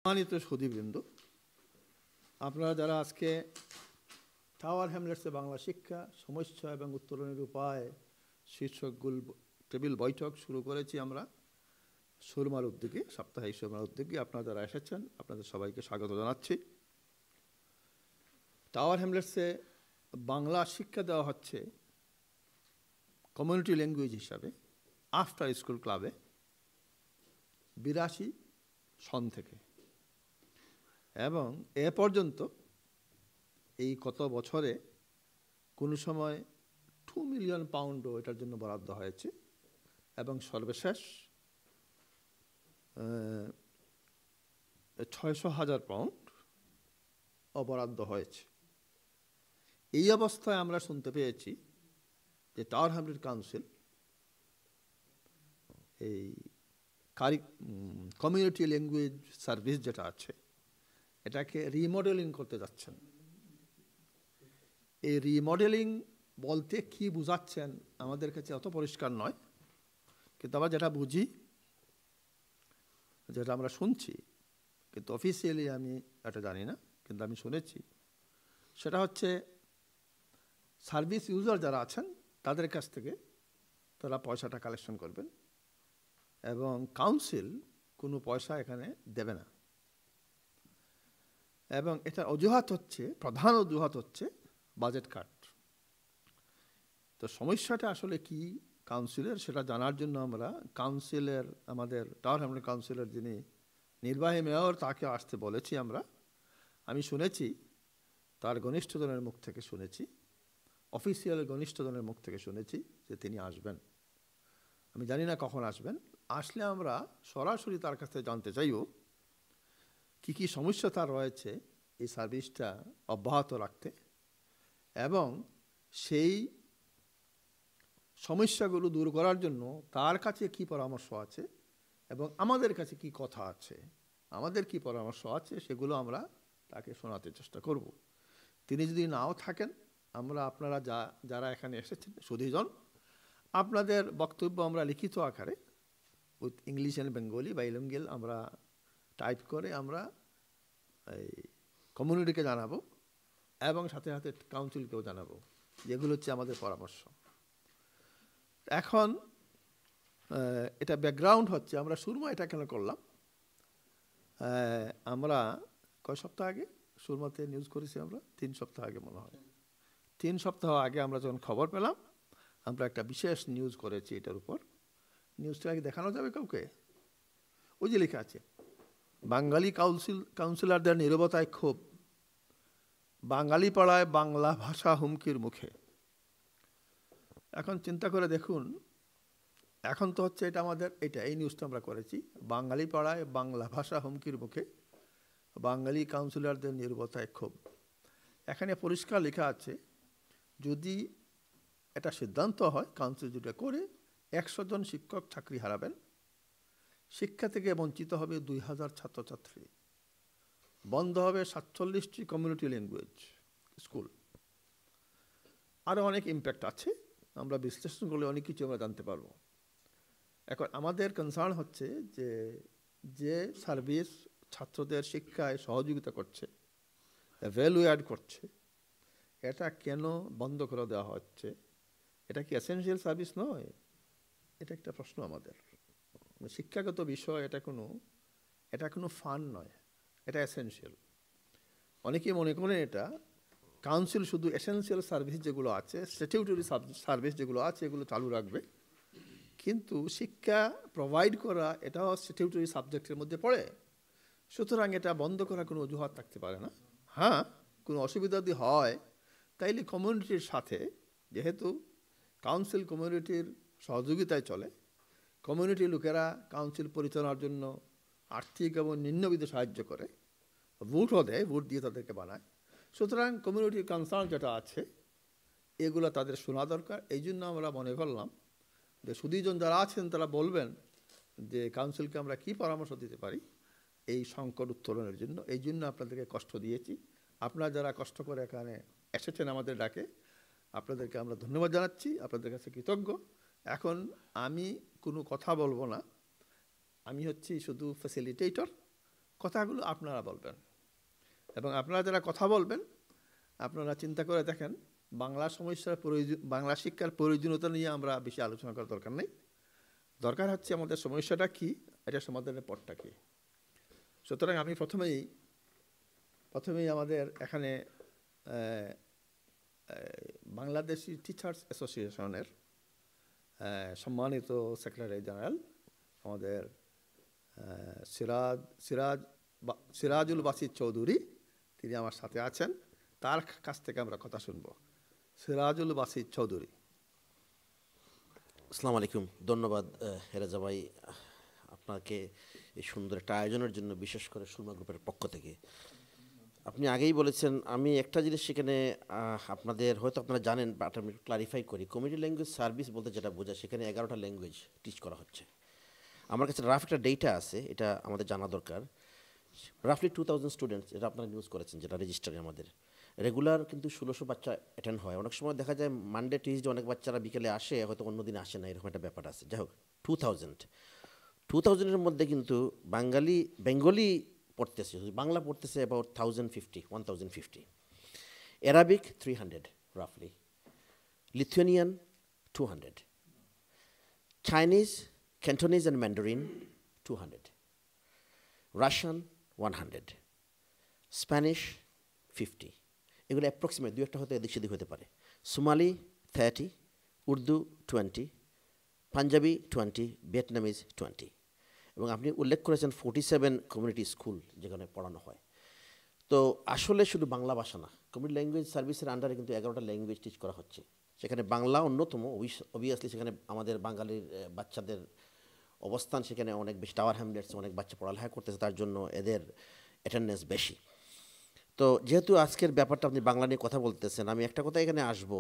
সম্মানিত সুধীবৃন্দ, আপনারা যারা আজকে টাওয়ার হ্যামলেটসে বাংলা শিক্ষা সমস্যা এবং উত্তরণের উপায় শীর্ষক টেবিল বৈঠক শুরু করেছি আমরা সুরমার উদ্যোগে, সাপ্তাহিক সুরমার উদ্যোগে আপনারা যারা এসেছেন আপনাদের সবাইকে স্বাগত জানাচ্ছি। টাওয়ার হ্যামলেটসে বাংলা শিক্ষা দেওয়া হচ্ছে কমিউনিটি ল্যাঙ্গুয়েজ হিসাবে আফটার স্কুল ক্লাবে 82 সন থেকে, এবং এ পর্যন্ত এই কত বছরে কোনো সময় 2 মিলিয়ন পাউন্ডও এটার জন্য বরাদ্দ হয়েছে, এবং সর্বশেষ 600,000 পাউন্ড অবরাদ্দ হয়েছে। এই অবস্থায় আমরা শুনতে পেয়েছি যে টাওয়ার হ্যামলেট কাউন্সিল এই কমিউনিটি ল্যাঙ্গুয়েজ সার্ভিস যেটা আছে এটাকে রিমডেলিং করতে যাচ্ছেন। এই রিমডেলিং বলতে কি বুঝাচ্ছেন আমাদের কাছে অত পরিষ্কার নয়, কিন্তু আমরা যেটা বুঝি, যেটা আমরা শুনছি, কিন্তু অফিসিয়ালি আমি এটা জানি না, কিন্তু আমি শুনেছি, সেটা হচ্ছে সার্ভিস ইউজার যারা আছেন তাদের কাছ থেকে তারা পয়সাটা কালেকশন করবেন এবং কাউন্সিল কোনো পয়সা এখানে দেবে না। এবং এটার অজুহাত হচ্ছে, প্রধান অজুহাত হচ্ছে বাজেট কাট। তো সমস্যাটা আসলে কি কাউন্সিলের সেটা জানার জন্য আমরা কাউন্সিলের, আমাদের টাওয়ার হ্যামলেট কাউন্সিলের যিনি নির্বাহী মেয়র তাকে আসতে বলেছি আমরা। আমি শুনেছি তার ঘনিষ্ঠজনের মুখ থেকে শুনেছি, অফিসিয়াল ঘনিষ্ঠজনের মুখ থেকে শুনেছি যে তিনি আসবেন। আমি জানি না কখন আসবেন। আসলে আমরা সরাসরি তার কাছ থেকে জানতে চাইব কি কি সমস্যা তার রয়েছে এই সার্ভিসটা অব্যাহত রাখতে, এবং সেই সমস্যাগুলো দূর করার জন্য তার কাছে কি পরামর্শ আছে এবং আমাদের কাছে কি কথা আছে, আমাদের কি পরামর্শ আছে, সেগুলো আমরা তাকে শোনাতে চেষ্টা করব। তিনি যদি নাও থাকেন, আমরা আপনারা যারা এখানে এসেছেন সুধীজন, আপনাদের বক্তব্য আমরা লিখিত আকারে with English and Bengali bilingual আমরা টাইপ করে আমরা এই কমিউনিটিকে জানাবো এবং সাথে সাথে কাউন্সিলকেও জানাবো, যেগুলো হচ্ছে আমাদের পরামর্শ। এখন এটা ব্যাকগ্রাউন্ড হচ্ছে আমরা সুরমা এটা কেন করলাম। আমরা কয় সপ্তাহ আগে সুরমাতে নিউজ করেছি, আমরা 3 সপ্তাহ আগে মনে হয়, 3 সপ্তাহ আগে আমরা যখন খবর পেলাম আমরা একটা বিশেষ নিউজ করেছি এটার উপর। নিউজটা আগে দেখানো যাবে কাউকে? ওই যে লেখা আছে, বাঙালি কাউন্সিলরদের নীরবতায় ক্ষোভ, বাঙালি পাড়ায় বাংলা ভাষা হুমকির মুখে। এখন চিন্তা করে দেখুন, এখন তো হচ্ছে এটা আমাদের এই নিউজটা আমরা করেছি, বাঙালি পাড়ায় বাংলা ভাষা হুমকির মুখে, বাঙালি কাউন্সিলরদের নীরবতায় ক্ষোভ। এখানে পরিষ্কার লেখা আছে যদি এটা সিদ্ধান্ত হয়, কাউন্সিল যেটা করে 100 জন শিক্ষক চাকরি হারাবেন, শিক্ষা থেকে বঞ্চিত হবে 2000 ছাত্রছাত্রী, বন্ধ হবে 47টি কমিউনিটি ল্যাঙ্গুয়েজ স্কুল, আরও অনেক ইম্প্যাক্ট আছে, আমরা বিশ্লেষণ করলে অনেক কিছু আমরা জানতে পারবো। এখন আমাদের কনসার্ন হচ্ছে যে সার্ভিস ছাত্রদের শিক্ষায় সহযোগিতা করছে, ভ্যালু অ্যাড করছে, এটা কেন বন্ধ করে দেওয়া হচ্ছে? এটা কি এসেনশিয়াল সার্ভিস নয়? এটা একটা প্রশ্ন আমাদের। শিক্ষাগত বিষয়, এটা কোনো ফান নয়, এটা এসেনশিয়াল। অনেকেই মনে করেন এটা কাউন্সিল শুধু এসেনশিয়াল সার্ভিস যেগুলো আছে, স্ট্যাটিউটরি সার্ভিস যেগুলো আছে এগুলো চালু রাখবে, কিন্তু শিক্ষা প্রোভাইড করা এটাও স্ট্যাটিউটরি সাবজেক্টের মধ্যে পড়ে, সুতরাং এটা বন্ধ করার কোনো অজুহাত থাকতে পারে না। হ্যাঁ, কোনো অসুবিধা যদি হয় তাইলে কমিউনিটির সাথে, যেহেতু কাউন্সিল কমিউনিটির সহযোগিতায় চলে, কমিউনিটির লোকেরা কাউন্সিল পরিচালনার জন্য আর্থিক এবং নিম্নবিধে সাহায্য করে, ভোটও দেয়, ভোট দিয়ে তাদেরকে বানায়, সুতরাং কমিউনিটির কনসার্ন যেটা আছে এগুলো তাদের শোনা দরকার। এই জন্য আমরা মনে করলাম যে সুধীজন যারা আছেন তারা বলবেন যে কাউন্সিলকে আমরা কি পরামর্শ দিতে পারি এই সংকট উত্তরণের জন্য। এই জন্য আপনাদেরকে কষ্ট দিয়েছি। আপনারা যারা কষ্ট করে এখানে এসেছেন আমাদের ডাকে, আপনাদেরকে আমরা ধন্যবাদ জানাচ্ছি, আপনাদের কাছে কৃতজ্ঞ। এখন আমি কোনো কথা বলবো না, আমি হচ্ছি শুধু ফ্যাসিলিটেটর। কথাগুলো আপনারা বলবেন, এবং আপনারা যারা কথা বলবেন আপনারা চিন্তা করে দেখেন বাংলা সমস্যার বাংলা শিক্ষার প্রয়োজনীয়তা নিয়ে আমরা বেশি আলোচনা করার দরকার নেই। দরকার হচ্ছে আমাদের সমস্যাটা কী, এটা সমাধানের পথটা কী। সুতরাং আমি প্রথমেই আমাদের এখানে বাংলাদেশি টিচার্স অ্যাসোসিয়েশনের সম্মানিত সেক্রেটারি জেনারেল আমাদের সিরাজুল বাসির চৌধুরী, তিনি আমার সাথে আছেন, তার কাছ থেকে আমরা কথা শুনব। সিরাজুল বাসির চৌধুরী। আসসালামু আলাইকুম। ধন্যবাদ রেজা ভাই, আপনাকে এই সুন্দর একটা আয়োজনের জন্য, বিশেষ করে সুরমা গ্রুপের পক্ষ থেকে। আপনি আগেই বলেছেন, আমি একটা জিনিস সেখানে আপনাদের হয়তো আপনারা জানেন, বাট আমি ক্লারিফাই করি। কমিউনিটি ল্যাঙ্গুয়েজ সার্ভিস বলতে যেটা বোঝায়, সেখানে 11টা ল্যাঙ্গুয়েজ টিচ করা হচ্ছে। আমার কাছে রাফ একটা ডেটা আছে, এটা আমাদের জানা দরকার। রাফলি 2000 স্টুডেন্টস, এটা আপনারা নিউজ করেছেন, যেটা রেজিস্টারে আমাদের রেগুলার কিন্তু 1600 বাচ্চা অ্যাটেন্ড হয়। অনেক সময় দেখা যায় মানডে টিউসডে অনেক বাচ্চারা বিকেলে আসে, হয়তো অন্য দিন আসে না, এরকম একটা ব্যাপার আছে। যাই হোক, 2000-এর মধ্যে কিন্তু বেঙ্গলি পড়তেছে, বাংলা পড়তেছে অ্যাবাউট 1050 অ্যারাবিক 300 রাফলি, Lithuanian 200, Chinese, Cantonese and Mandarin 200, Russian 100, Spanish 50। এগুলো অ্যাপ্রক্সিমেট, দু একটা হয়তো এদিক সেদিক হতে পারে। Somali 30, Urdu 20, Punjabi 20, Vietnamese 20। এবং আপনি উল্লেখ করেছেন 47 কমিউনিটি স্কুল যেখানে পড়ানো হয়। তো আসলে শুধু বাংলা ভাষা না, কমিউনিটি ল্যাঙ্গুয়েজ সার্ভিসের আন্ডারে কিন্তু 11টা ল্যাঙ্গুয়েজ টিচ করা হচ্ছে। সেখানে বাংলা অন্যতম, অবভিয়াসলি সেখানে আমাদের বাঙালির বাচ্চাদের অবস্থান সেখানে অনেক বেশি। টাওয়ার হ্যামলেটসে অনেক বাচ্চা পড়ালেখা করতেছে, তার জন্য এদের অ্যাটেন্ডেন্স বেশি। তো যেহেতু আজকের ব্যাপারটা আপনি বাংলা নিয়ে কথা বলতেছেন, আমি একটা কথা এখানে আসব,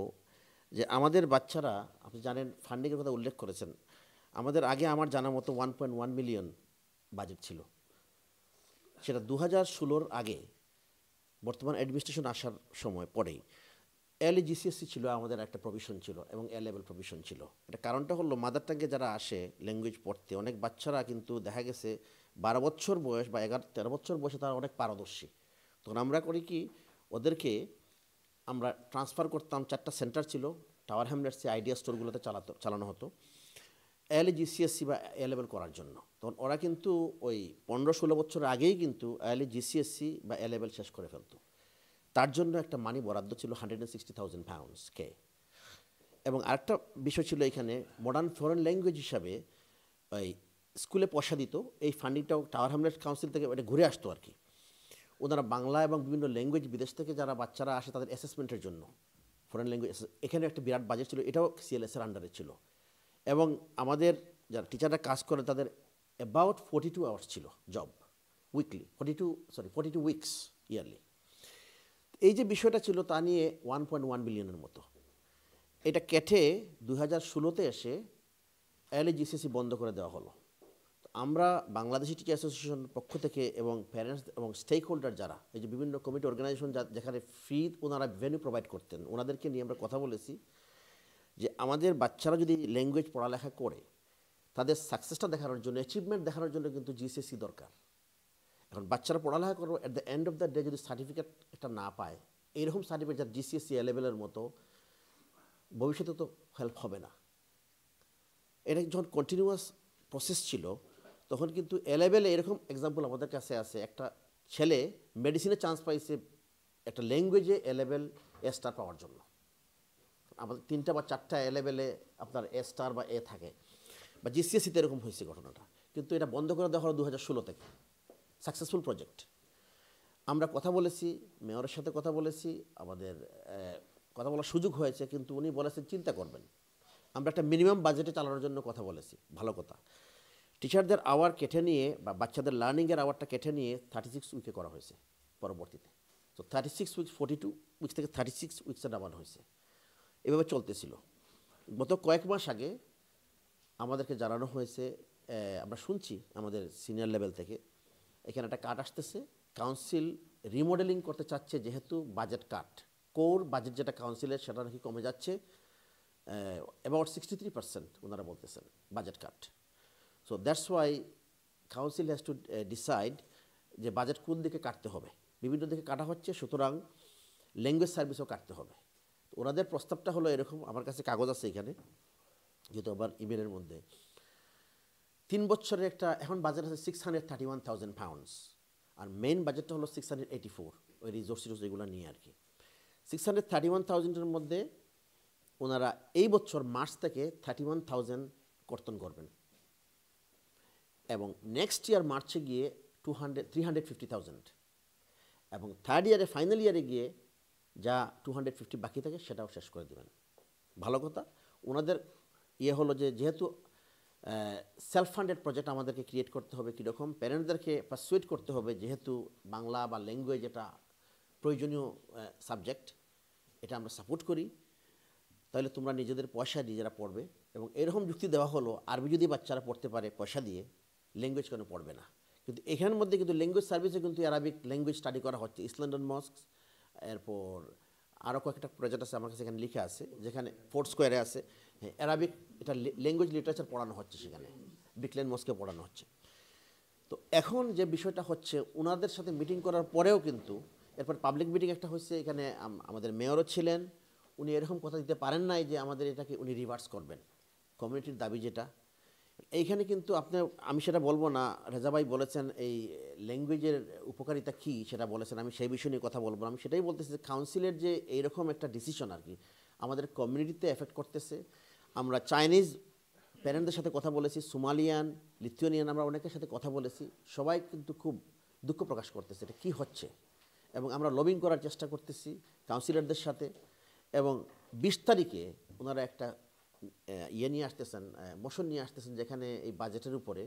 যে আমাদের বাচ্চারা, আপনি জানেন ফান্ডিংয়ের কথা উল্লেখ করেছেন, আমাদের আগে আমার জানা মতো 1.1 মিলিয়ন বাজেট ছিল। সেটা 2016-র আগে, বর্তমান অ্যাডমিনিস্ট্রেশন আসার সময় পরেই GCSE ছিল আমাদের একটা প্রভিশন ছিল, এবং এ লেভেল প্রভিশন ছিল। এটা কারণটা হলো, মাদার টাঙ্গে যারা আসে ল্যাঙ্গুয়েজ পড়তে, অনেক বাচ্চারা কিন্তু দেখা গেছে 12 বছর বয়স বা 13 বছর বয়সে তারা অনেক পারদর্শী। তখন আমরা করি কি, ওদেরকে আমরা ট্রান্সফার করতাম। 4টা সেন্টার ছিল, টাওয়ার হ্যামলেটসে আইডিয়া স্টোরগুলোতে চালানো হতো GCSE বা এ লেভেল করার জন্য। তখন ওরা কিন্তু ওই 15-16 বছর আগেই কিন্তু GCSE বা এ লেভেল শেষ করে ফেলতো। তার জন্য একটা মানি বরাদ্দ ছিল 160,000 pounds কে। এবং আরেকটা বিষয় ছিল এখানে, মডার্ন ফরেন ল্যাঙ্গুয়েজ হিসাবে ওই স্কুলে পয়সা দিত, এই ফান্ডিংটাও টাওয়ার হ্যামলেট কাউন্সিল থেকে এটা ঘুরে আসতো আর কি। ওনারা বাংলা এবং বিভিন্ন ল্যাঙ্গুয়েজ, বিদেশ থেকে যারা বাচ্চারা আসে তাদের অ্যাসেসমেন্টের জন্য ফরেন ল্যাঙ্গুয়েজ, এখানে একটা বিরাট বাজেট ছিল, এটাও CLS-এর আন্ডারে ছিল। এবং আমাদের যারা টিচাররা কাজ করে তাদের অ্যাবাউট 42 আওয়ার্স ছিল জব উইকলি, 42 উইকস ইয়ারলি। এই যে বিষয়টা ছিল, তা নিয়ে 1.1 বিলিয়নের মতো। এটা কেটে 2016-তে এসে GCSE বন্ধ করে দেওয়া হলো। আমরা বাংলাদেশি টিচার অ্যাসোসিয়েশনের পক্ষ থেকে এবং প্যারেন্টস এবং স্টেক হোল্ডার যারা, এই যে বিভিন্ন কমিটি অর্গানাইজেশন যেখানে ফ্রি ওনারা ভেন্যু প্রোভাইড করতেন, ওনাদেরকে নিয়ে আমরা কথা বলেছি যে আমাদের বাচ্চারা যদি ল্যাঙ্গুয়েজ পড়ালেখা করে, তাদের সাকসেসটা দেখানোর জন্য, অ্যাচিভমেন্ট দেখানোর জন্য কিন্তু GCSE দরকার। এখন বাচ্চারা পড়ালেখা করবো, at the end of the day যদি সার্টিফিকেট একটা না পায়, এইরকম সার্টিফিকেট যার GCSE এ লেভেলের মতো, ভবিষ্যতে তো হেল্প হবে না। এটা যখন কন্টিনিউয়াস প্রসেস ছিল, তখন কিন্তু এ লেভেলে এরকম এক্সাম্পল আমাদের কাছে আছে। একটা ছেলে মেডিসিনে চান্স পাইছে একটা ল্যাঙ্গুয়েজে এ লেভেল এ স্টার পাওয়ার জন্য। আমাদের 3টা বা 4টা এ লেভেলে আপনার এ স্টার বা এ থাকে, বা GCSE-তে এরকম হয়েছে ঘটনাটা। কিন্তু এটা বন্ধ করে দেওয়া হলো 2016 থেকে। Successful project. আমরা কথা বলেছি, মেয়রের সাথে কথা বলেছি, আমাদের কথা বলার সুযোগ হয়েছে, কিন্তু উনি বলেছেন চিন্তা করবেন। আমরা একটা মিনিমাম বাজেটে চালানোর জন্য কথা বলেছি, ভালো কথা। টিচারদের আওয়ার কেটে নিয়ে বা বাচ্চাদের লার্নিংয়ের আওয়ারটা কেটে নিয়ে 36 উইকে করা হয়েছে পরবর্তীতে। তো 36 উইকস, 42 উইকস থেকে 36 উইকসে নামানো হয়েছে। এভাবে চলতেছিল। গত কয়েক মাস আগে আমাদেরকে জানানো হয়েছে, আমরা শুনছি আমাদের সিনিয়র লেভেল থেকে, এখানে একটা কাট আসতেছে, কাউন্সিল রিমডেলিং করতে চাচ্ছে, যেহেতু বাজেট কাট, কোর বাজেট যেটা কাউন্সিলের সেটা নাকি কমে যাচ্ছে অ্যাবাউট 63% ওনারা বলতেছেন budget cut. So that's why council has to decide যে বাজেট কোন দিকে কাটতে হবে, বিভিন্ন দিকে কাটা হচ্ছে, সুতরাং ল্যাঙ্গুয়েজ সার্ভিসও কাটতে হবে। ওনাদের প্রস্তাবটা হলো এরকম, আমার কাছে কাগজ আছে এখানে, যেহেতু আবার ইমেলের মধ্যে 3 বছরের একটা, এখন বাজেট আছে £631,000, আর মেইন বাজেটটা হলো 684, ওই রিসোর্স এগুলো নিয়ে আর কি। 631,000-এর মধ্যে ওনারা এই বছর মার্চ থেকে 31,000 কর্তন করবেন, এবং নেক্সট ইয়ার মার্চে গিয়ে 350,000, এবং থার্ড ইয়ারে ফাইনাল ইয়ারে গিয়ে যা 250 বাকি থাকে সেটাও শেষ করে দেবেন। ভালো কথা। ওনাদের হলো যে যেহেতু সেলফ ফান্ডেড প্রজেক্ট আমাদেরকে ক্রিয়েট করতে হবে, কীরকম প্যারেন্টদেরকে পারসুয়েট করতে হবে, যেহেতু বাংলা বা ল্যাঙ্গুয়েজ এটা প্রয়োজনীয় সাবজেক্ট, এটা আমরা সাপোর্ট করি, তাহলে তোমরা নিজেদের পয়সা নিজেরা পড়বে। এবং এরকম যুক্তি দেওয়া হলো আরবি যদি বাচ্চারা পড়তে পারে পয়সা দিয়ে, ল্যাঙ্গুয়েজ কেন পড়বে না। কিন্তু এখানের মধ্যে কিন্তু ল্যাঙ্গুয়েজ সার্ভিসে কিন্তু অ্যারাবিক ল্যাঙ্গুয়েজ স্টাডি করা হচ্ছে, ইস্ট লন্ডন মস্ক, এরপর আরও কয়েকটা প্রজেক্ট আছে আমার কাছে এখানে লিখে আছে, যেখানে ফোর্ট স্কোয়ারে আছে, হ্যাঁ অ্যারাবিক এটা ল্যাঙ্গুয়েজ লিটারেচার পড়ানো হচ্ছে, সেখানে বিকলেন মস্কে পড়ানো হচ্ছে। তো এখন যে বিষয়টা হচ্ছে, ওনাদের সাথে মিটিং করার পরেও কিন্তু এরপর পাবলিক মিটিং একটা হচ্ছে, এখানে আমাদের মেয়রও ছিলেন, উনি এরকম কথা দিতে পারেন নাই যে আমাদের এটাকে উনি রিভার্স করবেন, কমিউনিটির দাবি যেটা। এইখানে কিন্তু আমি সেটা বলবো না, রেজা ভাই বলেছেন এই ল্যাঙ্গুয়েজের উপকারিতা কী সেটা বলেছেন, আমি সেই বিষয় নিয়ে কথা বলবো না। আমি সেটাই বলতেছি যে কাউন্সিলের যে এইরকম একটা ডিসিশন আর কি আমাদের কমিউনিটিতে এফেক্ট করতেছে। আমরা চাইনিজ প্যারেন্টদের সাথে কথা বলেছি, সোমালিয়ান, লিথুয়ানিয়ান, আমরা অনেকের সাথে কথা বলেছি, সবাই কিন্তু খুব দুঃখ প্রকাশ করতেছে এটা কী হচ্ছে, এবং আমরা লবিং করার চেষ্টা করতেছি কাউন্সিলরদের সাথে। এবং 20 তারিখে ওনারা একটা নিয়ে আসতেছেন, মোশন নিয়ে আসতেছেন, যেখানে এই বাজেটের উপরে,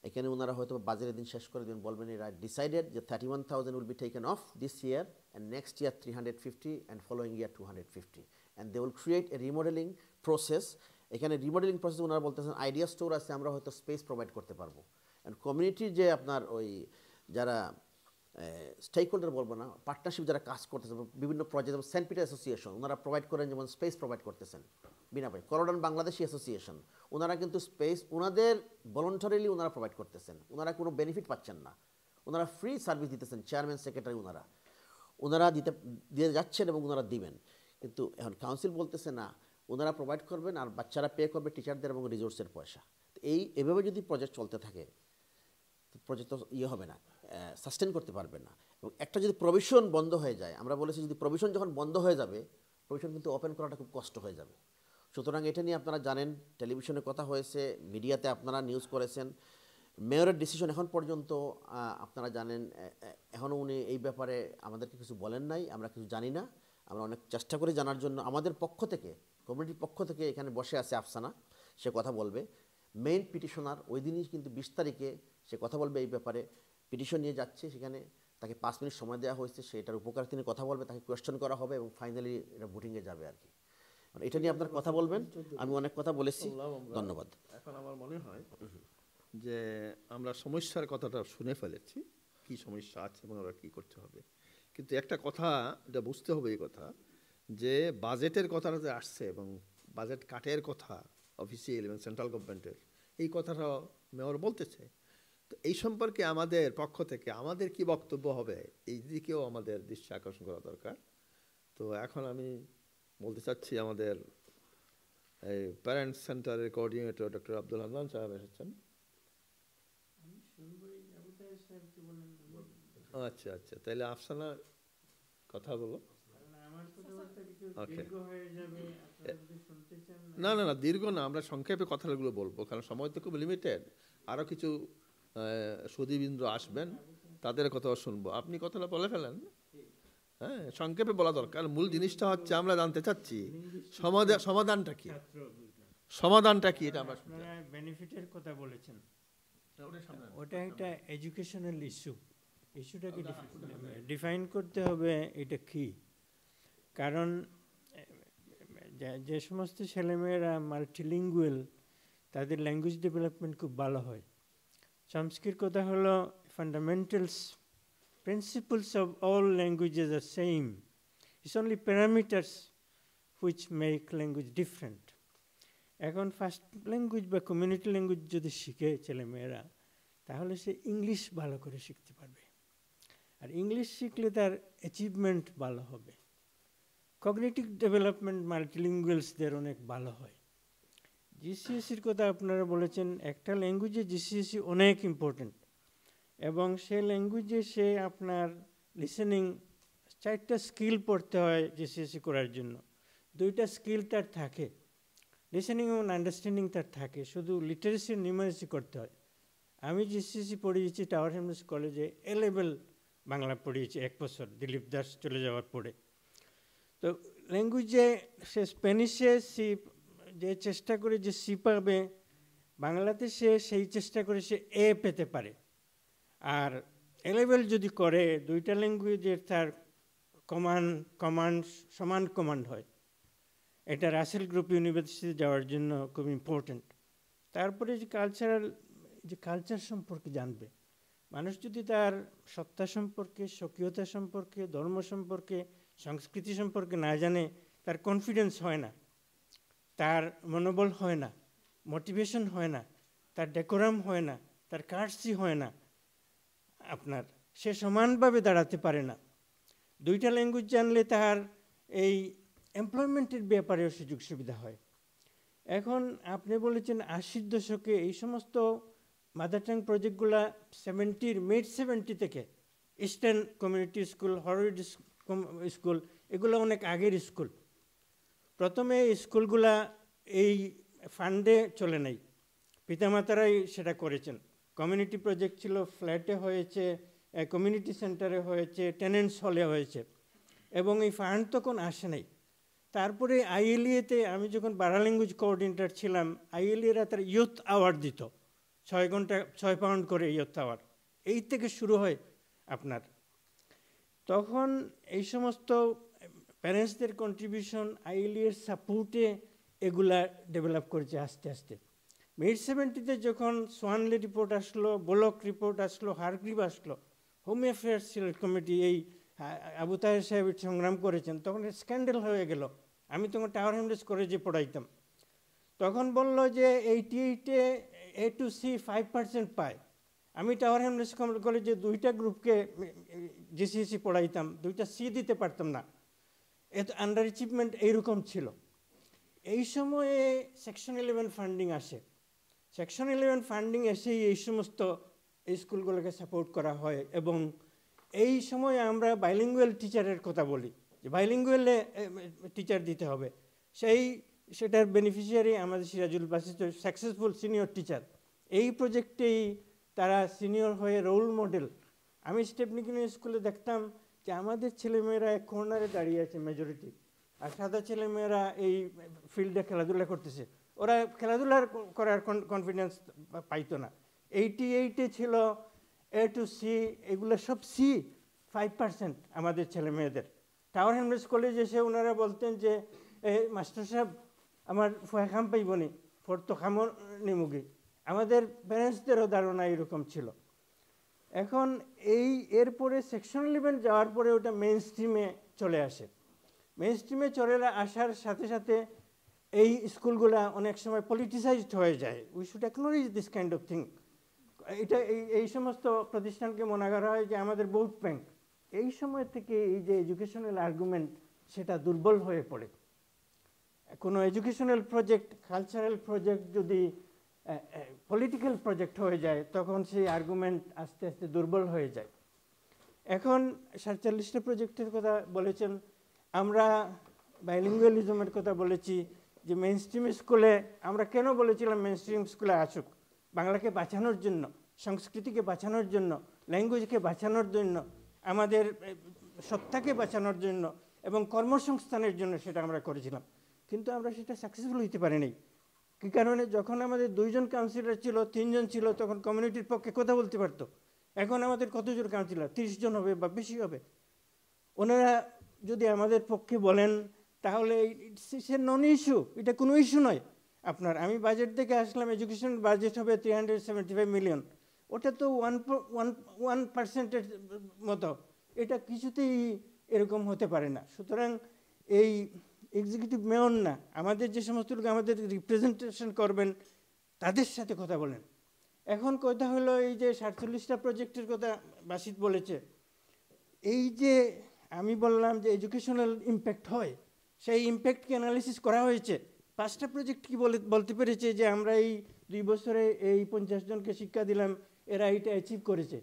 এখানে ওনারা হয়তো বাজেটের দিন শেষ করে দেবেন, বলবেন এরা ডিসাইডেড যে 31,000 will be taken of this year, and next year 350, and following year 250, and they will create a remodelling process. এখানে রিমডেলিং প্রসেস ওনারা বলতেছেন আইডিয়া স্টোর আছে, আমরা হয়তো স্পেস প্রোভাইড করতে পারবো, অ্যান্ড কমিউনিটির যে আপনার ওই যারা স্টেক হোল্ডার বলবো না, পার্টনারশিপ যারা কাজ করতেছে বিভিন্ন প্রজেক্ট, যেমন সেন্ট পিটার অ্যাসোসিয়েশন ওনারা প্রোভাইড করেন, যেমন স্পেস প্রোভাইড করতেছেন বিনা পয়সা। করোডান বাংলাদেশি অ্যাসোসিয়েশন ওনারা কিন্তু স্পেস ওনাদের ভলেন্টারিলি ওনারা প্রোভাইড করতেছেন, ওনারা কোনো বেনিফিট পাচ্ছেন না, ওনারা ফ্রি সার্ভিস দিতেছেন, চেয়ারম্যান সেক্রেটারি ওনারা দিয়ে যাচ্ছেন এবং ওনারা দিবেন। কিন্তু এখন কাউন্সিল বলতেছে না, ওনারা প্রোভাইড করবেন আর বাচ্চারা পে করবে টিচারদের এবং রিসোর্সের পয়সা। এভাবে যদি প্রজেক্ট চলতে থাকে, প্রজেক্ট হবে না, সাস্টেন করতে পারবে না। এবং একটা যদি প্রভিশন বন্ধ হয়ে যায়, আমরা বলেছি যদি প্রভিশন যখন বন্ধ হয়ে যাবে, প্রভিশন কিন্তু ওপেন করাটা খুব কষ্ট হয়ে যাবে। সুতরাং এটা নিয়ে আপনারা জানেন, টেলিভিশনে কথা হয়েছে, মিডিয়াতে আপনারা নিউজ করেছেন, মেয়রের ডিসিশন এখন পর্যন্ত আপনারা জানেন, এখনও উনি এই ব্যাপারে আমাদেরকে কিছু বলেন নাই, আমরা কিছু জানি না। আমরা অনেক চেষ্টা করি জানার জন্য, আমাদের পক্ষ থেকে, কমিউনিটির পক্ষ থেকে এখানে বসে আছে আফসানা, সে কথা বলবে। মেইন পিটিশনার ওই দিনই কিন্তু 20 তারিখে সে কথা বলবে এই ব্যাপারে, পিটিশন নিয়ে যাচ্ছে, সেখানে তাকে 5 মিনিট সময় দেওয়া হয়েছে, সেটার উপকার তিনি কথা বলবে, তাকে কোয়েশ্চেন করা হবে এবং ফাইনালি এটা ভোটিংয়ে যাবে আর কি। এটা নিয়ে আপনার কথা বলবেন, আমি অনেক কথা বলেছি, ধন্যবাদ। এখন আমার মনে হয় যে আমরা সমস্যার কথাটা শুনে ফেলেছি, কি সমস্যা আছে এবং আমরা কী করতে হবে। কিন্তু একটা কথা এটা বুঝতে হবে, এই কথা যে বাজেটের কথাটা যে আসছে এবং বাজেট কাটের কথা অফিসিয়াল এবং সেন্ট্রাল গভর্নমেন্টের, এই কথাটা মেয়র বলতেছে। তো এই সম্পর্কে আমাদের পক্ষ থেকে আমাদের কি বক্তব্য হবে, এই দিকেও আমাদের দৃষ্টি আকর্ষণ করা দরকার। তো এখন আমি বলতে চাচ্ছি আমাদের এই প্যারেন্টস সেন্টারের কোঅর্ডিনেটর ডক্টর আব্দুল হান্নান সাহেব এসেছেন। আচ্ছা আচ্ছা, তাহলে আফসানা কথা বলো। না না না, দীর্ঘ না, আমরা সংক্ষেপে কথাগুলো বলবো, কারণ সময় তো খুব লিমিটেড। আরও কিছু সুধীবৃন্দ আসবেন, তাদের কথাও শুনবো। আপনি কথাটা বলে ফেলেন। হ্যাঁ, সংক্ষেপে বলা দরকার। মূল জিনিসটা হচ্ছে আমরা জানতে চাচ্ছি সমাধানটা কি, সমাধানটা কি, এটা আমরা বেনিফিটের কথা বলেছেন, ওটা একটা এডুকেশনাল ইস্যুটাকে ডিফাইন করতে হবে এটা কি। কারণ যে সমস্ত ছেলেমেয়েরা মাল্টিলিঙ্গুয়াল, তাদের ল্যাঙ্গুয়েজ ডেভেলপমেন্ট খুব ভালো হয়। সংস্কৃত কথা হলো fundamentals, principles of all languages are same. It's only parameters which make language different. এখন ফার্স্ট ল্যাঙ্গুয়েজ বা কমিউনিটি ল্যাঙ্গুয়েজ যদি শিখে ছেলেমেয়েরা, তাহলে সে ইংলিশ ভালো করে শিখতে পারবে। আর ইংলিশ শিখলে তার অ্যাচিভমেন্ট ভালো হবে। কগনিটিভ ডেভেলপমেন্ট মাল্টিলিঙ্গুয়ালসদের অনেক ভালো হয়। জিসিএসির কথা আপনারা বলেছেন, একটা ল্যাঙ্গুয়েজে জিসিএসি অনেক ইম্পর্টেন্ট, এবং সে ল্যাঙ্গুয়েজে সে আপনার লিসেনিং 4টা স্কিল পড়তে হয় জিসিএসি করার জন্য। 2টা স্কিল তার থাকে, লিসেনিং এবং আন্ডারস্ট্যান্ডিং তার থাকে, শুধু লিটারেসি নিউমারেসি করতে হয়। আমি জিসিএসি পড়িয়েছি টাওয়ার হ্যামলেটস কলেজে, এ লেভেল বাংলা পড়িয়েছি 1 বছর দিলীপ দাস চলে যাওয়ার পরে। তো ল্যাঙ্গুয়েজে সে স্প্যানিশে সি যে চেষ্টা করে যে সি পাবে, বাংলাতে সে সেই চেষ্টা করে সে এ পেতে পারে। আর এ লেভেল যদি করে, 2টা ল্যাঙ্গুয়েজের তার সমান কমান্ড হয়। এটা রাসেল গ্রুপ ইউনিভার্সিটি যাওয়ার জন্য খুব ইম্পর্টেন্ট। তারপরে যে কালচার সম্পর্কে জানবে। মানুষ যদি তার সত্তা সম্পর্কে, স্বকীয়তা সম্পর্কে, ধর্ম সম্পর্কে, সংস্কৃতি সম্পর্কে না জানে, তার কনফিডেন্স হয় না, তার মনোবল হয় না, মোটিভেশন হয় না, তার ডেকোরাম হয় না, তার কার্সি হয় না, আপনার সে সমানভাবে দাঁড়াতে পারে না। 2টা ল্যাঙ্গুয়েজ জানলে তার এই এমপ্লয়মেন্টের ব্যাপারেও সুযোগ সুবিধা হয়। এখন আপনি বলেছেন 80-র দশকে এই সমস্ত মাদার টাং প্রজেক্টগুলা মিড 70 থেকে, ইস্টার্ন কমিউনিটি স্কুল, হরউড স্কুল, এগুলো অনেক আগের স্কুল। প্রথমে স্কুলগুলা এই ফান্ডে চলে নাই, পিতামাতারাই সেটা করেছেন। কমিউনিটি প্রজেক্ট ছিল, ফ্ল্যাটে হয়েছে, কমিউনিটি সেন্টারে হয়েছে, টেনেন্টস হলে হয়েছে, এবং এই ফান্ড তখন আসে নাই। তারপরে আইএলইএতে আমি যখন বারা ল্যাঙ্গুয়েজ কোঅর্ডিনেটর ছিলাম, আইএলইএরা তার ইয়ুথ আওয়ার্ড দিত, 6 ঘন্টা 6 পাউন্ড করে ইয়ুথ আওয়ার্ড। এই থেকে শুরু হয় আপনার। তখন এই সমস্ত প্যারেন্টসদের কন্ট্রিবিউশন, আইএলইএর সাপোর্টে এগুলা ডেভেলপ করেছে আস্তে আস্তে। মিড 70-তে যখন সোয়ানলি রিপোর্ট আসলো, বোলক রিপোর্ট আসলো, হারগ্রিভ আসলো, হোম অ্যাফেয়ার্স সিলেক্ট কমিটি এই আবু তাহের সাহেব সংগ্রাম করেছেন, তখন স্ক্যান্ডেল হয়ে গেল। আমি তখন টাওয়ার হ্যামলেটস কলেজে পড়াইতাম। তখন বলল যে 88-এ A to C 5% পায়। আমি টাওয়ার হ্যামলেটস কলেজে 2টা গ্রুপকে জিসিএসি পড়াইতাম, 2টা সি দিতে পারতাম না। এত আন্ডার অ্যাচিভমেন্ট এইরকম ছিল। এই সময়ে সেকশন 11 ফান্ডিং আসে। সেকশন 11 ফান্ডিং এসেই এই সমস্ত স্কুলগুলোকে সাপোর্ট করা হয়, এবং এই সময় আমরা বাইলিঙ্গুয়াল টিচারের কথা বলি, যে বাইলিঙ্গুয়ালে টিচার দিতে হবে। সেটার বেনিফিশিয়ারি আমাদের সিরাজুল বাসিত, সাকসেসফুল সিনিয়র টিচার। এই প্রজেক্টেই তারা সিনিয়র হয়ে রোল মডেল। আমি স্টেপনিকিনি স্কুলে দেখতাম যে আমাদের ছেলেমেয়েরা এক কর্নারে দাঁড়িয়ে আছে মেজরিটি, আর সাদা ছেলেমেয়েরা এই ফিল্ডে খেলাধুলা করতেছে। ওরা খেলাধুলার করার কনফিডেন্স পাইতো না। 88-এ ছিল A to C, এগুলো সব সি, 5% আমাদের ছেলে মেয়েদের। টাওয়ার হ্যামলেটস কলেজে এসে ওনারা বলতেন যে মাস্টার সাহেব আমার ফুয়া খাম পাইবনি, ফোর তো খামো নিমুগি। আমাদের প্যারেন্টসদেরও ধারণা এরকম ছিল। এখন এরপরে সেকশন 11 যাওয়ার পরে ওটা মেইন স্ট্রিমে চলে আসে। মেইন স্ট্রিমে চলে আসার সাথে সাথে এই স্কুলগুলা অনেক সময় পলিটিসাইজড হয়ে যায়। We should acknowledge this kind of thing. এটা এই সমস্ত প্রতিষ্ঠানকে মনে করা হয় যে আমাদের ভোট ব্যাংক। এই সময় থেকে এই যে এডুকেশনাল আর্গুমেন্ট, সেটা দুর্বল হয়ে পড়ে। কোনো এডুকেশনাল প্রজেক্ট, কালচারাল প্রজেক্ট যদি পলিটিক্যাল প্রজেক্ট হয়ে যায়, তখন সেই আর্গুমেন্ট আস্তে আস্তে দুর্বল হয়ে যায়। এখন 47টা প্রজেক্টের কথা বলেছেন, আমরা বাইলিঙ্গুয়ালিজমের কথা বলেছি, যে মেইন স্ট্রিম স্কুলে আমরা কেন বলেছিলাম মেইন স্ট্রিম স্কুলে আসুক, বাংলাকে বাঁচানোর জন্য, সংস্কৃতিকে বাঁচানোর জন্য, ল্যাঙ্গুয়েজকে বাঁচানোর জন্য, আমাদের সত্তাকে বাঁচানোর জন্য এবং কর্মসংস্থানের জন্য সেটা আমরা করেছিলাম। কিন্তু আমরা সেটা সাকসেসফুল হইতে পারিনি। কী কারণে? যখন আমাদের 2জন কাউন্সিলর ছিল, 3জন ছিল, তখন কমিউনিটির পক্ষে কথা বলতে পারতো। এখন আমাদের কতজন কাউন্সিলর? 30 জন হবে বা বেশি হবে। ওনারা যদি আমাদের পক্ষে বলেন, তাহলে সে নন ইস্যু, এটা কোনো ইস্যু নয়। আমি বাজেট থেকে আসলাম, এডুকেশন বাজেট হবে 375 মিলিয়ন, ওটা তো 1% মতো, এটা কিছুতেই এরকম হতে পারে না। সুতরাং এই এক্সিকিউটিভ মেয়র না, আমাদের যে সমস্ত লোক আমাদের রিপ্রেজেন্টেশন করবেন, তাদের সাথে কথা বলেন। এখন কথা হলো এই যে 47টা প্রজেক্টের কথা বাসিত বলেছে, এই যে আমি বললাম যে এডুকেশনাল ইম্প্যাক্ট হয়, সেই ইম্প্যাক্টকে অ্যানালিসিস করা হয়েছে। 5টা প্রজেক্ট কি বলতে পেরেছে যে আমরা এই 2 বছরে এই 50 জনকে শিক্ষা দিলাম, এরা এটা অ্যাচিভ করেছে।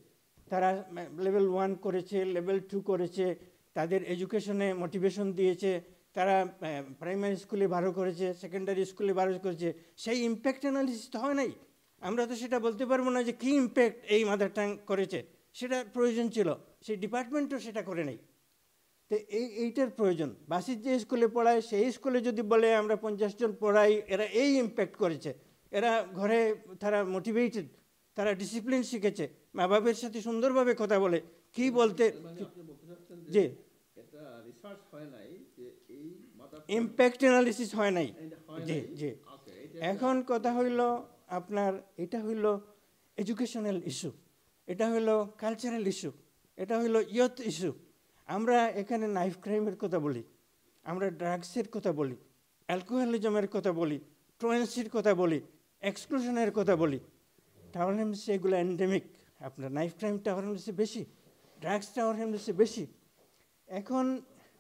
তারা লেভেল 1 করেছে, লেভেল 2 করেছে, তাদের এডুকেশনে মোটিভেশন দিয়েছে, তারা প্রাইমারি স্কুলে ভালো করেছে, সেকেন্ডারি স্কুলে ভালো করেছে। সেই ইম্প্যাক্ট অ্যানালিসিস তো হয় নাই। আমরা তো সেটা বলতে পারবো না যে কী ইম্প্যাক্ট এই মাদার টাং করেছে, সেটা প্রয়োজন ছিল, সেই ডিপার্টমেন্টও সেটা করে নেই। তো এইটার প্রয়োজন। বাসির যে স্কুলে পড়ায় সেই স্কুলে যদি বলে আমরা 50 জন পড়াই, এরা এই ইম্প্যাক্ট করেছে, এরা ঘরে তারা মোটিভেটেড, তারা ডিসিপ্লিন শিখেছে, মা বাবার সাথে সুন্দরভাবে কথা বলে, কি বলতে যে ইম্প্যাক্ট অ্যানালিসিস হয় নাই। জি জি। এখন কথা হইল আপনার, এটা হইল এডুকেশনাল ইস্যু, এটা হইল কালচারাল ইস্যু, এটা হইল ইয়থ ইস্যু। আমরা এখানে নাইফ ক্রাইমের কথা বলি, আমরা ড্রাগসের কথা বলি, অ্যালকোহলিজমের কথা বলি, ট্রোয়েন্সির কথা বলি, এক্সক্লুশনের কথা বলি। টাওয়ার হ্যামলেসে এগুলো এন্ডেমিক। আপনার নাইফ ক্রাইম টাওয়ার হ্যামলেসে বেশি, ড্রাগস টাওয়ার হ্যামলেসে বেশি। এখন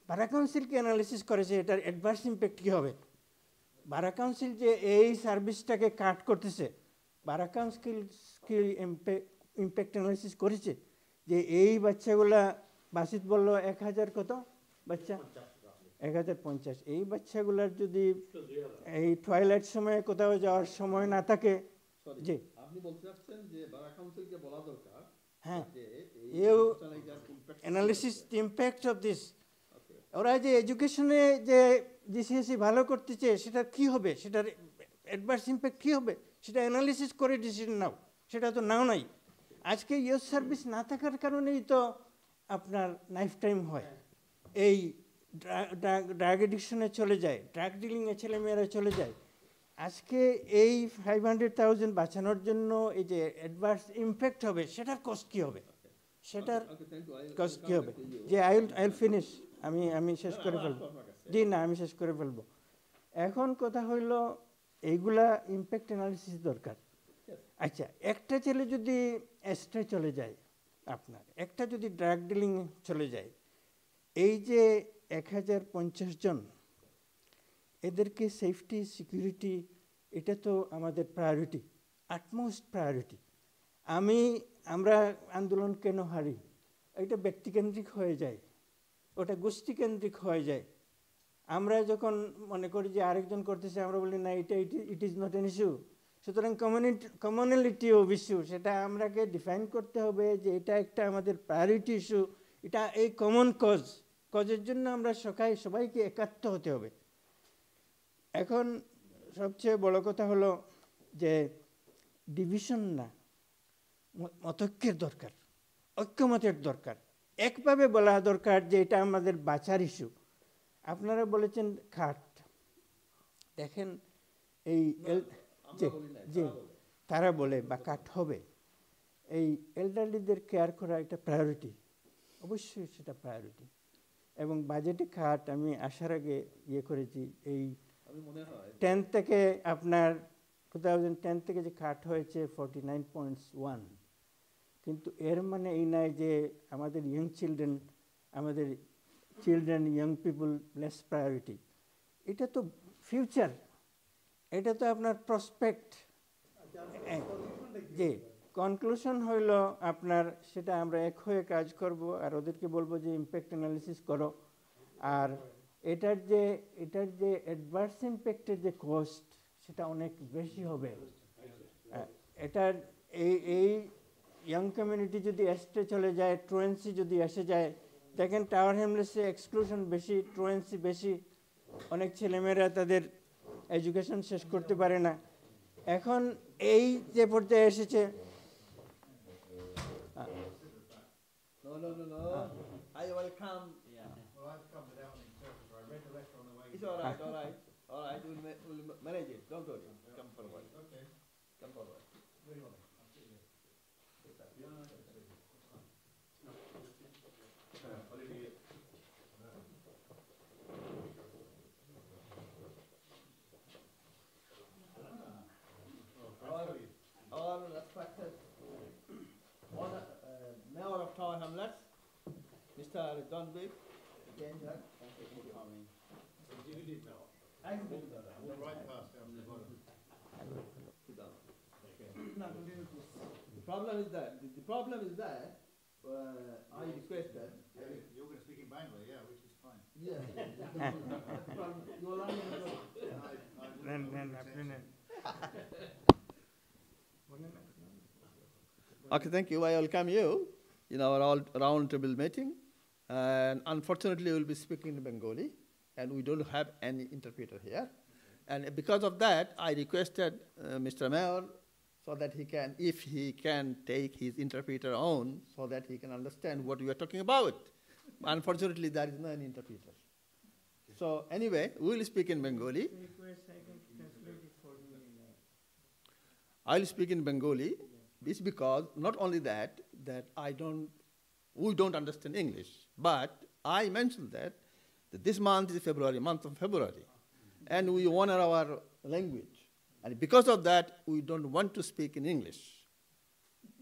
বারা কাউন্সিলকে অ্যানালিসিস করেছে এটার অ্যাডভার্স ইম্প্যাক্ট কী হবে। বারা কাউন্সিল যে এই সার্ভিসটাকে কাট করতেছে, বারা কাউন্সিল ইম্প্যাক্ট অ্যানালিসিস করেছে যে এই বাচ্চাগুলা, বাসিত বলল 1000 কত বাচ্চা, 1050, এই বাচ্চাগুলার যদি এই টয়লেট সময়ে কোথাও যাওয়ার সময় না থাকে, যে আপনি বলতে চাচ্ছেন যে বারা কাউন্সিলকে বলা দরকার, হ্যাঁ, you analysis the impact of this. ওরা যে এডুকেশনে যে জিসিএসি ভালো করতেছে, সেটা কি হবে, সেটার অ্যাডভার্স ইম্প্যাক্ট কী হবে, সেটা অ্যানালিসিস করে ডিসিশন নাও। সেটা তো নাও নাই। আজকে ইউথ সার্ভিস না থাকার কারণেই তো আপনার নাইফ টাইম হয়, এই ড্রাগ এডিকশনে চলে যায়, ড্রাগ ডিলিংয়ে ছেলেমেয়েরা চলে যায়। আজকে এই 500,000 বাঁচানোর জন্য এই যে অ্যাডভার্স ইম্প্যাক্ট হবে, সেটার কস্ট কী হবে, সেটার কস্ট কী হবে। যে আই উইল ফিনিশ, আমি শেষ করে ফেলবো। জি না, আমি শেষ করে ফেলবো। এখন কথা হইল এইগুলা ইম্প্যাক্ট অ্যানালিসিস দরকার। আচ্ছা, একটা ছেলে যদি এস্ট্রে চলে যায়, আপনার একটা যদি ড্রাগ ডিলিং চলে যায়, এই যে 1050 জন, এদেরকে সেফটি সিকিউরিটি, এটা তো আমাদের প্রায়োরিটি, আটমোস্ট প্রায়োরিটি। আমরা আন্দোলন কেন হারি, এটা ব্যক্তিকেন্দ্রিক হয়ে যায়, ওটা গোষ্ঠীকেন্দ্রিক হয়ে যায়। আমরা যখন মনে করি যে আরেকজন করতেছে, আমরা বলি না, it is not an issue. সুতরাং কমনালিটি অফ ইস্যু, সেটা আমরাকে ডিফাইন করতে হবে যে এটা একটা আমাদের প্রায়োরিটি ইস্যু, এটা এই কমন কজের জন্য আমরা সবাইকে একাত্ম হতে হবে। এখন সবচেয়ে বড় কথা হলো যে ডিভিশন না, মতৈক্যের দরকার, ঐক্যমতের দরকার। একভাবে বলা দরকার যে এটা আমাদের বাঁচার ইস্যু। আপনারা বলেছেন খাট, দেখেন এই যে তারা বলে বা কাট হবে, এই এল্ডারলিদের কেয়ার করা একটা প্রায়োরিটি, অবশ্যই সেটা প্রায়োরিটি। এবং বাজেটে খাট আমি আসার আগে করেছি, এই 10 থেকে আপনার 2010 থেকে যে খাট হয়েছে 49.1, কিন্তু এর মানে এই নয় যে আমাদের children young people less priority. এটা তো ফিউচার, এটা তো আপনার প্রসপেক্ট। যে কনক্লুশন হইল আপনার, সেটা আমরা এক হয়ে কাজ করব, আর ওদেরকে বলবো যে ইম্প্যাক্ট অ্যানালিসিস করো। আর এটার যে অ্যাডভার্স ইম্প্যাক্টের যে কস্ট, সেটা অনেক বেশি হবে। এটার এই ইয়াং কমিউনিটি যদি এস্টে চলে যায়, ট্রোয়েন্সি যদি এসে যায়, দেখেন টাওয়ার হ্যামলেসে এক্সক্লুশন বেশি, ট্রোয়েন্সি বেশি, অনেক ছেলেমেয়েরা তাদের এডুকেশন শেষ করতে পারে না। এখন এই যে পর্যায়ে এসেছে, Mr. John Wick. The problem is that I requested. You're going to speak in Bangla, yeah, which is fine. Yes. You are learning. Okay, thank you. I welcome you in our round table meeting. And unfortunately, we will be speaking in Bengali, and we don't have any interpreter here. And because of that, I requested Mr. Mayor so that he can, if he can take his interpreter on, so that he can understand what we are talking about. Unfortunately, there is no any interpreter. So anyway, we will speak in Bengali. I will speak in Bengali. This because not only that we don't understand English, but I mentioned that this month is February, month of February, and we honor our language. And because of that, we don't want to speak in English.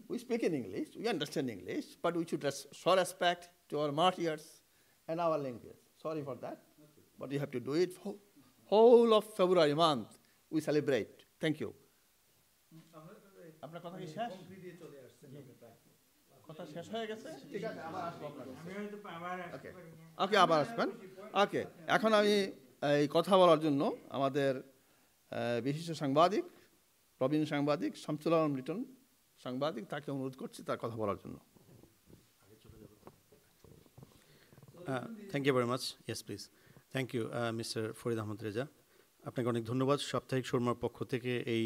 We speak in English, we understand English, but we should show respect to our martyrs and our language. Sorry for that, but you have to do it for whole of February month. We celebrate. Thank you. আপনার কথা কি শেষ? কথা শেষ হয়ে গেছে? ঠিক আছে, আবার আসবো আপনার কাছে। ওকে, আবার আসবেন। ওকে, এখন আমি এই কথা বলার জন্য আমাদের বিশিষ্ট সাংবাদিক, প্রবীণ সাংবাদিক শামসুল আলম লিটন সাংবাদিক, তাকে অনুরোধ করছি তার কথা বলার জন্য। Thank you very much. Yes, please. Thank you, Mr. Farid Ahmed Reza. আপনাকে অনেক ধন্যবাদ সাপ্তাহিক সুরমার পক্ষ থেকে এই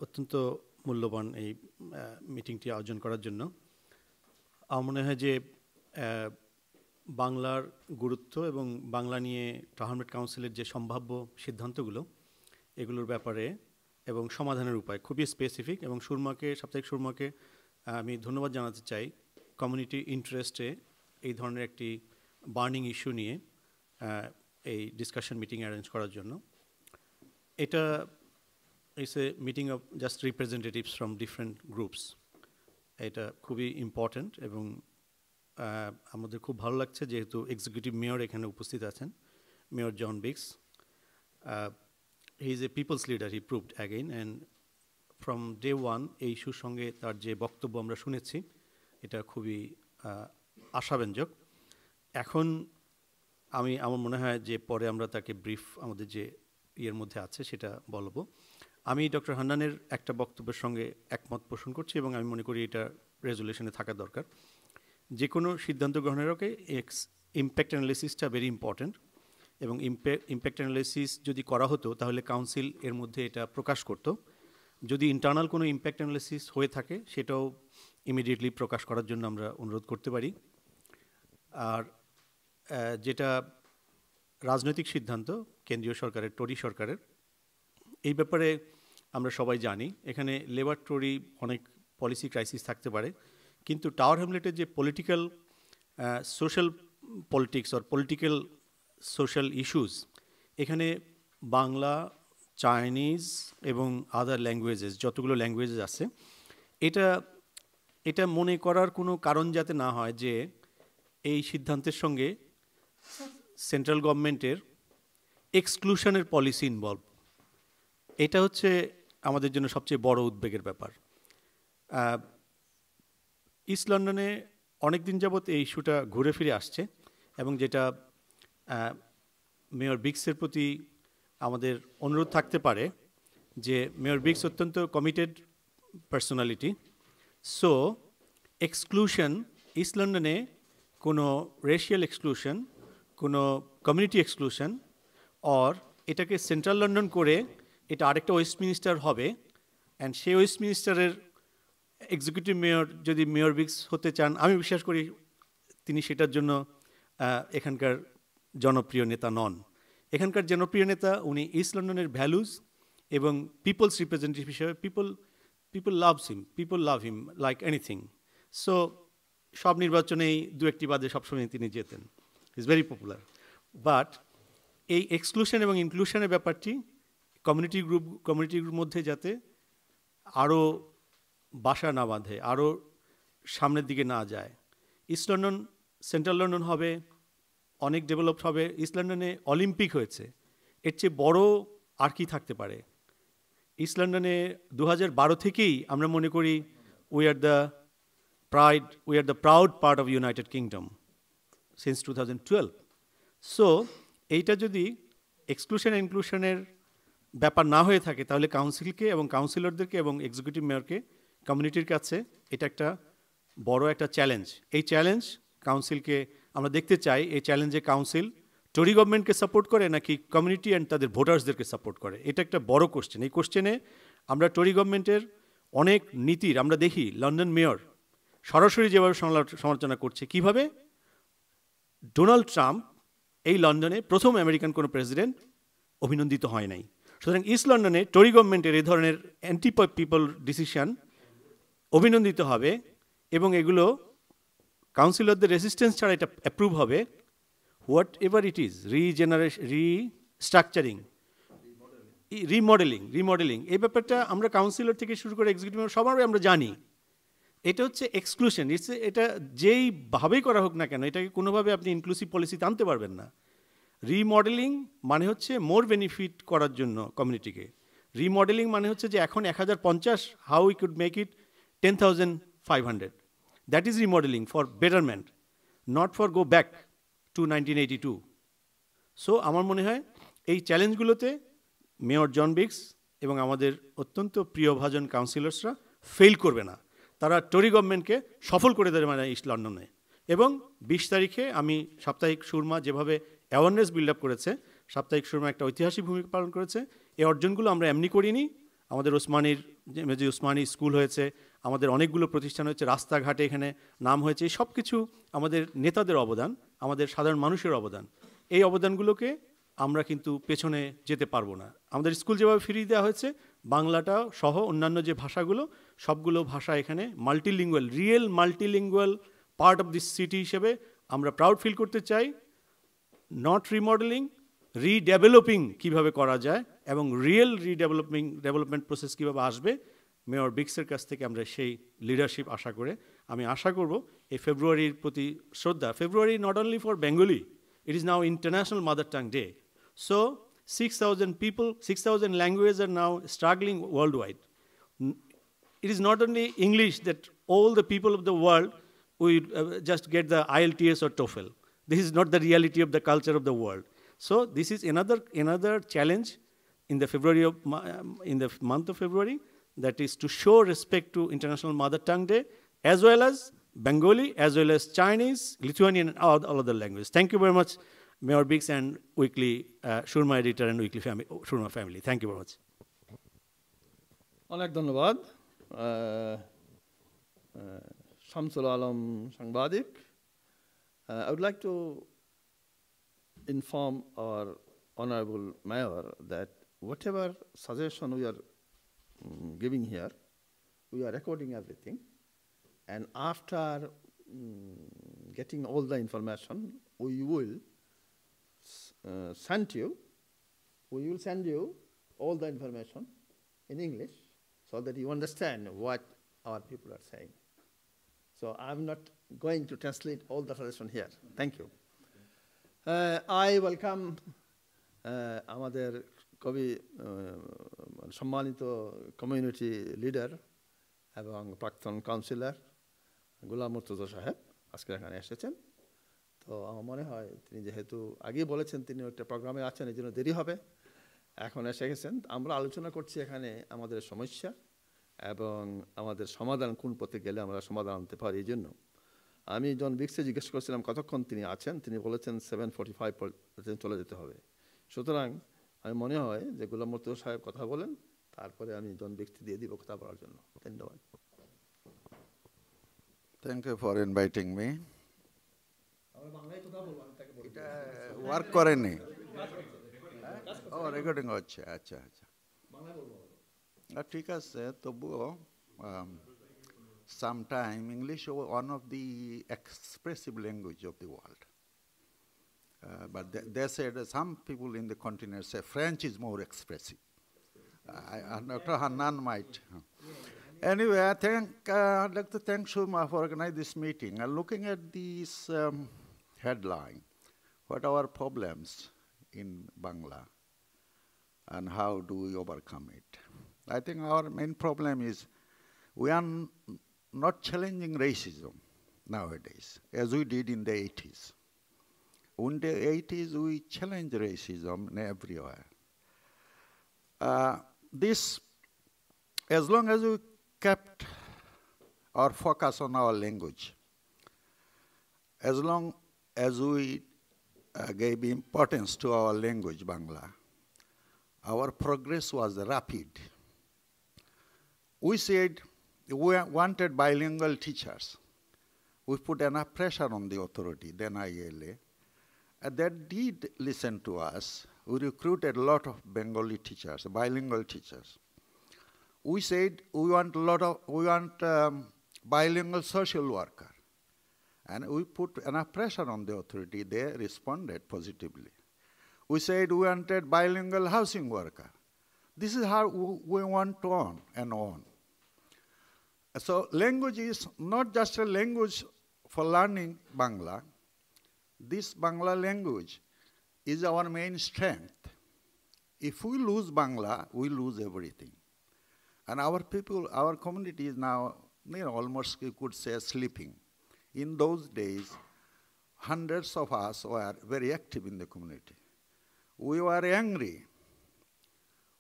অত্যন্ত মূল্যবান এই মিটিংটি আয়োজন করার জন্য। আমার মনে হয় যে বাংলার গুরুত্ব এবং বাংলা নিয়ে টাওয়ারমেট কাউন্সিলের যে সম্ভাব্য সিদ্ধান্তগুলো এগুলোর ব্যাপারে এবং সমাধানের উপায় খুবই স্পেসিফিক, এবং সাপ্তাহিক সুরমাকে আমি ধন্যবাদ জানাতে চাই কমিউনিটি ইন্টারেস্টে এই ধরনের একটি বার্নিং ইস্যু নিয়ে এই ডিসকাশন মিটিং অ্যারেঞ্জ করার জন্য। এটা it's a meeting of just representatives from different groups. এটা খুবই ইম্পর্ট্যান্ট এবং আমাদের খুব ভালো লাগছে যেহেতু এক্সিকিউটিভ মেয়র এখানে উপস্থিত আছেন, mayor John Biggs. He is a people's leader, he proved again, and from day one এই ইস্যুর সঙ্গে তার যে বক্তব্য আমরা শুনেছি এটা খুবই আশাব্যঞ্জক। এখন আমার মনে হয় যে পরে আমরা তাকে ব্রিফ আমাদের যে ইয়ের মধ্যে আছে সেটা বলবো। আমি ডক্টর হান্নানের একটা বক্তব্যের সঙ্গে একমত পোষণ করছি এবং আমি মনে করি এটা রেজুলেশনে থাকা দরকার। যে কোনো সিদ্ধান্ত গ্রহণের আগে ইম্প্যাক্ট অ্যানালিসিসটা ভেরি ইম্পর্ট্যান্ট, এবং ইম্প্যাক্ট অ্যানালিসিস যদি করা হতো তাহলে কাউন্সিল এর মধ্যে এটা প্রকাশ করত। যদি ইন্টারনাল কোনো ইম্প্যাক্ট অ্যানালিসিস হয়ে থাকে সেটাও ইমিডিয়েটলি প্রকাশ করার জন্য আমরা অনুরোধ করতে পারি। আর যেটা রাজনৈতিক সিদ্ধান্ত কেন্দ্রীয় সরকারের, টোরি সরকারের, এই ব্যাপারে আমরা সবাই জানি এখানে লেবার টোরি অনেক পলিসি ক্রাইসিস থাকতে পারে, কিন্তু টাওয়ার হ্যামলেটের যে political social politics or political social issues, এখানে বাংলা, চাইনিজ এবং আদার ল্যাঙ্গুয়েজেস, যতগুলো ল্যাঙ্গুয়েজেস আছে, এটা মনে করার কোনো কারণ যাতে না হয় যে এই সিদ্ধান্তের সঙ্গে সেন্ট্রাল গভর্নমেন্টের এক্সক্লুশনের পলিসি ইনভলভ। এটা হচ্ছে আমাদের জন্য সবচেয়ে বড় উদ্বেগের ব্যাপার। ইস্ট লন্ডনে অনেক দিন যাবৎ এই ইস্যুটা ঘুরে ফিরে আসছে, এবং যেটা মেয়র বিক্সের প্রতি আমাদের অনুরোধ থাকতে পারে যে মেয়র বিক্স অত্যন্ত committed personality. So exclusion east লন্ডনে কোনো রেশিয়াল এক্সক্লুশন, কোনো কমিউনিটি এক্সক্লুশন, অর এটাকে সেন্ট্রাল লন্ডন করে এটা আরেকটা ওয়েস্টমিনিস্টার হবে, অ্যান্ড সেই ওয়েস্টমিনিস্টারের এক্সিকিউটিভ মেয়র যদি মেয়র বিক্স হতে চান, আমি বিশ্বাস করি তিনি সেটার জন্য এখানকার জনপ্রিয় নেতা নন। এখানকার জনপ্রিয় নেতা উনি ইস্ট লন্ডনের ভ্যালুজ এবং পিপলস রিপ্রেজেন্টেটিভ হিসেবে people love him like anything. So সব নির্বাচনেই দু একটি বাদে সবসময় তিনি যেতেন, ইজ ভেরি পপুলার। বাট এই এক্সক্লুশন এবং ইনক্লুশনের ব্যাপারটি কমিউনিটির মধ্যে যাতে আরও বাসা না বাঁধে, আরও সামনের দিকে না যায়। ইস্ট লন্ডন সেন্ট্রাল লন্ডন হবে, অনেক ডেভেলপড হবে। ইস্ট লন্ডনে অলিম্পিক হয়েছে, এর চেয়ে বড় আর কি থাকতে পারে? ইস্ট লন্ডনে 2012 থেকেই আমরা মনে করি we are the proud part of United kingdom since 2012। So এইটা যদি এক্সক্লুশন ইনক্লুশনের ব্যাপার না হয়ে থাকে, তাহলে কাউন্সিলকে এবং কাউন্সিলরদেরকে এবং এক্সিকিউটিভ মেয়রকে কমিউনিটির কাছে এটা একটা বড় একটা চ্যালেঞ্জ। এই চ্যালেঞ্জ কাউন্সিলকে আমরা দেখতে চাই, এই চ্যালেঞ্জে কাউন্সিল টরি গভর্নমেন্টকে সাপোর্ট করে নাকি কমিউনিটি অ্যান্ড তাদের ভোটার্সদেরকে সাপোর্ট করে, এটা একটা বড় কোশ্চেন। এই কোশ্চেনে আমরা টরি গভর্নমেন্টের অনেক নীতির আমরা দেখি, লন্ডন মেয়র সরাসরি যেভাবে সমালোচনা করছে, কিভাবে ডোনাল্ড ট্রাম্প এই লন্ডনে প্রথম আমেরিকান কোনো প্রেসিডেন্ট অভিনন্দিত হয় নাই। সুতরাং ইস্ট লন্ডনে টরি গভর্নমেন্টের এই ধরনের অ্যান্টি পিপল ডিসিশন অভিনন্দিত হবে এবং এগুলো কাউন্সিলরদের রেসিস্টেন্স ছাড়া এটা অ্যাপ্রুভ হবে। What ever it is, restructuring, remodelling, এই ব্যাপারটা আমরা কাউন্সিলর থেকে শুরু করে এক্সিকিউটিভ সবার আমরা জানি। এটা হচ্ছে এক্সক্লুশন, এটা যেইভাবেই করা হোক না কেন, এটাকে কোনোভাবে আপনি ইনক্লুসিভ পলিসিতে আনতে পারবেন না। রিমডেলিং মানে হচ্ছে মোর বেনিফিট করার জন্য কমিউনিটিকে। রিমডেলিং মানে হচ্ছে যে এখন 1050, how we could make it 10,500, that is remodelling for betterment, not for go back to 1982। So আমার মনে হয় এই চ্যালেঞ্জগুলোতে মেয়র জন বিগস এবং আমাদের অত্যন্ত প্রিয়ভাজন কাউন্সিলর্সরা ফেল করবে না, তারা টরি গভর্নমেন্টকে সফল করে দেবে মানে ইস্ট লন্ডনে। এবং 20 তারিখে আমি সাপ্তাহিক সুরমা যেভাবে অ্যাওয়ারনেস বিল্ড আপ করেছে, সাপ্তাহিক সুরমা একটা ঐতিহাসিক ভূমিকা পালন করেছে। এই অর্জনগুলো আমরা এমনি করিনি। আমাদের যে ওসমানী স্কুল হয়েছে, আমাদের অনেকগুলো প্রতিষ্ঠান হয়েছে, রাস্তাঘাটে এখানে নাম হয়েছে, এই সব কিছু আমাদের নেতাদের অবদান, আমাদের সাধারণ মানুষের অবদান। এই অবদানগুলোকে আমরা কিন্তু পেছনে যেতে পারবো না। আমাদের স্কুল যেভাবে ফিরিয়ে দেওয়া হয়েছে, বাংলাটা সহ অন্যান্য যে ভাষাগুলো, সবগুলো ভাষা এখানে multilingual, real multilingual part of this city হিসেবে আমরা প্রাউড ফিল করতে চাই। নট রিমডেলিং, রিডেভেলপিং কীভাবে করা যায় এবং রিয়েল ডেভেলপমেন্ট প্রসেস কীভাবে আসবে, মেয়র বিগসের কাছ থেকে আমরা সেই লিডারশিপ আশা করে আমি আশা করব এই ফেব্রুয়ারির প্রতি শ্রদ্ধা। February not only for Bengali, it is now International Mother Tongue Day. So 6,000 people, 6,000 languages are now struggling worldwide. It is not only English that all the people of the world will just get the IELTS or TOEFL. This is not the reality of the culture of the world. So this is another challenge in the month of February, that is to show respect to International Mother Tongue Day, as well as Bengali, as well as Chinese, Lithuanian, and all other languages. Thank you very much, Mayor Biggs and Weekly Shurma editor and Weekly Shurma family. Thank you very much. অনেক ধন্যবাদ শামসুল আলম সাংবাদিক। I would like to inform our Honorable Mayor that whatever suggestion we are giving here, we are recording everything. And after getting all the information, we will send you all the information in English so that you understand what our people are saying. So I'm not going to translate all the suggestion here. Thank you. I welcome আমাদের কবি সম্মানিত community leader এবং প্রাক্তন councillor গোলাম মুর্তজা সাহেব আজকে এখানে এসেছেন। তো আমার মনে হয় তিনি যেহেতু আগেই বলেছেন তিনি একটা প্রোগ্রামে আছেন, এই জন্য দেরি হবে, এখন এসে গেছেন। আমরা আলোচনা করছি এখানে আমাদের সমস্যা এবং আমাদের সমাধান কোন পথে গেলে আমরা সমাধান আনতে পারি। এই জন্য আমি জন বিগসে জিজ্ঞেস করেছিলাম কতক্ষণ তিনি আছেন, তিনি বলেছেন 7:45 চলে যেতে হবে। সুতরাং আমি মনে হয় যে গোলাম মুর্তজা সাহেব কথা বলেন, তারপরে আমি জন বিগসকে দিয়ে দিব কথা বলার জন্য। ধন্যবাদ। Thank you for inviting me. এটা ওয়ার্ক করেনি? ও রেকর্ডিং হচ্ছে, আচ্ছা আচ্ছা ঠিক আছে। তবুও sometime English is one of the expressive language of the world. But they said some people in the continent say French is more expressive. Dr. Hannan might. Anyway, I'd like to thank Shuma for organizing this meeting. And looking at this headline, what are our problems in Bangla and how do we overcome it? I think our main problem is we are not challenging racism nowadays, as we did in the 80s. In the 80s, we challenged racism everywhere. As long as we kept our focus on our language, as long as we gave importance to our language, Bangla, our progress was rapid. We said we wanted bilingual teachers. We put enough pressure on the authority, then ILA, and they did listen to us. We recruited a lot of Bengali teachers, bilingual teachers. We said we want bilingual social worker. And we put enough pressure on the authority. They responded positively. We said we wanted bilingual housing worker. This is how we want on and on. So language is not just a language for learning Bangla. This Bangla language is our main strength. If we lose Bangla, we lose everything. And our people, our community is now, almost you could say sleeping. In those days, hundreds of us were very active in the community. We were angry.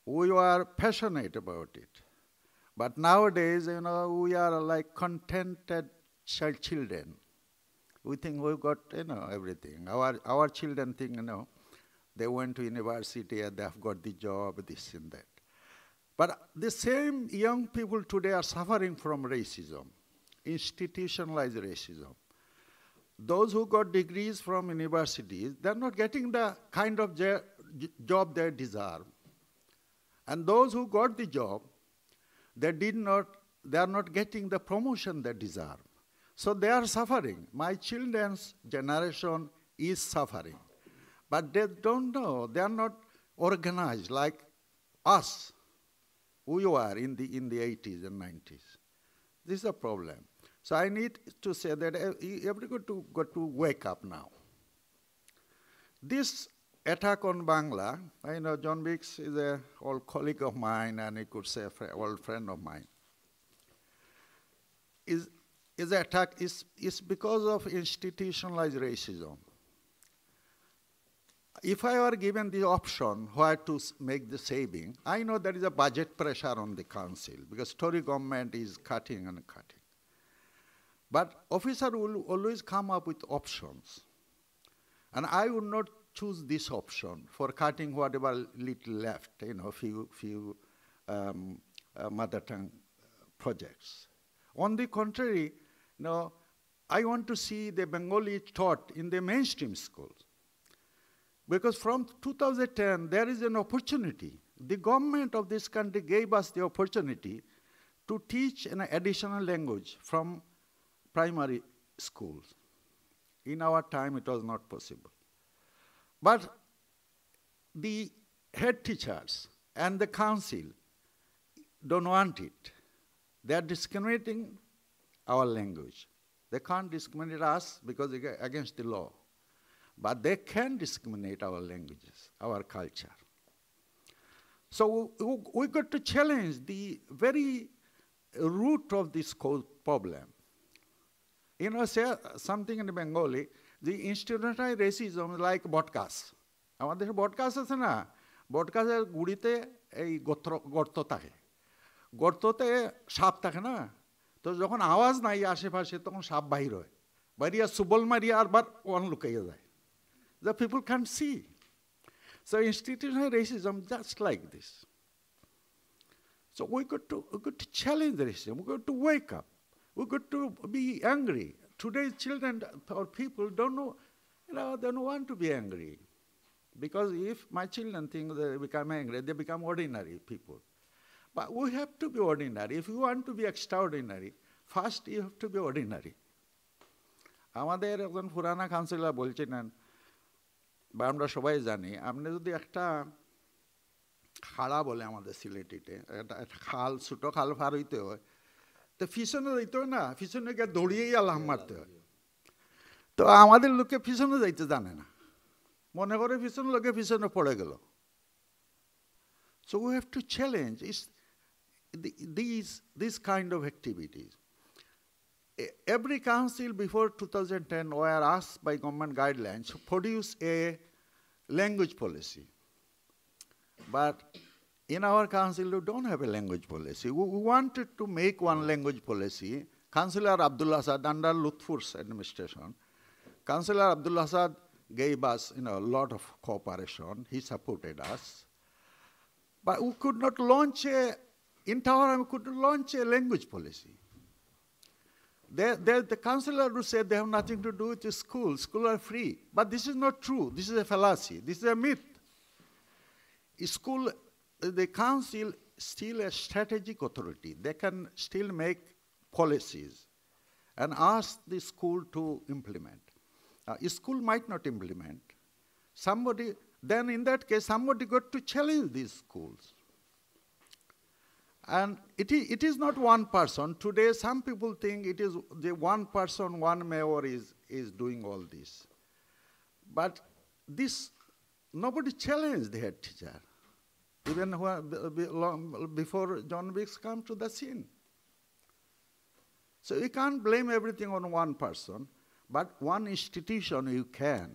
We were passionate about it. But nowadays, we are like contented children. We think we've got, everything. Our children think, they went to university and they have got the job, this and that. But the same young people today are suffering from racism, institutionalized racism. Those who got degrees from universities, they're not getting the kind of job they deserve. And those who got the job, they are not getting the promotion they deserve. So they are suffering. My children's generation is suffering. But they don't know, they are not organized like us, we were in the 80s and 90s. This is a problem. So I need to say that everybody got to wake up now. This attack on Bangla, I know John Biggs is an old colleague of mine, and he could say an old friend of mine. Is because of institutionalized racism. If I were given the option where to make the saving, I know there is a budget pressure on the council because Tory government is cutting and cutting. But officer will always come up with options. And I would not choose this option for cutting whatever little left, few mother tongue projects. On the contrary, I want to see the Bengali taught in the mainstream schools. Because from 2010, there is an opportunity. The government of this country gave us the opportunity to teach an additional language from primary schools. In our time, it was not possible. But the head teachers and the council don't want it. They are discriminating our language. They can't discriminate us because they're against the law. But they can discriminate our languages, our culture. So we got to challenge the very root of this problem. Say something in Bengali, the institutional racism is like botkas. Amader botkas আছে না, বটগাছের গুড়িতে এই গর্ত থাকে, গর্ততে সাপ থাকে না, তো যখন আওয়াজ নাই আশেপাশে তখন সাপ বাহির হয়, বাইরিয়া সুবল মারিয়া আরবার ওয়ান লুকাইয়া যায়. The people can't see. So institutional racism just like this. So we got to challenge the racism. We got to wake up. We got to be angry. Today's children or people don't know, they don't want to be angry. Because if my children think they become angry, they become ordinary people. But we have to be ordinary. If you want to be extraordinary, first you have to be ordinary. আমাদের একজন পুরানা councillor বলছিলেন, বা আমরা সবাই জানি, আপনি যদি একটা খাড়া বলে আমাদের সিলেটিতে, একটা খাল, ছোটো খাল পার হইতে হয়, তো পিছনে যাইতে হয় না, পিছনে গিয়ে দৌড়িয়েই আলহাম মারতে হয়। তো আমাদের লোকে পিছনে যাইতে জানে না, মনে করে পিছনে লোকে পিছনে পড়ে গেল। So we have to challenge these kind of activities. Every council before 2010 were asked by government guidelines to produce a language policy. But in our council, we don't have a language policy. We wanted to make one language policy. Councillor Abdul Asad, under Lutfur's administration, Councillor Abdul Asad gave us a lot of cooperation. He supported us. But we could not launch in Tower, we could not launch a language policy. The councillor who said they have nothing to do with the schools. Schools are free. But this is not true. This is a fallacy. This is a myth. The council is still a strategic authority. They can still make policies and ask the school to implement. A school might not implement. Then in that case, somebody got to challenge these schools. And it is not one person. Today, some people think it is the one person, one mayor is doing all this. But nobody challenged the head teacher, even before John Weeks come to the scene. So you can't blame everything on one person, but one institution you can.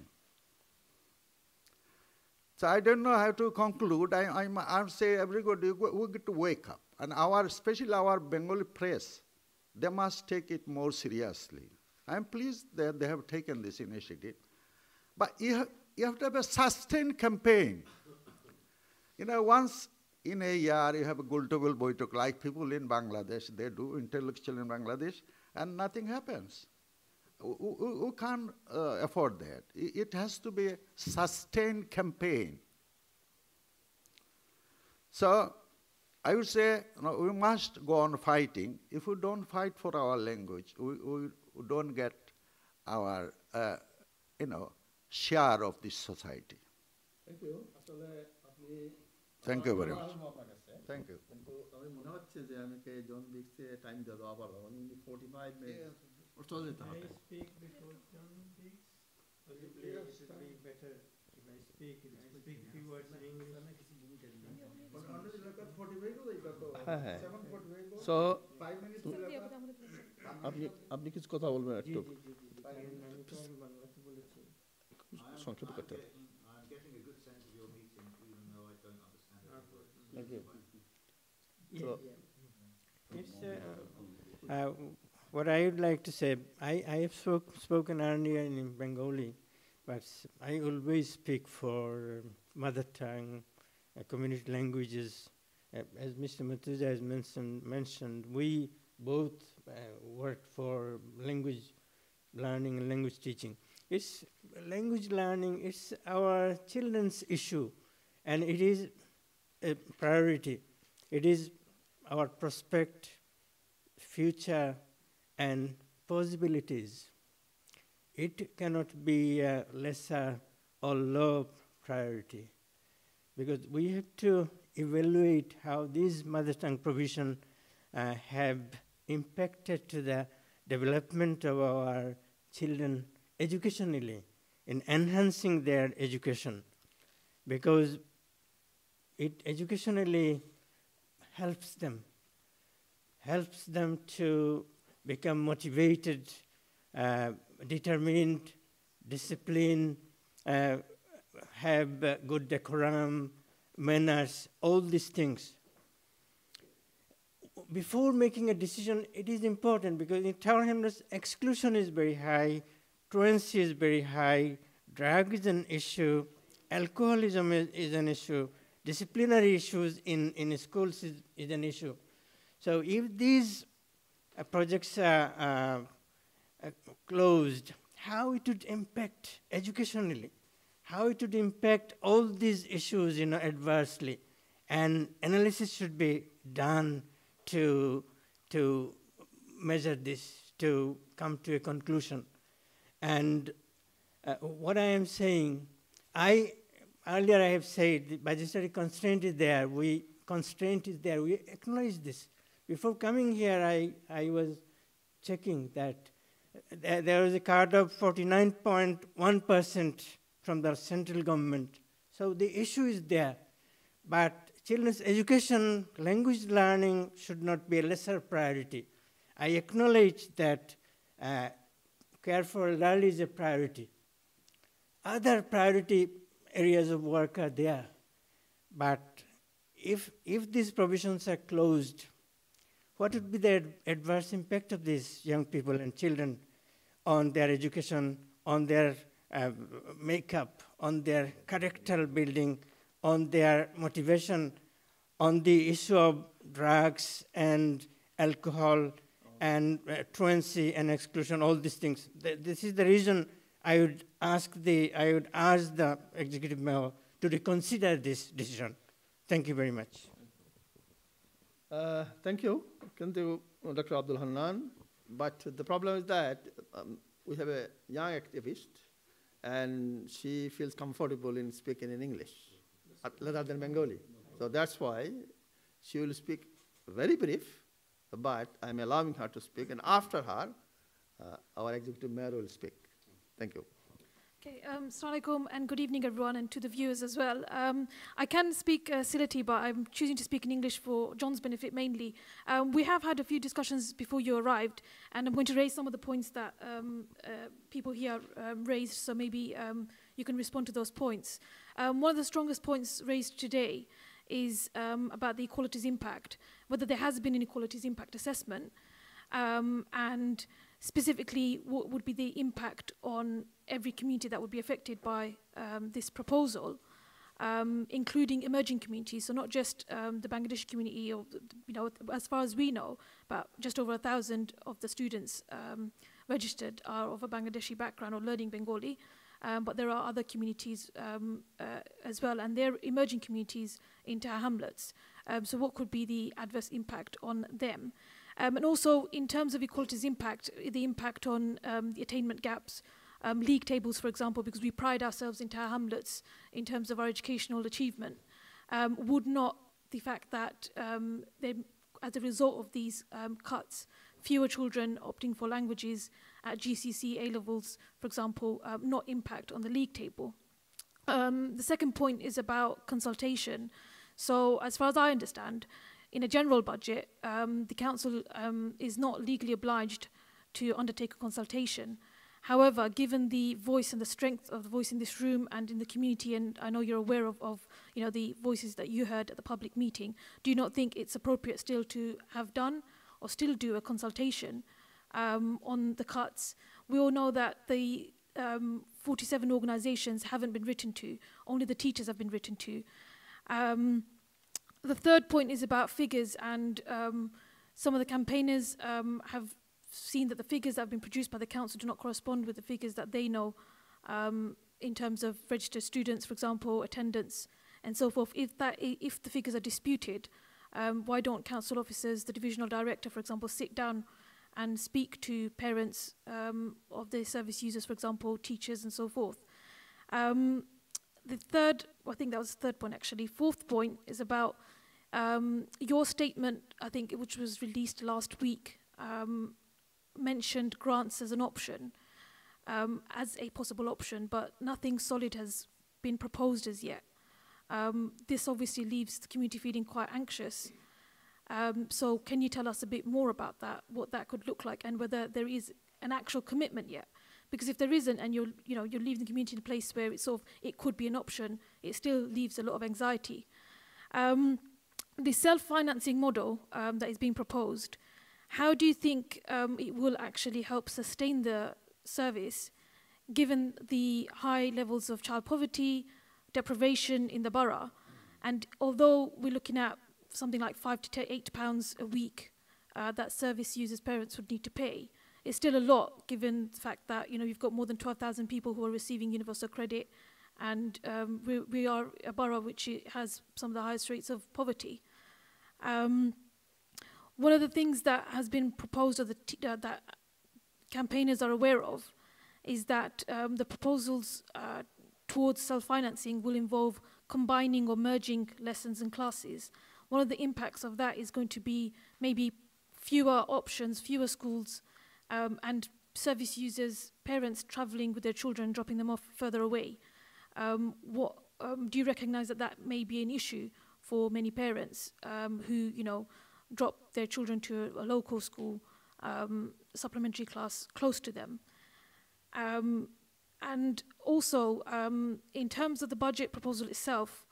So I don't know how to conclude. I'm saying everybody, we get to wake up. And especially our Bengali press, they must take it more seriously. I'm pleased that they have taken this initiative. But you have to have a sustained campaign. Once in a year, you have a Gultobel Boitok, like people in Bangladesh, they do, intellectual in Bangladesh, and nothing happens. We can't afford that. It has to be a sustained campaign. So I would say we must go on fighting. If we don't fight for our language, we don't get our share of this society. Thank you. Thank you very much. Thank you. কিন্তু আমি মনে হচ্ছে যে আমি জন বিক্সে time দেব আবার 45 minute চলে যেতে হবে। Speak before John speaks. Possibly it would be better if I speak few words in English. হ্যাঁ সো আপনি কিছু কথা বলবেন একটু সংক্ষেপ করতে হবে। I'm getting a good sense of your meeting, even though I don't understand it. Thank you. It's, what I would like to say, I have spoken earlier in Bengali, but I always speak for mother tongue, community languages. As Mr. Matuza has mentioned, we both work for language learning and language teaching. It's language learning, it's our children's issue, and it is a priority. It is our prospect, future, and possibilities. It cannot be a lesser or low priority, because we have to evaluate how these mother tongue provision have impacted to the development of our children educationally, in enhancing their education, because it educationally helps them to become motivated, determined, disciplined, have good decorum, manners, all these things. Before making a decision, it is important, because in Tower Hamlets, exclusion is very high, truancy is very high, drug is an issue, alcoholism is an issue, disciplinary issues in schools is an issue. So if these projects are closed, how it would impact educationally, how it would impact all these issues adversely, and analysis should be done to measure this, to come to a conclusion. And what I am saying, earlier I have said the budgetary constraint is there, we acknowledge this. Before coming here, I was checking that there was a cut of 49.1% from the central government. So the issue is there. But children's education, language learning should not be a lesser priority. I acknowledge that care for elderly is a priority. Other priority areas of work are there. But if these provisions are closed, what would be the adverse impact of these young people and children on their education, on their makeup, on their character building, on their motivation, on the issue of drugs and alcohol and truancy and exclusion, all these things. This is the reason I would ask the executive mayor to reconsider this decision. Thank you very much. Thank you, Dr. Abdul Hannan. But the problem is that we have a young activist, and she feels comfortable in speaking in English rather than Bengali. So that's why she will speak very brief, but I'm allowing her to speak, and after her, our executive mayor will speak. Thank you. Okay, Assalamu alaikum and good evening everyone, and to the viewers as well. I can speak Sylheti, but I'm choosing to speak in English for John's benefit mainly. We have had a few discussions before you arrived, and I'm going to raise some of the points that people here raised, so maybe you can respond to those points. One of the strongest points raised today is about the equalities impact, whether there has been an equalities impact assessment, and specifically what would be the impact on every community that would be affected by this proposal, including emerging communities, so not just the Bangladeshi community, or as far as we know, but just over 1,000 of the students registered are of a Bangladeshi background or learning Bengali, but there are other communities as well, and they're emerging communities in Taha Hamlets. So what could be the adverse impact on them? And also, in terms of equalities impact, the impact on the attainment gaps, league tables, for example, because we pride ourselves in Taha Hamlets in terms of our educational achievement, would not the fact that as a result of these cuts, fewer children opting for languages at GCSE A-levels, for example, not impact on the league table? The second point is about consultation. So as far as I understand, in a general budget, the council is not legally obliged to undertake a consultation. However, given the voice and the strength of the voice in this room and in the community, and I know you're aware of the voices that you heard at the public meeting, do you not think it's appropriate still to have done or still do a consultation on the cuts? We all know that the 47 organizations haven't been written to, only the teachers have been written to. The third point is about figures, and some of the campaigners have seen that the figures that have been produced by the council do not correspond with the figures that they know in terms of registered students, for example, attendance, and so forth. If the figures are disputed, why don't council officers, the divisional director, for example, sit down and speak to parents of the service users, for example, teachers, and so forth? The third, I think that was the third point actually. Fourth point is about your statement, I think, which was released last week, mentioned grants as an option, as a possible option, but nothing solid has been proposed as yet. This obviously leaves the community feeling quite anxious. So can you tell us a bit more about that, what that could look like, and whether there is an actual commitment yet? Because if there isn't, and you're leaving the community in a place where it could be an option, it still leaves a lot of anxiety. The self-financing model that is being proposed, how do you think it will actually help sustain the service, given the high levels of child poverty, deprivation in the borough? And although we're looking at something like £5 to £8 a week that service users' parents would need to pay, it's still a lot, given the fact that you've got more than 12,000 people who are receiving universal credit, and we are a borough which has some of the highest rates of poverty. One of the things that has been proposed, or that campaigners are aware of, is that the proposals towards self-financing will involve combining or merging lessons and classes. one of the impacts of that is going to be maybe fewer options, fewer schools, and service users, parents traveling with their children, dropping them off further away. Do you recognize that that may be an issue for many parents who, drop their children to a local school, supplementary class close to them? And also, in terms of the budget proposal itself,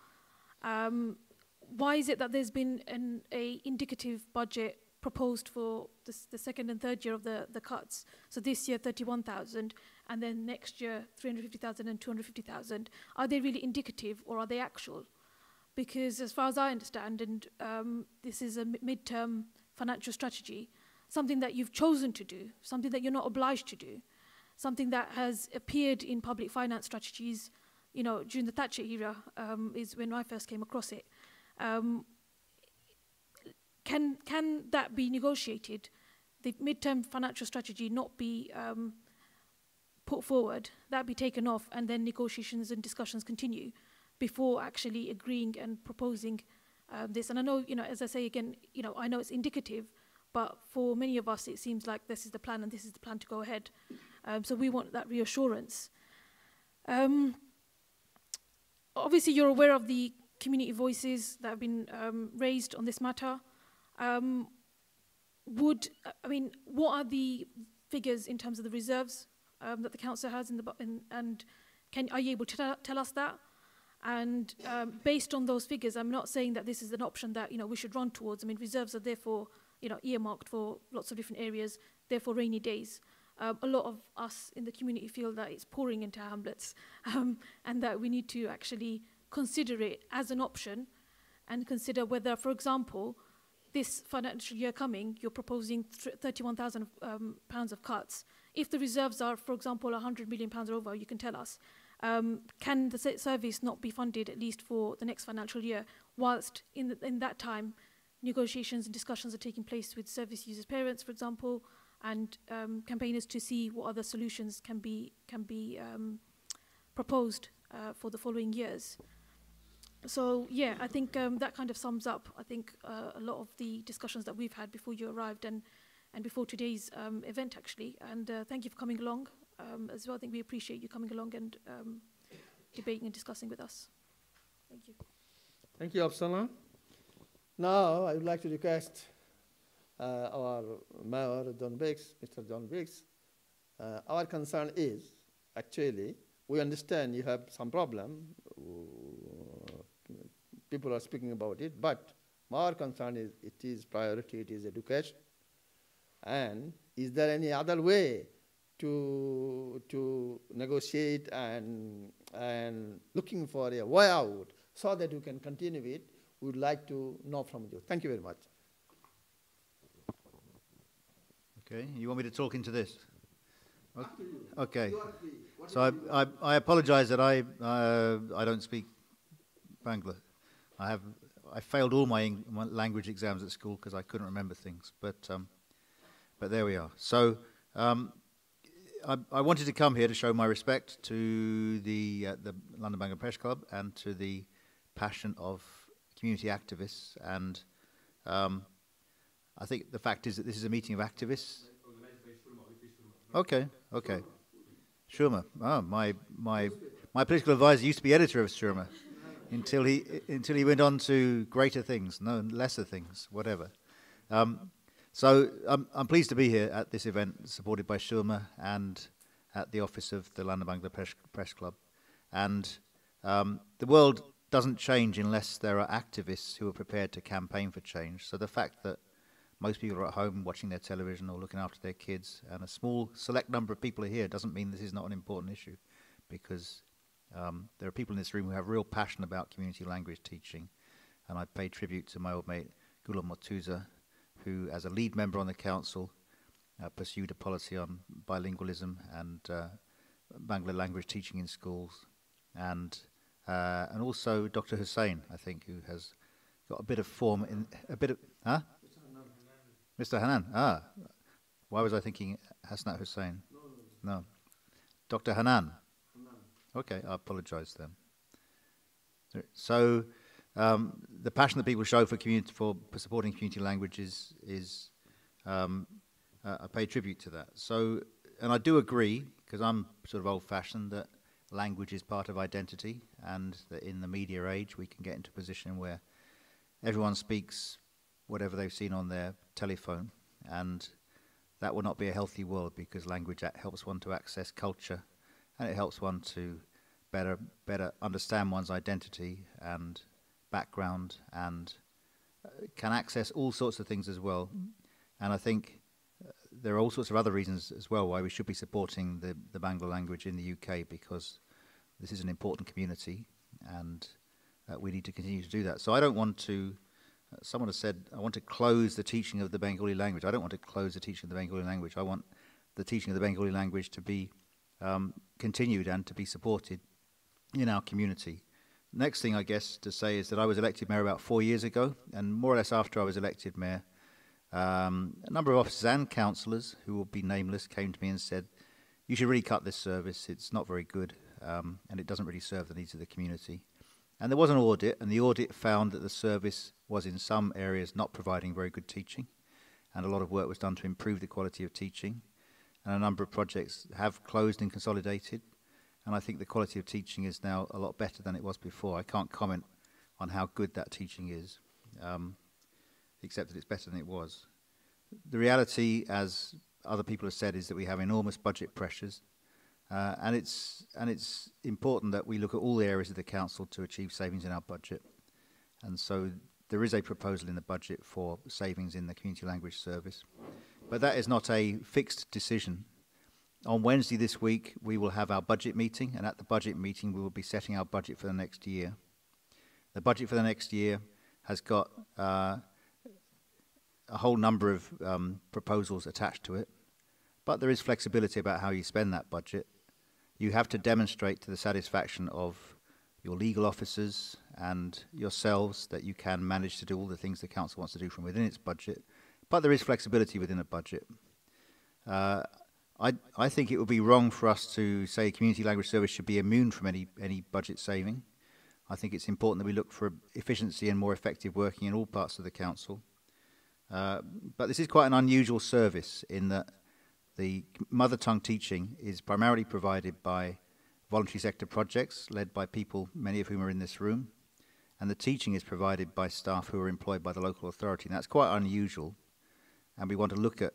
why is it that there's been an indicative budget proposed for the second and third year of the cuts? So this year 31,000, and then next year 350,000 and 250,000. Are they really indicative or are they actual? Because as far as I understand, and this is a midterm financial strategy, something that you've chosen to do, something that you're not obliged to do, something that has appeared in public finance strategies, during the Thatcher era, is when I first came across it. Can that be negotiated? The midterm financial strategy not be put forward, that be taken off, and then negotiations and discussions continue before actually agreeing and proposing this. And I know, as I say again, I know it's indicative, but for many of us, it seems like this is the plan and this is the plan to go ahead. So we want that reassurance. Obviously, you're aware of the community voices that have been raised on this matter. What are the figures in terms of the reserves that the council has and are you able to tell us that? And based on those figures, I'm not saying that this is an option that we should run towards. Reserves are therefore earmarked for lots of different areas, therefore rainy days. A lot of us in the community feel that it's pouring into our hamlets, and that we need to actually consider it as an option and consider whether, for example, this financial year coming, you're proposing £31,000 of cuts. If the reserves are, for example, £100 million or over, you can tell us. Can the service not be funded at least for the next financial year, whilst in that time negotiations and discussions are taking place with service users' parents, for example, and campaigners to see what other solutions can be proposed for the following years? So yeah, I think that kind of sums up, I think, a lot of the discussions that we've had before you arrived and before today's event, actually. And thank you for coming along as well. I think we appreciate you coming along and debating and discussing with us. Thank you. Thank you, Afsana. Now, I would like to request our Mayor, Mr. John Biggs. Our concern is, actually, we understand you have some problem. People are speaking about it, but our concern is it is priority, it is education. And is there any other way to negotiate and looking for a way out so that you can continue it? We would like to know from you. Thank you very much. Okay, you want me to talk into this? Okay. So I apologize that I don't speak Bangla. I failed all my language exams at school because I couldn't remember things. But there we are. So I wanted to come here to show my respect to the London Bangla Press Club and to the passion of community activists. And I think the fact is that this is a meeting of activists. Okay. Shurma. Oh, my political advisor used to be editor of Shurma until he went on to greater things, no, lesser things, whatever. So I'm pleased to be here at this event supported by Shurma and at the office of the London Bangla Press Club. And the world doesn't change unless there are activists who are prepared to campaign for change. So the fact that most people are at home watching their television or looking after their kids, and a small select number of people are here, doesn't mean this is not an important issue, because there are people in this room who have real passion about community language teaching. And I pay tribute to my old mate Gulam Motuza, who, as a lead member on the council, pursued a policy on bilingualism and Bangla language teaching in schools, and also Dr. Hussain, I think, who has got a bit of form in a bit of Mr. Hanan. Why was I thinking Hasnat Hussain? No. Dr. Hanan. Okay, I apologize then. So the passion that people show for supporting community languages is I pay tribute to that. So, and I do agree, because I'm sort of old-fashioned, that language is part of identity, and that in the media age we can get into a position where everyone speaks whatever they've seen on their telephone, and that will not be a healthy world, because language helps one to access culture, and it helps one to better understand one's identity and background, and can access all sorts of things as well. And I think there are all sorts of other reasons as well why we should be supporting the Bangla language in the UK, because this is an important community, and we need to continue to do that. So I don't want to, someone has said, I want to close the teaching of the Bengali language. I don't want to close the teaching of the Bengali language. I want the teaching of the Bengali language to be continued and to be supported in our community. Next thing, I guess, to say is that I was elected mayor about 4 years ago, and more or less after I was elected mayor, a number of officers and councillors, who will be nameless, came to me and said, you should really cut this service, it's not very good, and it doesn't really serve the needs of the community. And there was an audit, and the audit found that the service was in some areas not providing very good teaching, and a lot of work was done to improve the quality of teaching, and a number of projects have closed and consolidated, and I think the quality of teaching is now a lot better than it was before. I can't comment on how good that teaching is, except that it's better than it was. The reality, as other people have said, is that we have enormous budget pressures, and it's important that we look at all the areas of the council to achieve savings in our budget. And so there is a proposal in the budget for savings in the community language service, but that is not a fixed decision. On Wednesday this week, we will have our budget meeting, and at the budget meeting, we will be setting our budget for the next year. The budget for the next year has got a whole number of proposals attached to it, but there is flexibility about how you spend that budget. You have to demonstrate to the satisfaction of your legal officers and yourselves that you can manage to do all the things the council wants to do from within its budget, but there is flexibility within a budget. I think it would be wrong for us to say community language service should be immune from any budget saving. I think it's important that we look for efficiency and more effective working in all parts of the council. But this is quite an unusual service in that the mother tongue teaching is primarily provided by voluntary sector projects led by people, many of whom are in this room, and the teaching is provided by staff who are employed by the local authority. And that's quite unusual, and we want to look at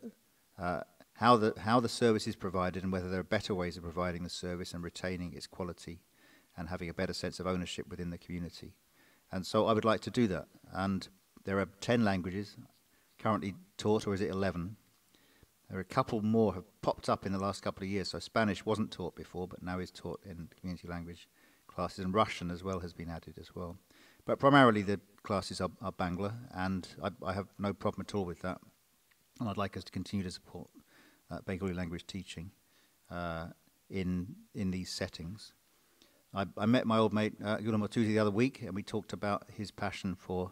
how the service is provided and whether there are better ways of providing the service and retaining its quality and having a better sense of ownership within the community. And so I would like to do that. And there are 10 languages currently taught, or is it 11? There are a couple more have popped up in the last couple of years. So Spanish wasn't taught before, but now is taught in community language classes, and Russian as well has been added as well. But primarily the classes are Bangla, and I have no problem at all with that. And I'd like us to continue to support Bengali language teaching in these settings. I met my old mate Gulam Matuzi the other week, and we talked about his passion for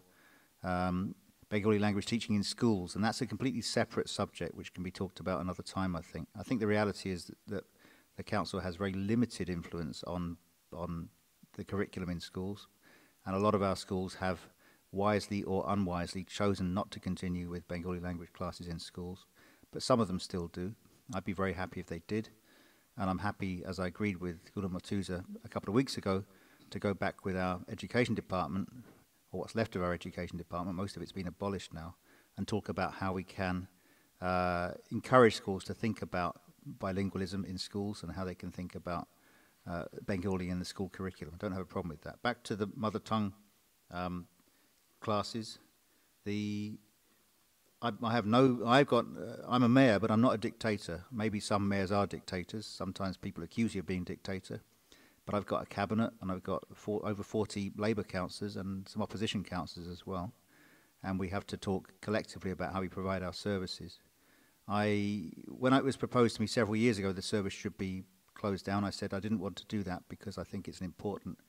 Bengali language teaching in schools, and that's a completely separate subject which can be talked about another time, I think. I think the reality is that the council has very limited influence on the curriculum in schools, and a lot of our schools have wisely or unwisely chosen not to continue with Bengali language classes in schools, but some of them still do. I'd be very happy if they did, and I'm happy, as I agreed with Gulam Matuza a couple of weeks ago, to go back with our education department, or what's left of our education department, most of it's been abolished now, and talk about how we can encourage schools to think about bilingualism in schools and how they can think about Bengali in the school curriculum. I don't have a problem with that. Back to the mother tongue classes. I'm a mayor, but I'm not a dictator. Maybe some mayors are dictators. Sometimes people accuse you of being dictator. But I've got a cabinet, and I've got over 40 Labour councillors and some opposition councillors as well. And we have to talk collectively about how we provide our services. When it was proposed to me several years ago the service should be closed down, I said I didn't want to do that because I think it's an important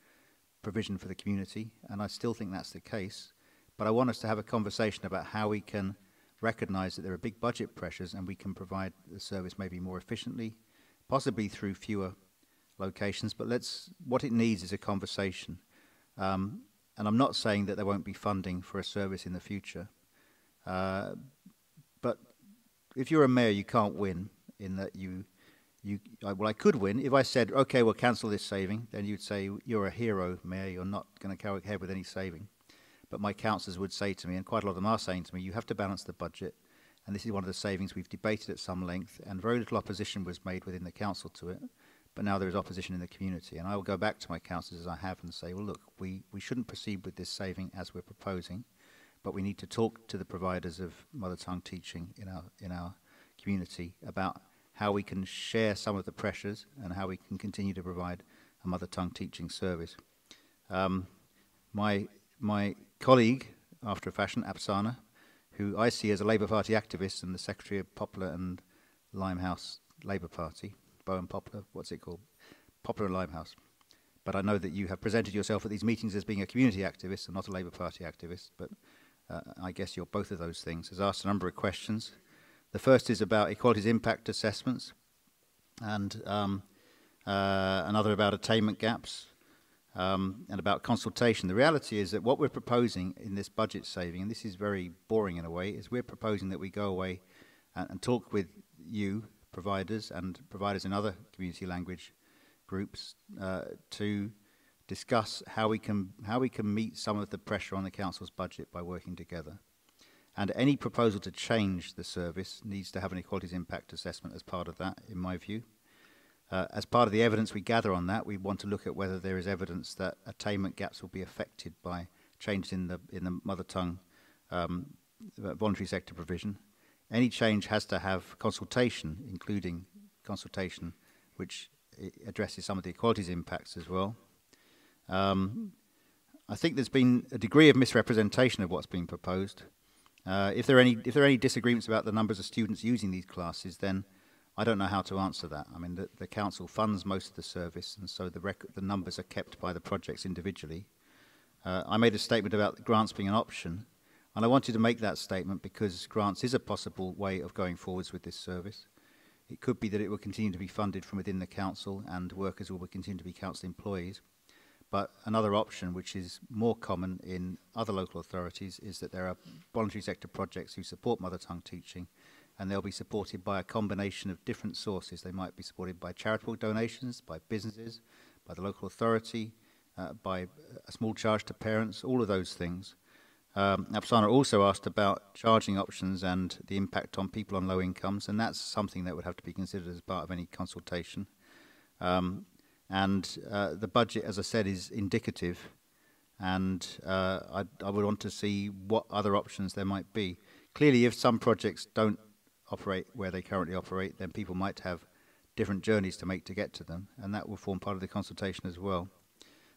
provision for the community, and I still think that's the case. But I want us to have a conversation about how we can recognise that there are big budget pressures and we can provide the service maybe more efficiently, possibly through fewer locations, but what it needs is a conversation. And I'm not saying that there won't be funding for a service in the future, but if you're a mayor, you can't win in that well, I could win. If I said, okay, we'll cancel this saving, then you'd say, you're a hero, mayor, you're not going to go ahead with any saving. But my councillors would say to me, and quite a lot of them are saying to me, you have to balance the budget, and this is one of the savings we've debated at some length, and very little opposition was made within the council to it, but now there is opposition in the community. And I will go back to my councillors, as I have, and say, well, look, we shouldn't proceed with this saving as we're proposing, but we need to talk to the providers of mother tongue teaching in our community about how we can share some of the pressures and how we can continue to provide a mother tongue teaching service. My colleague, after a fashion, Apsana, who I see as a Labour Party activist and the Secretary of Poplar and Limehouse Labour Party, Bowen Poplar, what's it called? Poplar and Limehouse. But I know that you have presented yourself at these meetings as being a community activist and not a Labour Party activist, but I guess you're both of those things. Has asked a number of questions. The first is about equalities impact assessments, and another about attainment gaps, and about consultation. The reality is that what we're proposing in this budget saving, and this is very boring in a way, is we're proposing that we go away and talk with you, providers, and providers in other community language groups to discuss how we can meet some of the pressure on the council's budget by working together. And any proposal to change the service needs to have an equalities impact assessment as part of that, in my view. As part of the evidence we gather on that, we want to look at whether there is evidence that attainment gaps will be affected by changes in the mother tongue voluntary sector provision. Any change has to have consultation, including consultation which addresses some of the equalities impacts as well. I think there's been a degree of misrepresentation of what's been proposed. If there are any disagreements about the numbers of students using these classes, then I don't know how to answer that. I mean, the council funds most of the service, and so the numbers are kept by the projects individually. I made a statement about grants being an option, and I wanted to make that statement because grants is a possible way of going forwards with this service. It could be that it will continue to be funded from within the council, and workers will continue to be council employees. But another option, which is more common in other local authorities, is that there are voluntary sector projects who support mother tongue teaching, and they'll be supported by a combination of different sources. They might be supported by charitable donations, by businesses, by the local authority, by a small charge to parents, all of those things. Apsana also asked about charging options and the impact on people on low incomes, and that's something that would have to be considered as part of any consultation. The budget, as I said, is indicative, and I would want to see what other options there might be. Clearly, if some projects don't operate where they currently operate, then people might have different journeys to make to get to them, and that will form part of the consultation as well.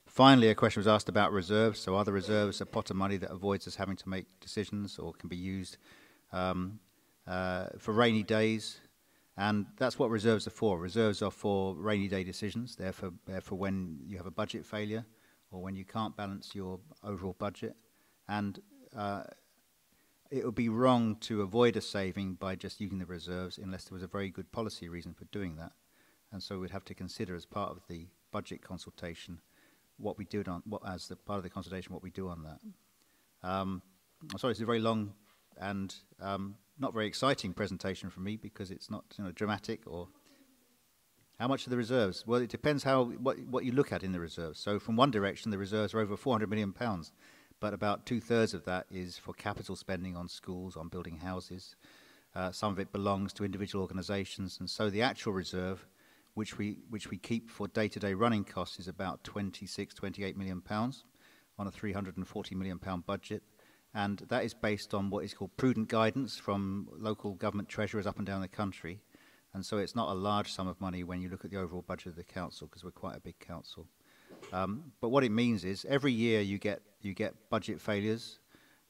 Finally, a question was asked about reserves. So are the reserves a pot of money that avoids us having to make decisions or can be used for rainy days? And that's what reserves are for. Reserves are for rainy day decisions. They're for when you have a budget failure or when you can't balance your overall budget. And it would be wrong to avoid a saving by just using the reserves unless there was a very good policy reason for doing that. And so we'd have to consider as part of the budget consultation what we do on, as the part of the consultation, what we do on that. I'm sorry, it's a very long and not very exciting presentation for me because it's not dramatic. Or how much are the reserves? Well, it depends what you look at in the reserves. So from one direction, the reserves are over £400 million, but about 2/3 of that is for capital spending on schools, on building houses. Some of it belongs to individual organisations, and so the actual reserve, which we keep for day-to-day running costs, is about £28 million on a £340 million budget. And that is based on what is called prudent guidance from local government treasurers up and down the country. And so it's not a large sum of money when you look at the overall budget of the council, because we're quite a big council. But what it means is every year you get budget failures,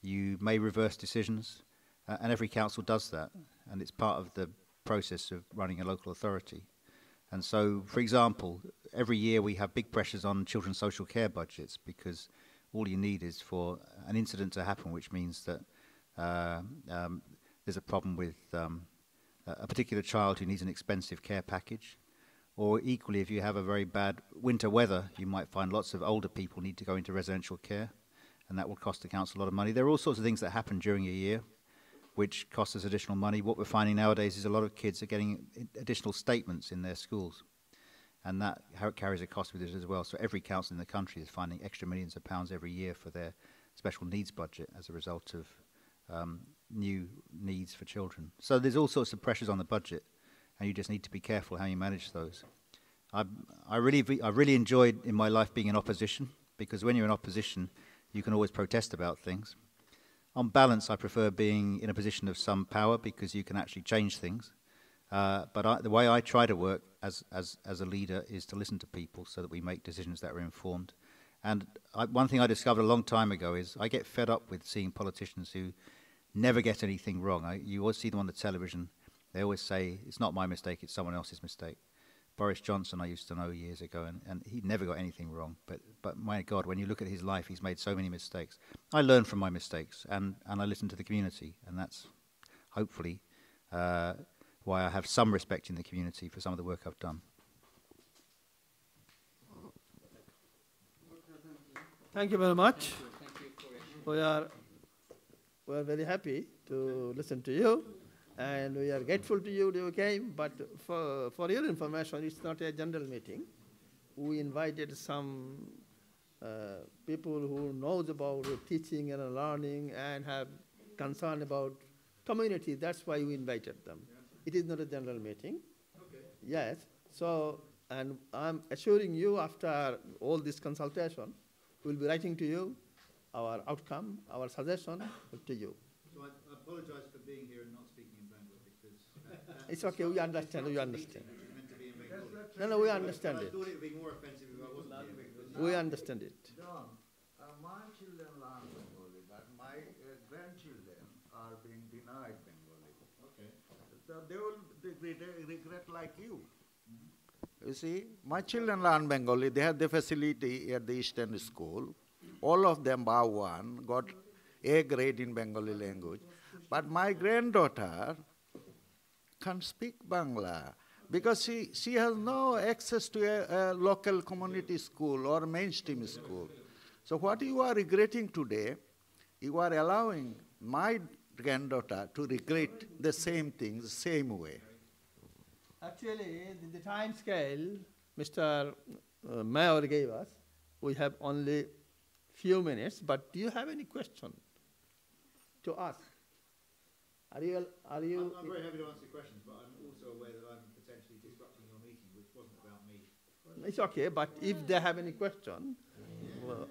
you may reverse decisions, and every council does that. And it's part of the process of running a local authority. And so, for example, every year we have big pressures on children's social care budgets because all you need is for an incident to happen, which means that there's a problem with a particular child who needs an expensive care package. Or equally, if you have a very bad winter weather, you might find lots of older people need to go into residential care. and that will cost the council a lot of money. There are all sorts of things that happen during a year which cost us additional money. What we're finding nowadays is a lot of kids are getting additional statements in their schools, and that carries a cost with it as well. So every council in the country is finding extra millions of pounds every year for their special needs budget as a result of new needs for children. So there's all sorts of pressures on the budget, and you just need to be careful how you manage those. I really enjoyed in my life being in opposition, because when you're in opposition, you can always protest about things. On balance, I prefer being in a position of some power because you can actually change things. But the way I try to work as a leader is to listen to people so that we make decisions that are informed. And one thing I discovered a long time ago is I get fed up with seeing politicians who never get anything wrong. You always see them on the television. They always say, it's not my mistake, it's someone else's mistake. Boris Johnson I used to know years ago, and he never got anything wrong. But my God, when you look at his life, he's made so many mistakes. I learn from my mistakes, and I listen to the community, and that's hopefully why I have some respect in the community for some of the work I've done. Thank you very much. We are very happy to listen to you, and we are grateful to you that you came. But for your information, it's not a general meeting. We invited some people who knows about teaching and learning and have concern about community. That's why we invited them. It is not a general meeting. Okay. Yes. So, and I'm assuring you, after all this consultation, we'll be writing to you our outcome, our suggestion to you. So I apologize for being here and not speaking in Bengali because... It's okay, we understand, we understand. Meant to be in Bengali. No, we understand it. I thought it would be more offensive if I wasn't here. We understand it. John, my children learn Bengali, but my grandchildren are being denied Bengali. Okay. So they will regret like you. You see, my children learn Bengali. They have the facility at the Eastern School. All of them, bar one, got A grade in Bengali language. But my granddaughter can't speak Bangla because she has no access to a local community school or mainstream school. So what you are regretting today, you are allowing my granddaughter to regret the same things, the same way. Actually, the time scale Mr. Mayor gave us, we have only few minutes, but do you have any question to ask? Are you? I'm very happy to answer questions, but I'm also aware that I'm potentially disrupting your meeting, which wasn't about me. It's okay, but if they have any question,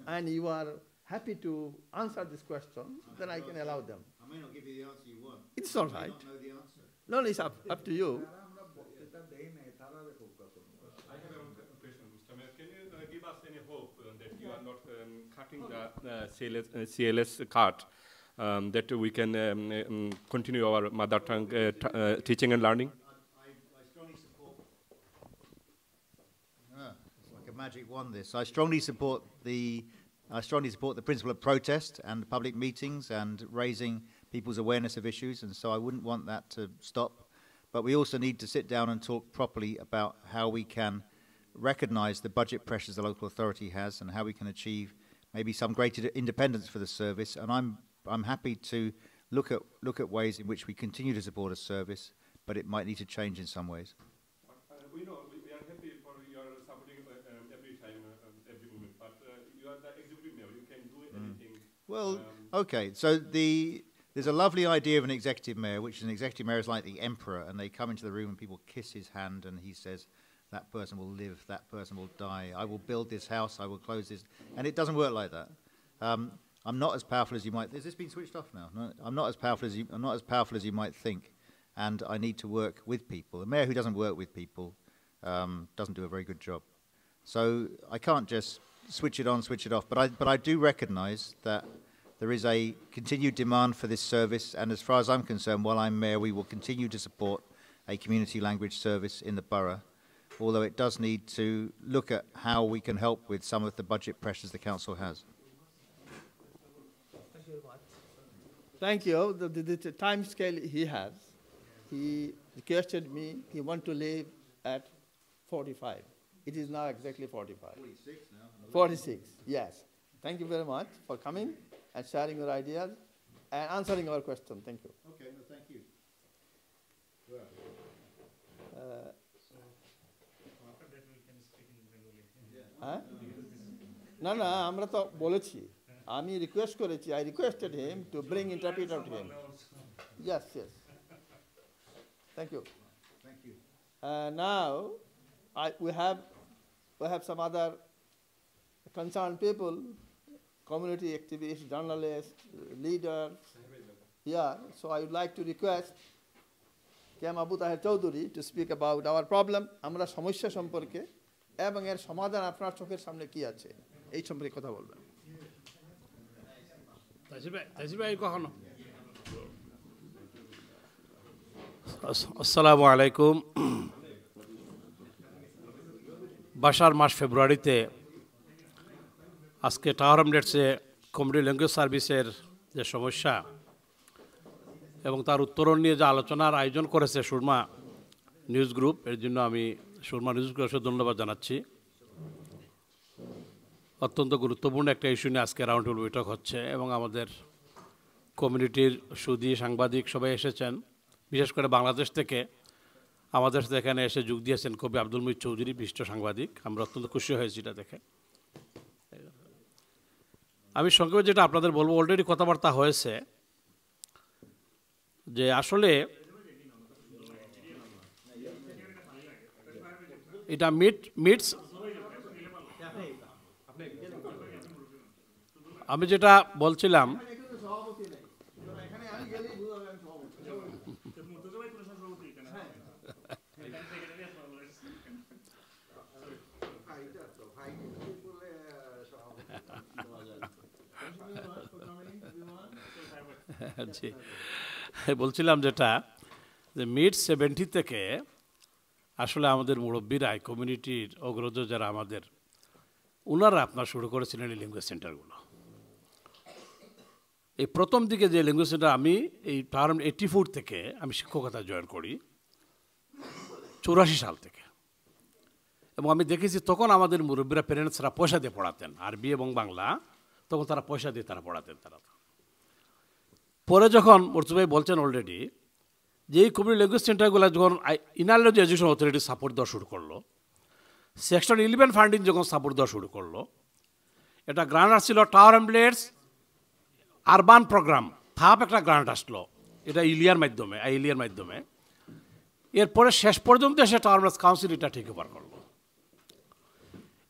and you are happy to answer this question, then I can allow them. I may not give you the answer you want. It's all I right. may not know the answer. No, it's up to you. I have a question, Mr. Mayor. Can you give us any hope that you are not cutting the CLS cut, that we can continue our mother tongue teaching and learning? I strongly support. It's like a magic wand, this. I strongly support the principle of protest and public meetings and raising people's awareness of issues, and so I wouldn't want that to stop. But we also need to sit down and talk properly about how we can recognise the budget pressures the local authority has and how we can achieve maybe some greater independence for the service. And I'm happy to look at ways in which we continue to support a service, but it might need to change in some ways. We know we are happy for your supporting every time, every moment. But you are the executive mayor; you can do anything. Well, okay. So there's a lovely idea of an executive mayor, which is an executive mayor is like the emperor, and they come into the room and people kiss his hand, and he says, "That person will live. That person will die. I will build this house. I will close this." And it doesn't work like that. I'm not as powerful as you might. Has this been switched off now? No, I'm not as powerful as you might think, and I need to work with people. A mayor who doesn't work with people doesn't do a very good job. So I can't just switch it on, switch it off. But I do recognise that there is a continued demand for this service, and as far as I'm concerned, while I'm mayor, we will continue to support a community language service in the borough, although it does need to look at how we can help with some of the budget pressures the council has. Thank you very much. Thank you. The time scale he has, he requested me, he wants to leave at 45. It is now exactly 45. 46 now. 46, yes. Thank you very much for coming. and sharing your ideas and answering our question. Thank you. Okay, no, thank you. না না আমরা তো বলেছি আমি request করেছি I requested him to bring interpreter to him. Yes. Thank you. Now we have some other concerned people, community activists, journalists, leaders. Yeah, so I would like to request K.M. Abu Tahir Chowdhury to speak about our problem, আমরা সমস্যা সম্পর্কে এবং এর সমাধান আপনার চোখের সামনে কি আছে এই সম্পর্কে কথা বলবেন। আসসালামু আলাইকুম। বাসার মাস ফেব্রুয়ারিতে আজকে টাওয়ার হ্যামলেটসে কমিউনিটি ল্যাঙ্গুয়েজ সার্ভিসের যে সমস্যা এবং তার উত্তরণ নিয়ে যে আলোচনার আয়োজন করেছে সুরমা নিউজ গ্রুপ, এর জন্য আমি সুরমা নিউজ গ্রুপকে ধন্যবাদ জানাচ্ছি। অত্যন্ত গুরুত্বপূর্ণ একটা ইস্যু নিয়ে আজকে রাউন্ড টেবিল বৈঠক হচ্ছে এবং আমাদের কমিউনিটির সুদী সাংবাদিক সবাই এসেছেন, বিশেষ করে বাংলাদেশ থেকে আমাদের সাথে এখানে এসে যোগ দিয়েছেন কবি আব্দুল মুহিত চৌধুরী, বিশিষ্ট সাংবাদিক। আমরা অত্যন্ত খুশি হয়েছি এটা দেখে। আমি সংক্ষেপে যেটা আপনাদের বলবো, অলরেডি কথাবার্তা হয়েছে যে আসলে এটা মিটস আমি যেটা বলছিলাম জি বলছিলাম যেটা যে মিড 70 থেকে আসলে আমাদের মুরব্বীরা কমিউনিটির অগ্রজ যারা আমাদের ওনারা আপনার শুরু করেছিলেন এই ল্যাঙ্গুয়েজ সেন্টারগুলো। এই প্রথম দিকে যে ল্যাঙ্গুয়েজ সেন্টার আমি এই টার্ম 84 থেকে আমি শিক্ষকতা জয়েন করি 84 সাল থেকে, এবং আমি দেখেছি তখন আমাদের মুরব্বীরা প্যারেন্টসরা পয়সা দিয়ে পড়াতেন, আরবি এবং বাংলা তখন তারা পয়সা দিয়ে তারা পড়াতেন। তারা পরে যখন মরসুদ ভাই বলছেন অলরেডি যে এই কমিউনিটি ল্যাঙ্গুয়েজ সেন্টারগুলো যখন ইনারলজি এডুকেশন অথরিটি সাপোর্ট দেওয়া শুরু করলো, সেকশন 11 ফান্ডিং যখন সাপোর্ট দেওয়া শুরু করলো, এটা গ্রান্ট আসছিল টাওয়ার হ্যামলেটস আরবান প্রোগ্রাম থাপ একটা গ্রান্ট আসলো, এটা ইলিয়ার মাধ্যমে। এরপরে শেষ পর্যন্ত এসে টাওয়ার হ্যামলেটস কাউন্সিল এটা টেক ওভার করলো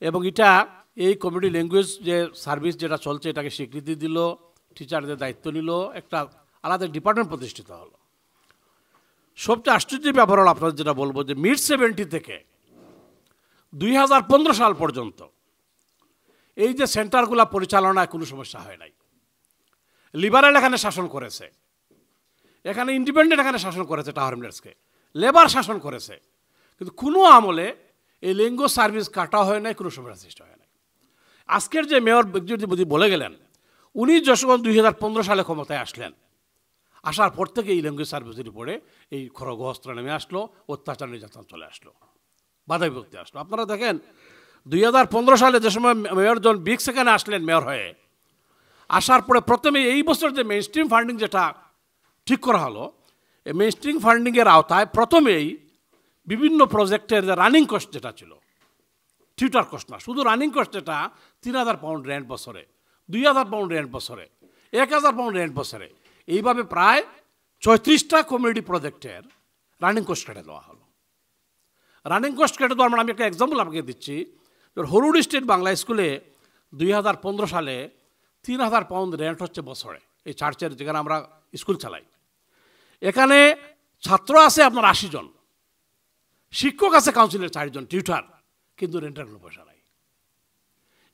এবং এটা এই কমিউনিটি ল্যাঙ্গুয়েজ যে সার্ভিস যেটা চলছে এটাকে স্বীকৃতি দিল, টিচারদের দায়িত্ব নিল, একটা আলাদা ডিপার্টমেন্ট প্রতিষ্ঠিত হলো। সবচেয়ে আশ্চর্যের ব্যাপার হলো আপনাদের যেটা বলবো যে মিড 70 থেকে 2015 সাল পর্যন্ত এই যে সেন্টারগুলো পরিচালনায় কোনো সমস্যা হয় নাই। লিবারেল এখানে শাসন করেছে, এখানে ইন্ডিপেন্ডেন্ট এখানে শাসন করেছে, টাওয়ার হ্যামলেটসকে লেবার শাসন করেছে, কিন্তু কোনো আমলে এই ল্যাঙ্গুয়েজ সার্ভিস কাটা হয় নাই, কোনো সমস্যা সৃষ্টি হয় নাই। আজকের যে মেয়র যদি বলে গেলেন উনি যখন 2015 সালে ক্ষমতায় আসলেন, আসার পর থেকে এই ল্যাঙ্গুয়েজ সার্ভিসের উপরে এই খড়গহস্ত্র নেমে আসলো, অত্যাচার নির্যাতন চলে আসলো, বাধা বিভক্তি আসলো। আপনারা দেখেন 2015 সালে যে সময় মেয়র জন বিক্স এখানে আসলেন মেয়র হয়ে, আসার পরে প্রথমে এই বছর যে মেইন স্ট্রিম ফান্ডিং যেটা ঠিক করা হলো, এই মেইন স্ট্রিম ফান্ডিংয়ের আওতায় প্রথমেই বিভিন্ন প্রজেক্টের যে রানিং কস্ট যেটা ছিল, টিউটার কস্ট না, শুধু রানিং কস্ট যেটা 3000 পাউন্ড রেন্ট বছরে, 2000 পাউন্ড রেন্ট বছরে, 1000 পাউন্ড রেন্ট বছরে, এইভাবে প্রায় 34টা কমিউনিটি প্রজেক্টের রানিং কস্ট কেটে দেওয়া হলো। রানিং কস্ট কেটে দেওয়ার মানে আমি একটা এক্সাম্পল আপনাকে দিচ্ছি। হরুড স্টেট বাংলা স্কুলে 2015 সালে 3000 পাউন্ড রেন্ট হচ্ছে বছরে, এই চার্চের যেখানে আমরা স্কুল চালাই। এখানে ছাত্র আছে আপনার 80 জন, শিক্ষক আছে কাউন্সিলের 4 জন, টিউটার, কিন্তু রেন্টের কোনো পয়সা নাই।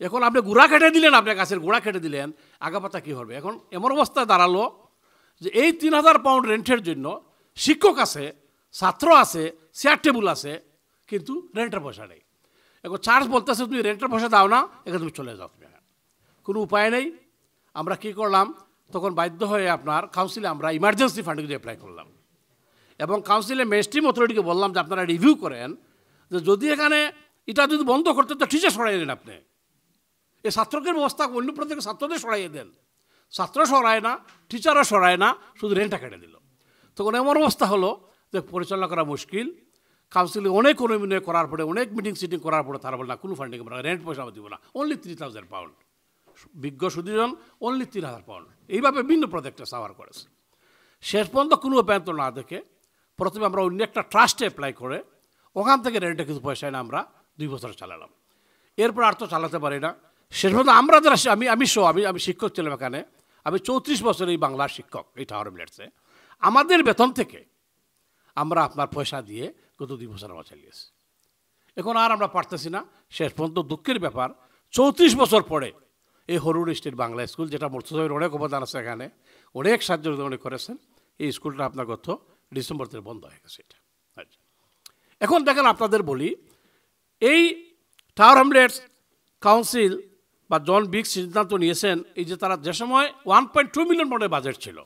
এখন আপনি গুড়া কেটে দিলেন, আপনার গাছের গোড়া কেটে দিলেন, আগাপাতা কী হবে? এখন এমন অবস্থায় দাঁড়ালো যে এই 3000 পাউন্ড রেন্টের জন্য শিক্ষক আছে, ছাত্র আছে, চেয়ার টেবিল আছে, কিন্তু রেন্টের পয়সা নেই। এখন চার্জ বলতেছে তুমি রেন্টের পয়সা দাও না, এখানে তুমি চলে যাও, তুমি কোনো উপায় নেই। আমরা কি করলাম তখন বাধ্য হয়ে আপনার কাউন্সিলে আমরা ইমার্জেন্সি ফান্ডিং অ্যাপ্লাই করলাম এবং কাউন্সিলে মেইনস্ট্রিম অথরিটিকে বললাম যে আপনারা রিভিউ করেন যে যদি এখানে এটা যদি বন্ধ করতে তো টিচার সরাই দেন, আপনি এই ছাত্রকের ব্যবস্থা অন্য প্রত্যেক ছাত্রদের সরাইয়ে দেন, ছাত্র সরায় না, টিচারও সরায় না, শুধু রেন্টটা কেটে দিল। তখন এমন অবস্থা হলো যে পরিচালনা করা মুশকিল। কাউন্সিলে অনেক অনুমিনয় করার পরে, অনেক মিটিং সিটিং করার পরে তারা বলে না, কোনো ফান্ডিং আমরা রেন্ট পয়সা দিব না, অনলি 3000 পাউন্ড। বিজ্ঞ সুদীজন অনলি 3000 পাউন্ড। এইভাবে ভিন্ন প্রজেক্টে সাওয়ার করেছে। শেষ পর্যন্ত কোনো উপায়ন্ত না দেখে প্রথমে আমরা অন্য একটা ট্রাস্টে অ্যাপ্লাই করে ওখান থেকে রেন্টে কিছু পয়সা এনে আমরা 2 বছর চালালাম। এরপর আর তো চালাতে পারি না। শেষ পর্যন্ত আমরা যারা আমি শিক্ষক ছিলাম এখানে, আমি 34 বছর এই বাংলার শিক্ষক এই টাওয়ার হ্যামলেটসে। আমাদের বেতন থেকে আমরা আপনার পয়সা দিয়ে গত 2 বছর আমরা চালিয়েছি। এখন আর আমরা পারতেছি না। শেষ পর্যন্ত দুঃখের ব্যাপার 34 বছর পরে এই হরুড স্টেট বাংলা স্কুল, যেটা মুর্তজার অনেক অবদান আছে এখানে, অনেক সাহায্য উনি করেছেন, এই স্কুলটা আপনার গত ডিসেম্বর থেকে বন্ধ হয়ে গেছে। এটা আচ্ছা, এখন দেখেন আপনাদের বলি, এই টাওয়ার হ্যামলেটস কাউন্সিল বা জন বিগস সিদ্ধান্ত নিয়েছেন এই যে তারা যে সময় 1.2 মিলিয়ন পাউন্ডের বাজেট ছিল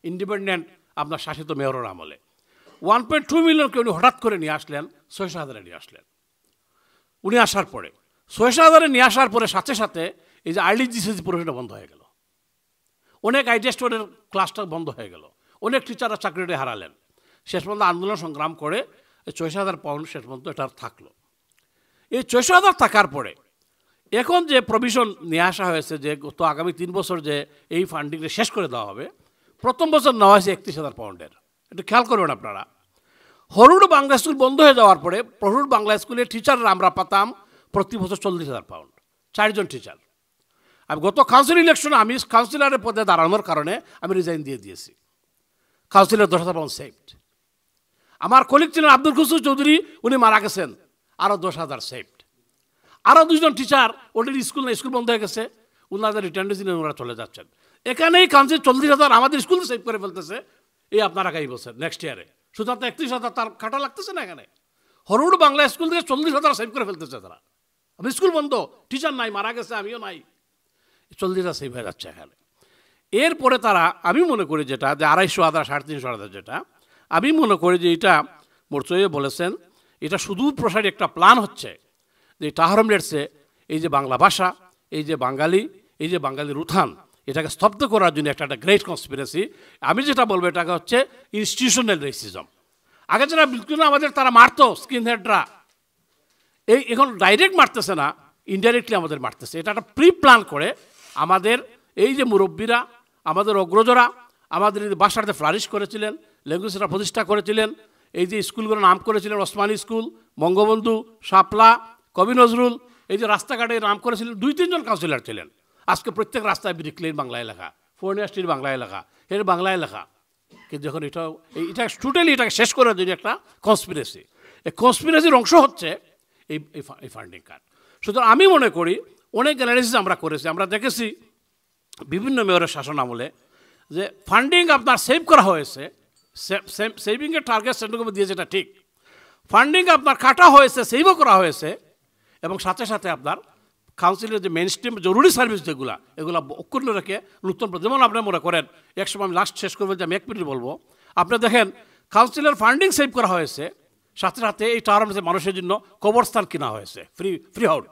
ইন্ডিপেন্ডেন্ট আপনার শাসিত মেয়রের আমলে, 1.2 মিলিয়নকে উনি হঠাৎ করে নিয়ে আসলেন 6,000-এ নিয়ে আসলেন। উনি আসার পরে 6,000-এ নিয়ে আসার পরে সাথে সাথে এই যে আর্লি জিসিসি প্রফেশনটা বন্ধ হয়ে গেল, অনেক আইটি স্টোরের ক্লাসটা বন্ধ হয়ে গেল, অনেক টিচাররা চাকরিটা হারালেন। শেষ পর্যন্ত আন্দোলন সংগ্রাম করে 6,000 পাউন্ড শেষ পর্যন্ত এটা থাকলো। এই 6,000 থাকার পরে এখন যে প্রভিশন নিয়ে আসা হয়েছে যে গত আগামী 3 বছর যে এই ফান্ডিংটা শেষ করে দেওয়া হবে, প্রথম বছর নেওয়া হয়েছে 31,000 পাউন্ডের। একটু খেয়াল করবেন আপনারা, হরুড বাংলা স্কুল বন্ধ হয়ে যাওয়ার পরে হরুড বাংলা স্কুলের টিচাররা আমরা পাতাম প্রতি বছর 40,000 পাউন্ড, 4 জন টিচার। আমি গত কাউন্সিল ইলেকশনে আমি কাউন্সিলরের পদে দাঁড়ানোর কারণে আমি রিজাইন দিয়ে দিয়েছি। Councillor 10,000 pound saved. আমার কলিগ ছিলেন আব্দুল খুসু চৌধুরী, উনি মারা গেছেন, আরও 10,000 সেভড। আরও 2 জন টিচার ওদের স্কুল বন্ধ হয়ে গেছে, ওনাদের রিটার্নেস দিনে ওনারা চলে যাচ্ছেন। এখানেই কাউন্সিল 40,000 আমাদের স্কুল সেভ করে ফেলতেছে এই আপনার আগামী বছর নেক্সট ইয়ারে। সুতরাং 31,000 তার কাটা লাগতেছে না। এখানে হরুড বাংলা স্কুল থেকে 40,000 সেভ করে ফেলতেছে তারা। আমি স্কুল বন্ধ, টিচার নাই, মারা গেছে, আমিও নাই, 40,000 সেভ হয়ে যাচ্ছে এখানে। এরপরে তারা আমি মনে করি যেটা যে 250,000 350,000 যেটা আমি মনে করি যে এটা মোর্চয়ে বলেছেন, এটা শুধু প্রসারী একটা প্ল্যান হচ্ছে যে টাওয়ার হ্যামলেটসে এই যে বাংলা ভাষা, এই যে বাঙালির উত্থান, এটাকে স্তব্ধ করার জন্য একটা গ্রেট কনস্পিরেসি। আমি যেটা বলবো এটাকে হচ্ছে ইনস্টিটিউশনাল রেসিজম। আগে যারা বিলকুল আমাদের তারা মারতো স্কিন হেডরা, এখন ডাইরেক্ট মারতেছে না, ইনডাইরেক্টলি আমাদের মারতেছে। এটা একটা প্রি প্ল্যান করে আমাদের এই যে মুরব্বীরা, আমাদের অগ্রজরা আমাদের এই ভাষাতে ফ্লারিশ করেছিলেন, ল্যাঙ্গুয়েজটা প্রতিষ্ঠা করেছিলেন, এই যে স্কুলগুলোর নাম করেছিলেন ওসমানী স্কুল, বঙ্গবন্ধু, শাপলা, কবি নজরুল, এই যে রাস্তাঘাটে নাম করেছিলেন 2-3 জন কাউন্সিলর ছিলেন। আজকে প্রত্যেক রাস্তায় ব্রিকলেন বাংলায় লেখা, ফোর্নিয়ার স্ট্রিট বাংলায় লেখা, এর বাংলায় লেখা। কিন্তু যখন এটা টোটালি এটাকে শেষ করার জন্য একটা কনস্পিরেসি, এই কনস্পিরেসির অংশ হচ্ছে এই ফান্ডিং কার্ড। সুতরাং আমি মনে করি অনেক অ্যানালিসিস আমরা করেছি, আমরা দেখেছি বিভিন্ন মেয়রের শাসন আমলে যে ফান্ডিং আপনার সেভ করা হয়েছে, সেভিংয়ের টার্গেট সেন্ট্রাল গভর্নমেন্ট দিয়েছে, এটা ঠিক। ফান্ডিং আপনার কাটা হয়েছে, সেভও করা হয়েছে, এবং সাথে সাথে আপনার কাউন্সিলের যে মেন স্ট্রিম জরুরি সার্ভিস যেগুলো এগুলো অক্ষুণ্ণ রেখে নতুন, যেমন আপনি মনে করেন একসময় আমি লাস্ট শেষ করবো যে আমি 1 মিনিট বলবো, আপনি দেখেন কাউন্সিলের ফান্ডিং সেভ করা হয়েছে, সাথে সাথে এই টাওয়ার হ্যামলেটসে মানুষের জন্য কবরস্থান কিনা হয়েছে ফ্রি হাউড।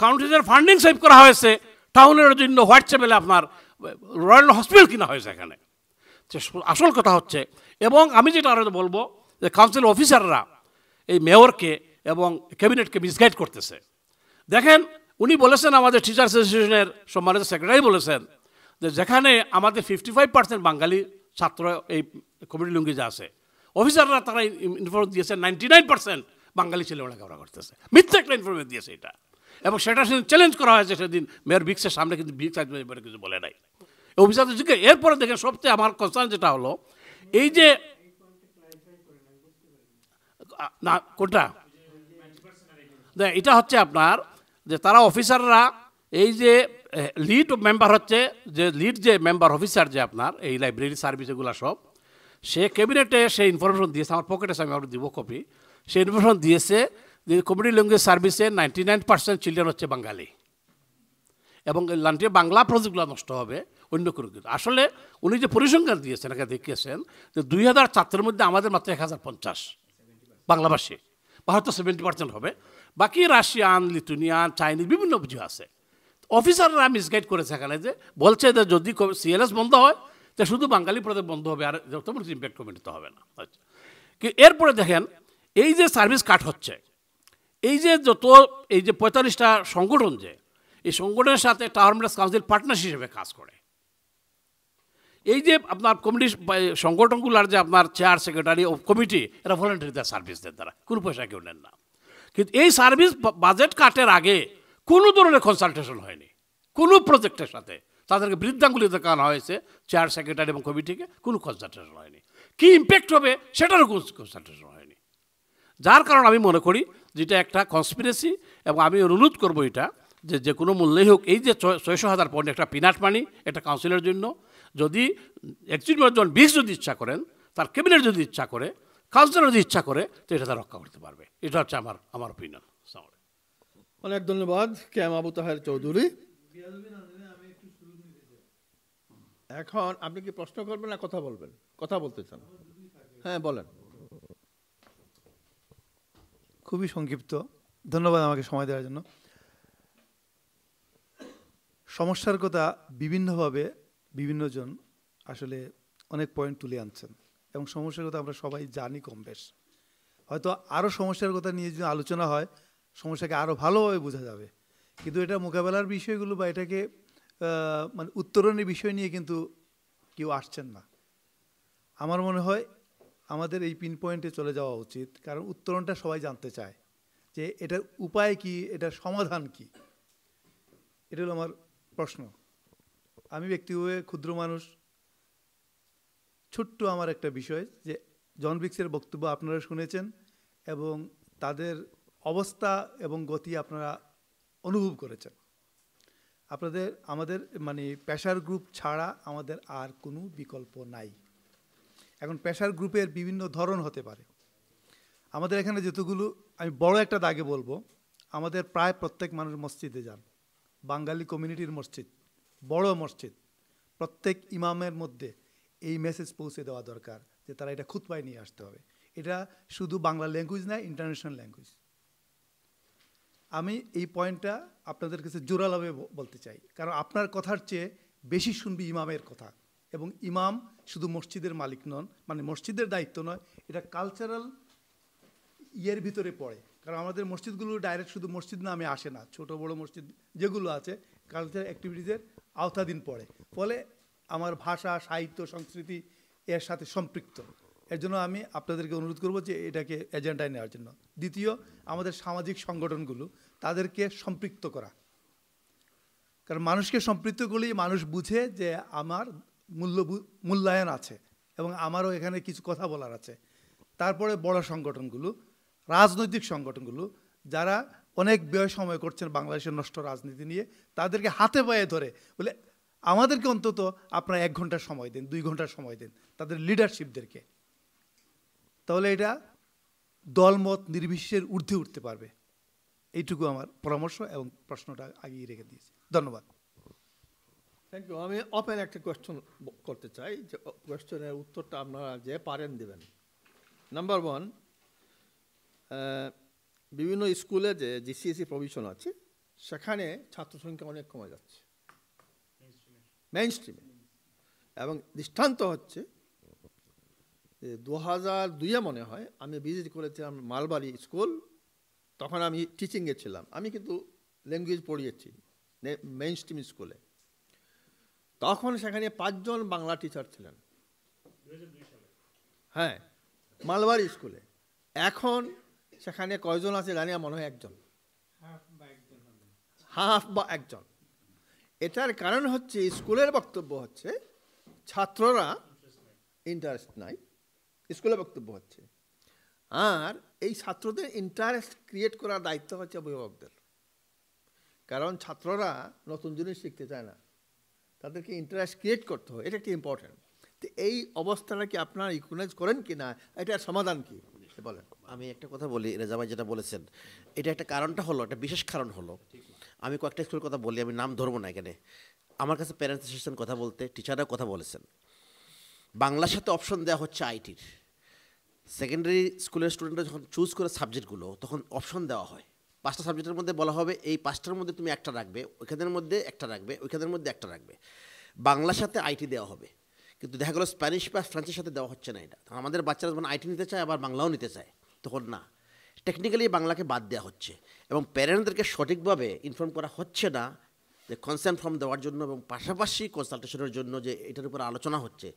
কাউন্সিলের ফান্ডিং সেভ করা হয়েছে, টাউনের জন্য হোয়াইট চ্যাপেলে আপনার রয়্যাল হসপিটাল কিনা হয়েছে এখানে। আসল কথা হচ্ছে, এবং আমি যেটা আরও বলবো যে কাউন্সিল অফিসাররা এই মেয়রকে এবং ক্যাবিনেটকে মিসগাইড করতেছে। দেখেন উনি বলেছেন, আমাদের টিচার্স অ্যাসোসিয়েশনের সম্মানিত সেক্রেটারি বলেছেন যে যেখানে আমাদের 55% বাঙালি ছাত্র এই কমিউনিটি ল্যাঙ্গুয়েজে আছে, অফিসাররা তারা ইনফরমেশন দিয়েছেন 99% বাঙালি ছেলে লেখাপড়া করতেছে। মিথ্যা একটা ইনফরমেশন দিয়েছে এটা, এবং সেটা চ্যালেঞ্জ করা হয়েছে সেদিন মেয়র বিক্সের সামনে, কিন্তু বিক্স কিছু বলে নাই অফিসার। এরপরে দেখেন সবচেয়ে আমার কনসার্ন যেটা হলো এই যে না কোনটা এটা হচ্ছে আপনার যে তারা অফিসাররা এই যে লিড মেম্বার হচ্ছে, যে লিড যে মেম্বার অফিসার যে আপনার এই লাইব্রেরি সার্ভিস এগুলো সব, সে ক্যাবিনেটে সে ইনফরমেশন দিয়েছে, আমার পকেটে আমি আপনার দিব কপি, সে ইনফরমেশন দিয়েছে যে কমিউনিটি ল্যাঙ্গুয়েজ সার্ভিসে 99% চিলড্রেন হচ্ছে বাঙালি, এবং লান্টিয়ে বাংলা প্রজেক্টগুলো নষ্ট হবে অন্য কোনো কিছু। আসলে উনি যে পরিসংখ্যান দিয়েছেন এখানে দেখিয়েছেন যে 2000 ছাত্রের মধ্যে আমাদের মাত্র 1050 বাংলাভাষী, বা হয়তো 70% হবে, বাকি রাশিয়ান, লিথুনিয়ান, চাইনিজ বিভিন্ন কিছু আছে। অফিসাররা মিসগাইড করেছে এখানে, যে বলছে যে যদি সিএলএস বন্ধ হয় তা শুধু বাঙালি পদে বন্ধ হবে, আর তেমন ইম্প্যাক্ট কমিটিতে হবে না। আচ্ছা, এরপরে দেখেন এই যে সার্ভিস কাট হচ্ছে, এই যে যত এই যে 45টা সংগঠন, যে এই সংগঠনের সাথে টাওয়ারমেন্টাস কাউন্সিল পার্টনারশিপ হিসেবে কাজ করে। এই যে আপনার কমিটি সংগঠনগুলোর যে আপনার চেয়ার সেক্রেটারি ও কমিটি, এরা ভলেন্টারিদের সার্ভিস দেন, তারা কোনো পয়সা কেউ নেন না। কিন্তু এই সার্ভিস বাজেট কাটের আগে কোনো ধরনের কনসালটেশন হয়নি কোনো প্রজেক্টের সাথে। তাদেরকে বৃদ্ধাঙ্গুলি দেখানো হয়েছে চেয়ার সেক্রেটারি এবং কমিটিকে, কোনো কনসালটেশন হয়নি। কী ইম্প্যাক্ট হবে সেটারও কোনো কনসালটেশন হয়নি। যার কারণে আমি মনে করি যেটা একটা কনস্পিরেসি, এবং আমি অনুরোধ করবো এটা যে কোনো মূল্যেই হোক এই যে 600,000 পাউন্ড একটা পিনাট মানি একটা কাউন্সিলের জন্য, যদি 21 জন 20 যদি ইচ্ছা করেন, তার ক্যাবিনেট যদি ইচ্ছা করে, কাউন্সিলর যদি ইচ্ছা করে, তো এটা তারা রক্ষা করতে পারবে। এটা হচ্ছে আমার অপিনিয়ন। অনেক ধন্যবাদ কেএম আবু তাহের চৌধুরী। এখন আপনি কি প্রশ্ন করবেন না কথা বলবেন? কথা বলতে চান? হ্যাঁ বলেন। খুবই সংক্ষিপ্ত, ধন্যবাদ আমাকে সময় দেওয়ার জন্য। সমস্যার কথা বিভিন্নভাবে বিভিন্নজন আসলে অনেক পয়েন্ট তুলে আনছেন, এবং সমস্যার কথা আমরা সবাই জানি কম বেশ। হয়তো আরও সমস্যার কথা নিয়ে যদি আলোচনা হয় সমস্যাকে আরও ভালোভাবে বোঝা যাবে, কিন্তু এটা মোকাবেলার বিষয়গুলো বা এটাকে মানে উত্তরণের বিষয় নিয়ে কিন্তু কেউ আসছেন না। আমার মনে হয় আমাদের এই পিন পয়েন্টে চলে যাওয়া উচিত, কারণ উত্তরণটা সবাই জানতে চায় যে এটার উপায় কি, এটার সমাধান কি। এটা হলো আমার প্রশ্ন। আমি ব্যক্তিগতভাবে ক্ষুদ্র মানুষ, ছোট্ট আমার একটা বিষয়, যে জন ব্রিক্সের বক্তব্য আপনারা শুনেছেন এবং তাদের অবস্থা এবং গতি আপনারা অনুভব করেছেন। আমাদের মানে প্রেশার গ্রুপ ছাড়া আমাদের আর কোনো বিকল্প নাই। এখন প্রেশার গ্রুপের বিভিন্ন ধরন হতে পারে। আমাদের এখানে যতগুলো, আমি বড় একটা দাগে বলবো, আমাদের প্রায় প্রত্যেক মানুষ মসজিদে যান। বাঙালি কমিউনিটির মসজিদ, বড় মসজিদ, প্রত্যেক ইমামের মধ্যে এই মেসেজ পৌঁছে দেওয়া দরকার যে তারা এটা খুতবায় নিয়ে আসতে হবে। এটা শুধু বাংলা ল্যাঙ্গুয়েজ নয়, ইন্টারন্যাশনাল ল্যাঙ্গুয়েজ। আমি এই পয়েন্টটা আপনাদের কাছে জোরালোভাবে বলতে চাই, কারণ আপনার কথার চেয়ে বেশি শুনবি ইমামের কথা, এবং ইমাম শুধু মসজিদের মালিক নন, মানে মসজিদের দায়িত্ব নয়, এটা কালচারাল ইয়ের ভিতরে পড়ে। কারণ আমাদের মসজিদগুলো ডাইরেক্ট শুধু মসজিদ নামে আসে না, ছোট বড় মসজিদ যেগুলো আছে কালচারাল অ্যাক্টিভিটিসের আওতাধীন পড়ে, ফলে আমার ভাষা, সাহিত্য, সংস্কৃতি এর সাথে সম্পৃক্ত। এর জন্য আমি আপনাদেরকে অনুরোধ করব যে এটাকে এজেন্ডায় নেওয়ার জন্য। দ্বিতীয়, আমাদের সামাজিক সংগঠনগুলো, তাদেরকে সম্পৃক্ত করা, কারণ মানুষকে সম্পৃক্ত করলেই মানুষ বুঝে যে আমার মূল্যায়ন আছে এবং আমারও এখানে কিছু কথা বলার আছে। তারপরে বড় সংগঠনগুলো, রাজনৈতিক সংগঠনগুলো, যারা অনেক ব্যয় সময় করছেন বাংলাদেশের নষ্ট রাজনীতি নিয়ে, তাদেরকে হাতে পায়ে ধরে বলে আমাদেরকে অন্তত আপনারা 1 ঘন্টা সময় দেন, 2 ঘন্টা সময় দেন, তাদের লিডারশিপদেরকে। তাহলে এটা দলমত নির্বিশেষের ঊর্ধ্বে উঠতে পারবে। এইটুকু আমার পরামর্শ এবং প্রশ্নটা আগিয়ে রেখে দিয়েছি। ধন্যবাদ। Thank you. আমি ওপেন একটা কোয়েশ্চন করতে চাই, যে কোয়েশ্চনের উত্তরটা আপনারা যে পারেন দেবেন। নাম্বার 1, বিভিন্ন স্কুলে যে জিসিএসই প্রভিশন আছে সেখানে ছাত্র সংখ্যা অনেক কমে যাচ্ছে মেইন স্ট্রিমে, এবং দৃষ্টান্ত হচ্ছে 2002-এ মনে হয় আমি ভিজিট করেছিলাম মালবাড়ি স্কুল, তখন আমি টিচিংয়ে ছিলাম, আমি কিন্তু ল্যাঙ্গুয়েজ পড়িয়েছি মেইন স্ট্রিম স্কুলে। তখন সেখানে 5 জন বাংলা টিচার ছিলেন, হ্যাঁ, মালবাড়ি স্কুলে। এখন সেখানে কয়জন আছে জানি না, মনে হয় 1 জন, হাফ বা 1 জন। এটার কারণ হচ্ছে স্কুলের বক্তব্য হচ্ছে ছাত্ররা ইন্টারেস্ট নাই, স্কুলের বক্তব্য হচ্ছে। আর এই ছাত্রদের ইন্টারেস্ট ক্রিয়েট করার দায়িত্ব হচ্ছে অভিভাবকদের, কারণ ছাত্ররা নতুন জিনিস শিখতে চায় না, তাদেরকে ইন্টারেস্ট ক্রিয়েট করতে হয়, এটা একটি ইম্পর্টেন্ট। তো এই অবস্থাটা কি আপনারা রিকগনাইজ করেন কি না, এটার সমাধান কি বলেন? আমি একটা কথা বলি, রেজা ভাই যেটা বলেছেন এটা একটা কারণটা হলো, একটা বিশেষ কারণ হলো, আমি কয়েকটা স্কুলের কথা বলি, আমি নাম ধরবো না এখানে। আমার কাছে প্যারেন্টস এসেছেন কথা বলতে, টিচাররাও কথা বলেছেন। বাংলার সাথে অপশন দেওয়া হচ্ছে আইটির। সেকেন্ডারি স্কুলের স্টুডেন্টরা যখন চুজ করে সাবজেক্টগুলো, তখন অপশন দেওয়া হয় 5টা সাবজেক্টের মধ্যে বলা হবে এই 5টার মধ্যে তুমি একটা রাখবে, ওইখানের মধ্যে একটা রাখবে, ওইখানের মধ্যে একটা রাখবে। বাংলার সাথে আইটি দেওয়া হবে, কিন্তু দেখা গেলো স্প্যানিশ বা ফ্রান্সের সাথে দেওয়া হচ্ছে না। এটা আমাদের বাচ্চারা যখন আইটি নিতে চায় আবার বাংলাও নিতে চায়, তখন না, টেকনিক্যালি বাংলাকে বাদ দেওয়া হচ্ছে এবং প্যারেন্টদেরকে সঠিকভাবে ইনফর্ম করা হচ্ছে না যে কনসার্ন ফর্ম দেওয়ার জন্য এবং পাশাপাশি কনসালটেশনের জন্য যে এটার উপর আলোচনা হচ্ছে।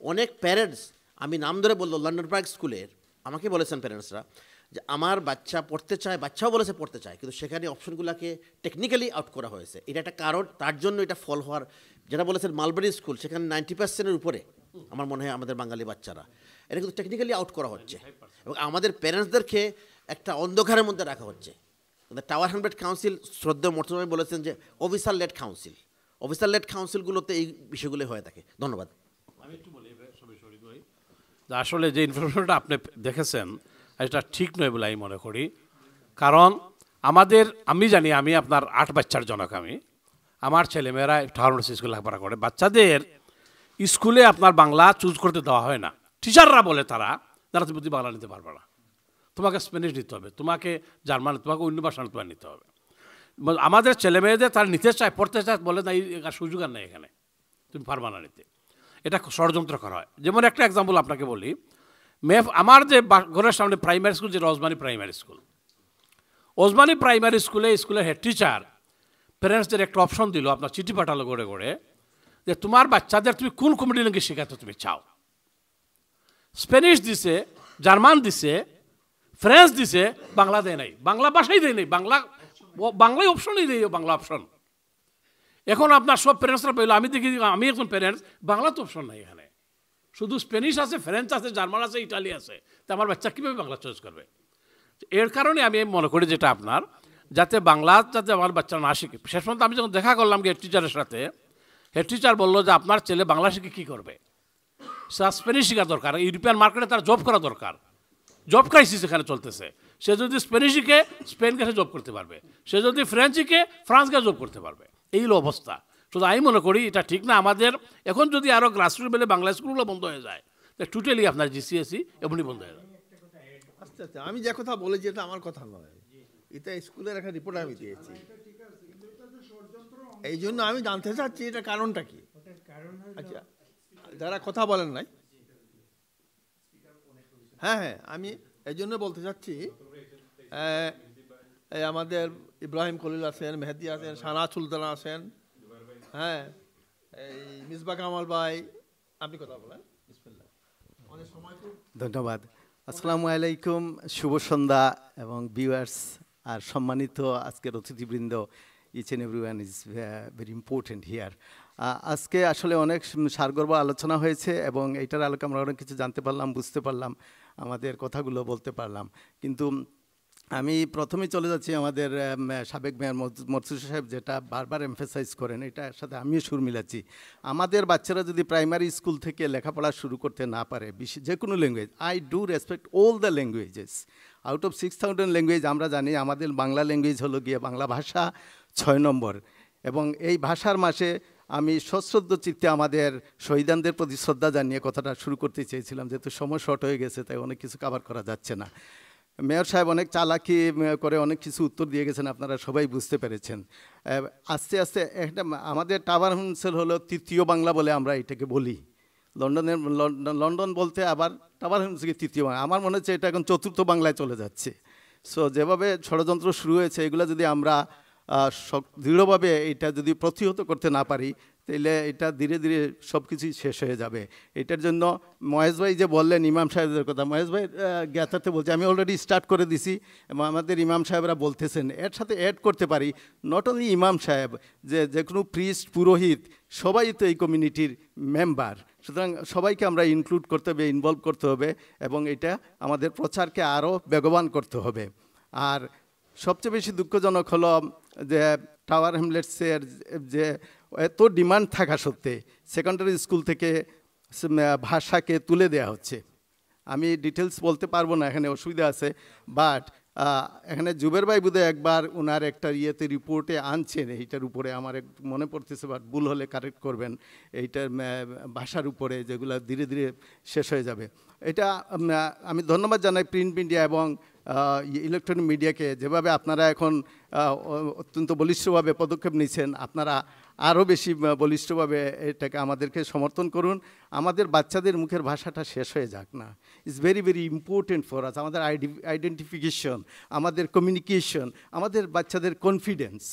অনেক প্যারেন্টস, আমি নাম ধরে বললো, লন্ডন পার্ক স্কুলের আমাকে বলেছেন প্যারেন্টসরা যে আমার বাচ্চা পড়তে চায়, বাচ্চাও বলেছে পড়তে চায়, কিন্তু সেখানে অপশনগুলোকে টেকনিক্যালি আউট করা হয়েছে। এটা একটা কারণ, তার জন্য এটা ফল হওয়ার, যেটা বলেছেন মালবেরি স্কুল, সেখানে 90%-এর উপরে আমার মনে হয় আমাদের বাঙালি বাচ্চারা, এটা কিন্তু টেকনিক্যালি আউট করা হচ্ছে এবং আমাদের প্যারেন্টসদেরকে একটা অন্ধকারের মধ্যে রাখা হচ্ছে। টাওয়ার হ্যামলেট কাউন্সিল শ্রদ্ধেয় মর্তুজামি বলেছেন যে officer led council, officer led কাউন্সিলগুলোতে এই বিষয়গুলো হয়ে থাকে। ধন্যবাদ। আমি একটু বলি, আসলে যে ইনফরমেশনটা আপনি দেখেছেন এটা ঠিক নয় বলে আমি মনে করি। কারণ আমি জানি, আমি আপনার 8 বাচ্চার জনক, আমার ছেলেমেয়েরা টাওয়ার স্কুলে লেখাপড়া করে, বাচ্চাদের স্কুলে আপনার বাংলা চুজ করতে দেওয়া হয় না। টিচাররা বলে তারা তুমি বাংলা নিতে পারবে না, তোমাকে স্প্যানিশ নিতে হবে, তোমাকে জার্মান, তোমাকে অন্য ভাষা নিতে হবে। আমাদের ছেলেমেয়েদের তারা নিতে চায়, পড়তে চায়, বলে না এই সুযোগ আর নেই এখানে, তুমি পারবা না নিতে। এটা ষড়যন্ত্র করা হয়। যেমন একটা এক্সাম্পল আপনাকে বলি, আমার যে ঘরের সামনে প্রাইমারি স্কুল, যে Osmani primary school, Osmani primary স্কুলের হেড টিচার প্যারেন্টসদের একটা অপশন দিল, আপনার চিঠি পাঠালো গড়ে গড়ে, যে তোমার বাচ্চাদের তুমি কোন কমিউনিটি ল্যাঙ্গুয়েজ শেখাতে তুমি চাও। স্প্যানিশ দিছে, জার্মান দিছে, ফ্রেঞ্চ দিছে, বাংলা দেয় নাই, বাংলা ভাষাই দেয় নাই, বাংলায় অপশনই দেয়, বাংলা অপশন। এখন আপনার সব প্যারেন্টসরা পেল, আমি দেখি, আমি একজন প্যারেন্টস, বাংলা তো অপশন নাই এখানে, শুধু স্প্যানিশ আছে, ফ্রেঞ্চ আছে, জার্মান আছে, ইটালি আছে, তো আমার বাচ্চা কীভাবে বাংলা চয়েস করবে? এর কারণে আমি মনে করি যেটা আপনার, যাতে বাংলা যাতে আমার বাচ্চারা না শিখে। শেষ পর্যন্ত আমি যখন দেখা করলাম হেড টিচারের সাথে, হেড টিচার বললো যে আপনার ছেলে বাংলা শিখে কী করবে, তার স্প্যানিশ শেখা দরকার, ইউরোপিয়ান মার্কেটে তার জব করা দরকার, জব ক্রাইসিস এখানে চলতেছে। সে যদি স্প্যানিশ শিখে স্পেন গেছে জব করতে পারবে, সে যদি ফ্রেঞ্চ শিখে ফ্রান্স গেছে জব করতে পারবে। এই হলো অবস্থা। শুধু আমি মনে করি এটা ঠিক না। আমাদের এখন যদি আরও গ্রাসরুট লেভেলে বাংলা স্কুলগুলো বন্ধ হয়ে যায়, টোটালি আপনার GCSE এমনি বন্ধ হয়ে যায়। আচ্ছা আচ্ছা, আমি যে কথা বলেছি এটা আমার কথা নয়, এটা স্কুলের একটা রিপোর্ট আমি দিয়েছি, এই জন্য আমি জানতে চাচ্ছি এটা কারণটা কি। আচ্ছা, যারা কথা বলেন নাই, হ্যাঁ, আমি এই জন্য বলতে চাচ্ছি, এই আমাদের ইব্রাহিম খলিল আছেন, মেহেদি আছেন, সানা সুলতানা আছেন, হ্যাঁ, এই মিসবাহ কামাল ভাই, আপনি কথা বলেন। ধন্যবাদ। আসসালামু আলাইকুম, শুভ সন্ধ্যা এবং ভিউয়ার্স আর সম্মানিত আজকের অতিথিবৃন্দ, each and everyone is very important here. আজকে আসলে অনেক সারগর্ভ আলোচনা হয়েছে এবং এইটার আলোকে আমরা অনেক কিছু জানতে পারলাম, বুঝতে পারলাম, আমাদের কথাগুলো বলতে পারলাম। কিন্তু আমি প্রথমেই চলে যাচ্ছি আমাদের সাবেক মেয়র মর্তুজা সাহেব যেটা বারবার এমফেসাইজ করেন, এটার সাথে আমিও সুর মিলাচ্ছি। আমাদের বাচ্চারা যদি প্রাইমারি স্কুল থেকে লেখাপড়া শুরু করতে না পারে, যে কোনো language, I do respect all the languages, out of 6000 language আমরা জানি, আমাদের বাংলা ল্যাঙ্গুয়েজ হলো গিয়ে বাংলা ভাষা 6 নম্বর। এবং এই ভাষার মাসে আমি সশ্রদ্ধ চিত্তে আমাদের শহীদানদের প্রতি শ্রদ্ধা জানিয়ে কথাটা শুরু করতে চেয়েছিলাম, যেহেতু সময় শর্ট হয়ে গেছে তাই অনেক কিছু কভার করা যাচ্ছে না। মেয়র সাহেব অনেক চালাকি করে অনেক কিছু উত্তর দিয়ে গেছেন, আপনারা সবাই বুঝতে পেরেছেন। আস্তে আস্তে একটা আমাদের টাওয়ার হাউন্সেল হলো 3য় বাংলা বলে আমরা এটাকে বলি, লন্ডন বলতে আবার টাওয়ার হাউন্সকে 3য় বাংলা, আমার মনে হচ্ছে এটা এখন 4র্থ বাংলায় চলে যাচ্ছে। সো যেভাবে ষড়যন্ত্র শুরু হয়েছে, এগুলো যদি আমরা দৃঢ়ভাবে এটা যদি প্রতিহত করতে না পারি, তাহলে এটা ধীরে ধীরে সব কিছুই শেষ হয়ে যাবে। এটার জন্য মহেশ ভাই যে বললেন ইমাম সাহেবদের কথা, মহেশ ভাই জ্ঞাতার্থে বলছে, আমি অলরেডি স্টার্ট করে দিছি এবং আমাদের ইমাম সাহেবরা বলতেছেন, এর সাথে অ্যাড করতে পারি নট অনলি ইমাম সাহেব, যে কোনো প্রিস্ট, পুরোহিত, সবাই তো এই কমিউনিটির মেম্বার। সুতরাং সবাইকে আমরা ইনক্লুড করতে হবে, ইনভলভ করতে হবে এবং এটা আমাদের প্রচারকে আরও বেগবান করতে হবে। আর সবচেয়ে বেশি দুঃখজনক হলো যে টাওয়ার হ্যামলেটসের যে এত ডিমান্ড থাকা সত্ত্বে সেকেন্ডারি স্কুল থেকে ভাষাকে তুলে দেওয়া হচ্ছে। আমি ডিটেলস বলতে পারবো না, এখানে অসুবিধা আছে, বাট এখানে জুবের ভাই বোধহয় একবার ওনার একটা রিপোর্টে আনছেন এইটার উপরে, আমার মনে পড়তেছে, বাট ভুল হলে কারেক্ট করবেন, এইটার ভাষার উপরে যেগুলো ধীরে ধীরে শেষ হয়ে যাবে। এটা আমি ধন্যবাদ জানাই প্রিন্ট মিডিয়া এবং ইলেকট্রনিক মিডিয়াকে যেভাবে আপনারা এখন অত্যন্ত বলিষ্ঠভাবে পদক্ষেপ নিচ্ছেন, আপনারা আরও বেশি বলিষ্ঠভাবে এটাকে আমাদেরকে সমর্থন করুন। আমাদের বাচ্চাদের মুখের ভাষাটা শেষ হয়ে যাক না। It's very very important for us. আমাদের আইডেন্টিফিকেশন, আমাদের কমিউনিকেশন, আমাদের বাচ্চাদের কনফিডেন্স।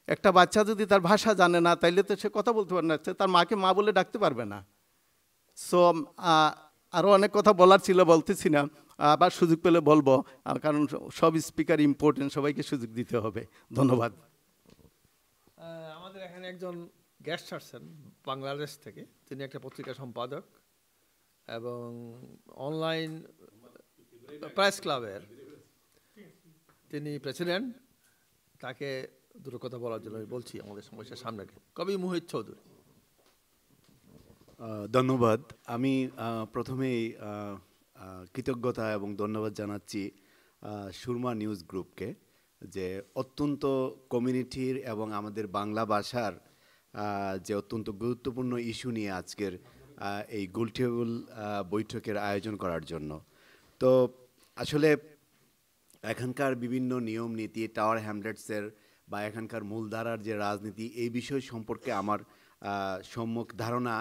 একটা বাচ্চা যদি তার ভাষা জানে না, তাইলে তো সে কথা বলতে পারে না, তার মাকে মা বলে ডাকতে পারবে না। সো আরও অনেক কথা বলার ছিল, বলতেছি না, আবার সুযোগ পেলে বলবো, কারণ সব স্পিকার ইম্পর্টেন্ট, সবাইকে সুযোগ দিতে হবে। ধন্যবাদ। আমাদের এখানে একজন গেস্ট আসছেন বাংলাদেশ থেকে, তিনি একটা পত্রিকা সম্পাদক এবং অনলাইন প্রেস ক্লাবের তিনি প্রেসিডেন্ট। তাকে দুটো কথা বলার জন্য আমি বলছি আমাদের সমস্যার সামনে। কবি মোহিত চৌধুরী। ধন্যবাদ। আমি প্রথমেই কৃতজ্ঞতা এবং ধন্যবাদ জানাচ্ছি সুরমা নিউজ গ্রুপকে, যে অত্যন্ত কমিউনিটির এবং আমাদের বাংলা ভাষার যে অত্যন্ত গুরুত্বপূর্ণ ইস্যু নিয়ে আজকের এই গোলটেবিল বৈঠকের আয়োজন করার জন্য। তো আসলে এখানকার বিভিন্ন নিয়ম নীতি, টাওয়ার হ্যামলেটসের বা এখানকার মূলধারার যে রাজনীতি, এই বিষয় সম্পর্কে আমার সম্যক ধারণা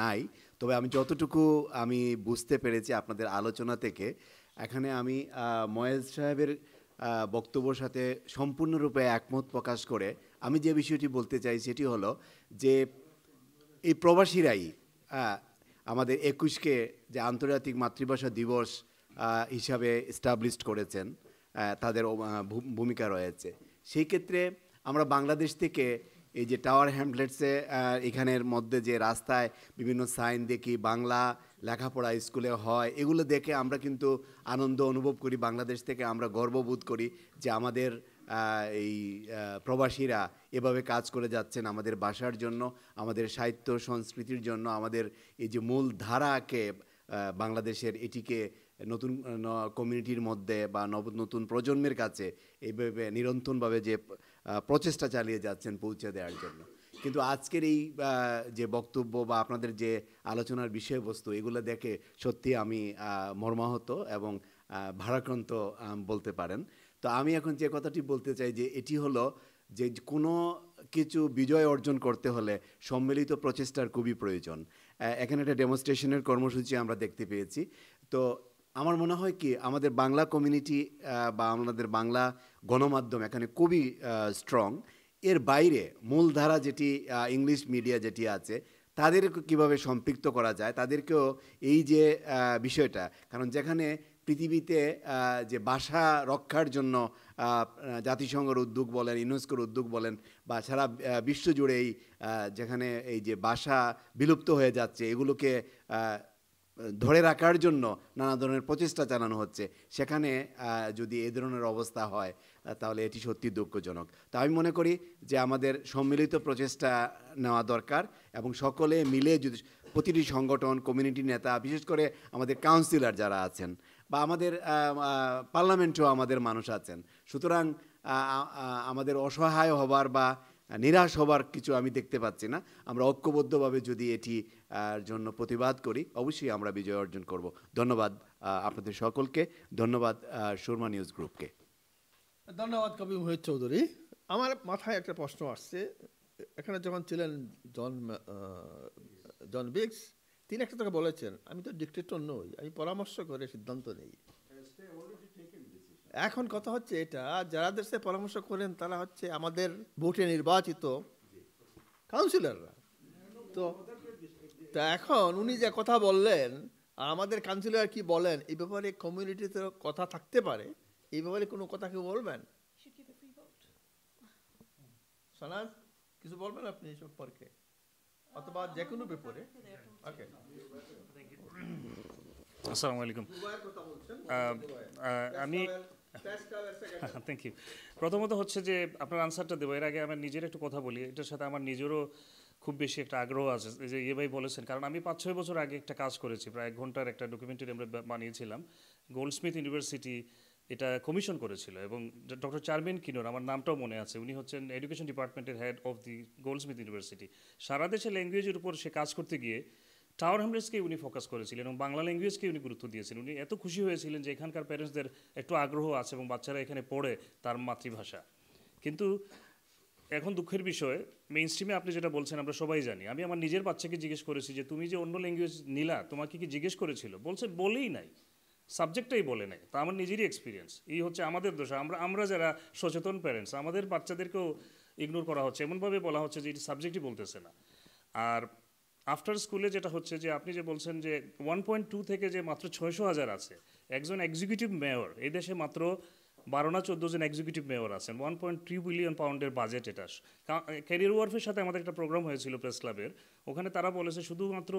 নাই। তবে আমি যতটুকু আমি বুঝতে পেরেছি আপনাদের আলোচনা থেকে, এখানে আমি ময়েজ সাহেবের বক্তব্যের সাথে সম্পূর্ণরূপে একমত প্রকাশ করে আমি যে বিষয়টি বলতে চাই সেটি হলো যে এই প্রবাসীরাই আমাদের 21কে যে আন্তর্জাতিক মাতৃভাষা দিবস হিসাবে এস্টাবলিশড করেছেন, তাদের ভূমিকা রয়েছে। সেই ক্ষেত্রে আমরা বাংলাদেশ থেকে এই যে টাওয়ার হ্যামলেটসে এখানের মধ্যে যে রাস্তায় বিভিন্ন সাইন দেখি, বাংলা লেখাপড়া স্কুলে হয়, এগুলো দেখে আমরা কিন্তু আনন্দ অনুভব করি। বাংলাদেশ থেকে আমরা গর্ববোধ করি যে আমাদের এই প্রবাসীরা এভাবে কাজ করে যাচ্ছেন আমাদের ভাষার জন্য, আমাদের সাহিত্য সংস্কৃতির জন্য, আমাদের এই যে মূল ধারাকে বাংলাদেশের এটিকে নতুন কমিউনিটির মধ্যে বা নতুন প্রজন্মের কাছে এইভাবে নিরন্তরভাবে যে প্রচেষ্টা চালিয়ে যাচ্ছেন পৌঁছে দেওয়ার জন্য। কিন্তু আজকের এই যে বক্তব্য বা আপনাদের যে আলোচনার বিষয়বস্তু, এগুলো দেখে সত্যি আমি মর্মাহত এবং ভারাক্রান্ত বলতে পারেন। তো আমি এখন যে কথাটি বলতে চাই যে এটি হলো যে কোনো কিছু বিজয় অর্জন করতে হলে সম্মিলিত প্রচেষ্টার খুবই প্রয়োজন। এখানে একটা ডেমনস্ট্রেশনের কর্মসূচি আমরা দেখতে পেয়েছি। তো আমার মনে হয় কি আমাদের বাংলা কমিউনিটি বা আমাদের বাংলা গণমাধ্যম এখানে খুবই স্ট্রং। এর বাইরে মূলধারা যেটি ইংলিশ মিডিয়া যেটি আছে, তাদেরকে কীভাবে সম্পৃক্ত করা যায়, তাদেরকেও এই যে বিষয়টা, কারণ যেখানে পৃথিবীতে যে ভাষা রক্ষার জন্য জাতিসংঘের উদ্যোগ বলেন, ইউনেস্কোর উদ্যোগ বলেন, বা সারা বিশ্বজুড়েই যেখানে এই যে ভাষা বিলুপ্ত হয়ে যাচ্ছে, এগুলোকে ধরে রাখার জন্য নানা ধরনের প্রচেষ্টা চালানো হচ্ছে, সেখানে যদি এই ধরনের অবস্থা হয় তাহলে এটি সত্যি দুঃখজনক। তা আমি মনে করি যে আমাদের সম্মিলিত প্রচেষ্টা নেওয়া দরকার এবং সকলে মিলে যদি প্রতিটি সংগঠন, কমিউনিটি নেতা, বিশেষ করে আমাদের কাউন্সিলর যারা আছেন বা আমাদের পার্লামেন্টেও আমাদের মানুষ আছেন, সুতরাং আমাদের অসহায় হবার বা নিরাশ হবার কিছু আমি দেখতে পাচ্ছি না। আমরা ঐক্যবদ্ধভাবে যদি এটি জন্য প্রতিবাদ করি, অবশ্যই আমরা বিজয় অর্জন করব। ধন্যবাদ আপনাদের সকলকে, ধন্যবাদ সুরমা নিউজ গ্রুপকে। ধন্যবাদ কবি মোহিত চৌধুরী। আমার মাথায় একটা প্রশ্ন আসছে, এখানে যখন ছিলেন জন বিগস, তিনি একটা কথা বলেছেন, আমি তো ডিক্টেটর নই, আমি পরামর্শ করে সিদ্ধান্ত নেই। এখন কথা হচ্ছে এটা, যারা দেশে পরামর্শ করেন তারা হচ্ছে আমাদের ভোটে নির্বাচিত কাউন্সিলররা। তো এখন উনি যে কথা বললেন, আমাদের কাউন্সিলর কি বলেন এই ব্যাপারে, কমিউনিটিতে কথা থাকতে পারে, এই ব্যাপারে কোনো কথা কেউ বলবেন? সনাজ, কিছু বলবেন আপনি এই সম্পর্কে, অথবা যে কোনো ব্যাপারে? ওকে, আসসালামু আলাইকুম। আমি থ্যাংক ইউ। প্রথমত হচ্ছে যে আপনার আনসারটা দেবো, এর আগে আমার নিজের একটু কথা বলি, এটার সাথে আমার নিজেরও খুব বেশি একটা আগ্রহ আছে যে ভাই বলেছেন, কারণ আমি 5-6 বছর আগে একটা কাজ করেছি, প্রায় 1 ঘন্টার একটা ডকুমেন্টারি আমরা বানিয়েছিলাম। গোল্ডস্মিথ ইউনিভার্সিটি এটা কমিশন করেছিল এবং ডক্টর চারমিন কিনোর, আমার নামটাও মনে আছে, উনি হচ্ছেন এডুকেশন ডিপার্টমেন্টের head of the Goldsmith university. সারা দেশে ল্যাঙ্গুয়েজের উপর সে কাজ করতে গিয়ে টাওয়ার হ্যামলেটসকে উনি ফোকাস করেছিলেন এবং বাংলা ল্যাঙ্গুয়েজকে উনি গুরুত্ব দিয়েছিলেন। উনি এত খুশি হয়েছিলেন যে এখানকার প্যারেন্টসদের একটু আগ্রহ আছে এবং বাচ্চারা এখানে পড়ে তার মাতৃভাষা। কিন্তু এখন দুঃখের বিষয়, মেইন স্ট্রিমে আপনি যেটা বলছেন আমরা সবাই জানি। আমি আমার নিজের বাচ্চাকে জিজ্ঞেস করেছি যে তুমি যে অন্য ল্যাঙ্গুয়েজ নিলা, তোমাকে কি জিজ্ঞেস করেছিল? বলছে বলেই নাই, সাবজেক্টটাই বলে নাই। তা আমার নিজেরই এক্সপিরিয়েন্স। এই হচ্ছে আমাদের দোষ, আমরা যারা সচেতন প্যারেন্টস, আমাদের বাচ্চাদেরকেও ইগনোর করা হচ্ছে, এমনভাবে বলা হচ্ছে যে এটি সাবজেক্টই বলতেছে না। আর আফটার স্কুলে যেটা হচ্ছে যে আপনি যে বলছেন যে 1.2 থেকে যে মাত্র 600,000 আছে, একজন এক্সিকিউটিভ মেয়র, এই দেশে মাত্র 12 না 14 জন এক্সিকিউটিভ মেয়র আছেন, 1.3 বিলিয়ন পাউন্ডের বাজেট এটা। ক্যারিয়ার ওয়ার্ফের সাথে আমাদের একটা প্রোগ্রাম হয়েছিল প্রেস ক্লাবের, ওখানে তারা বলেছে শুধুমাত্র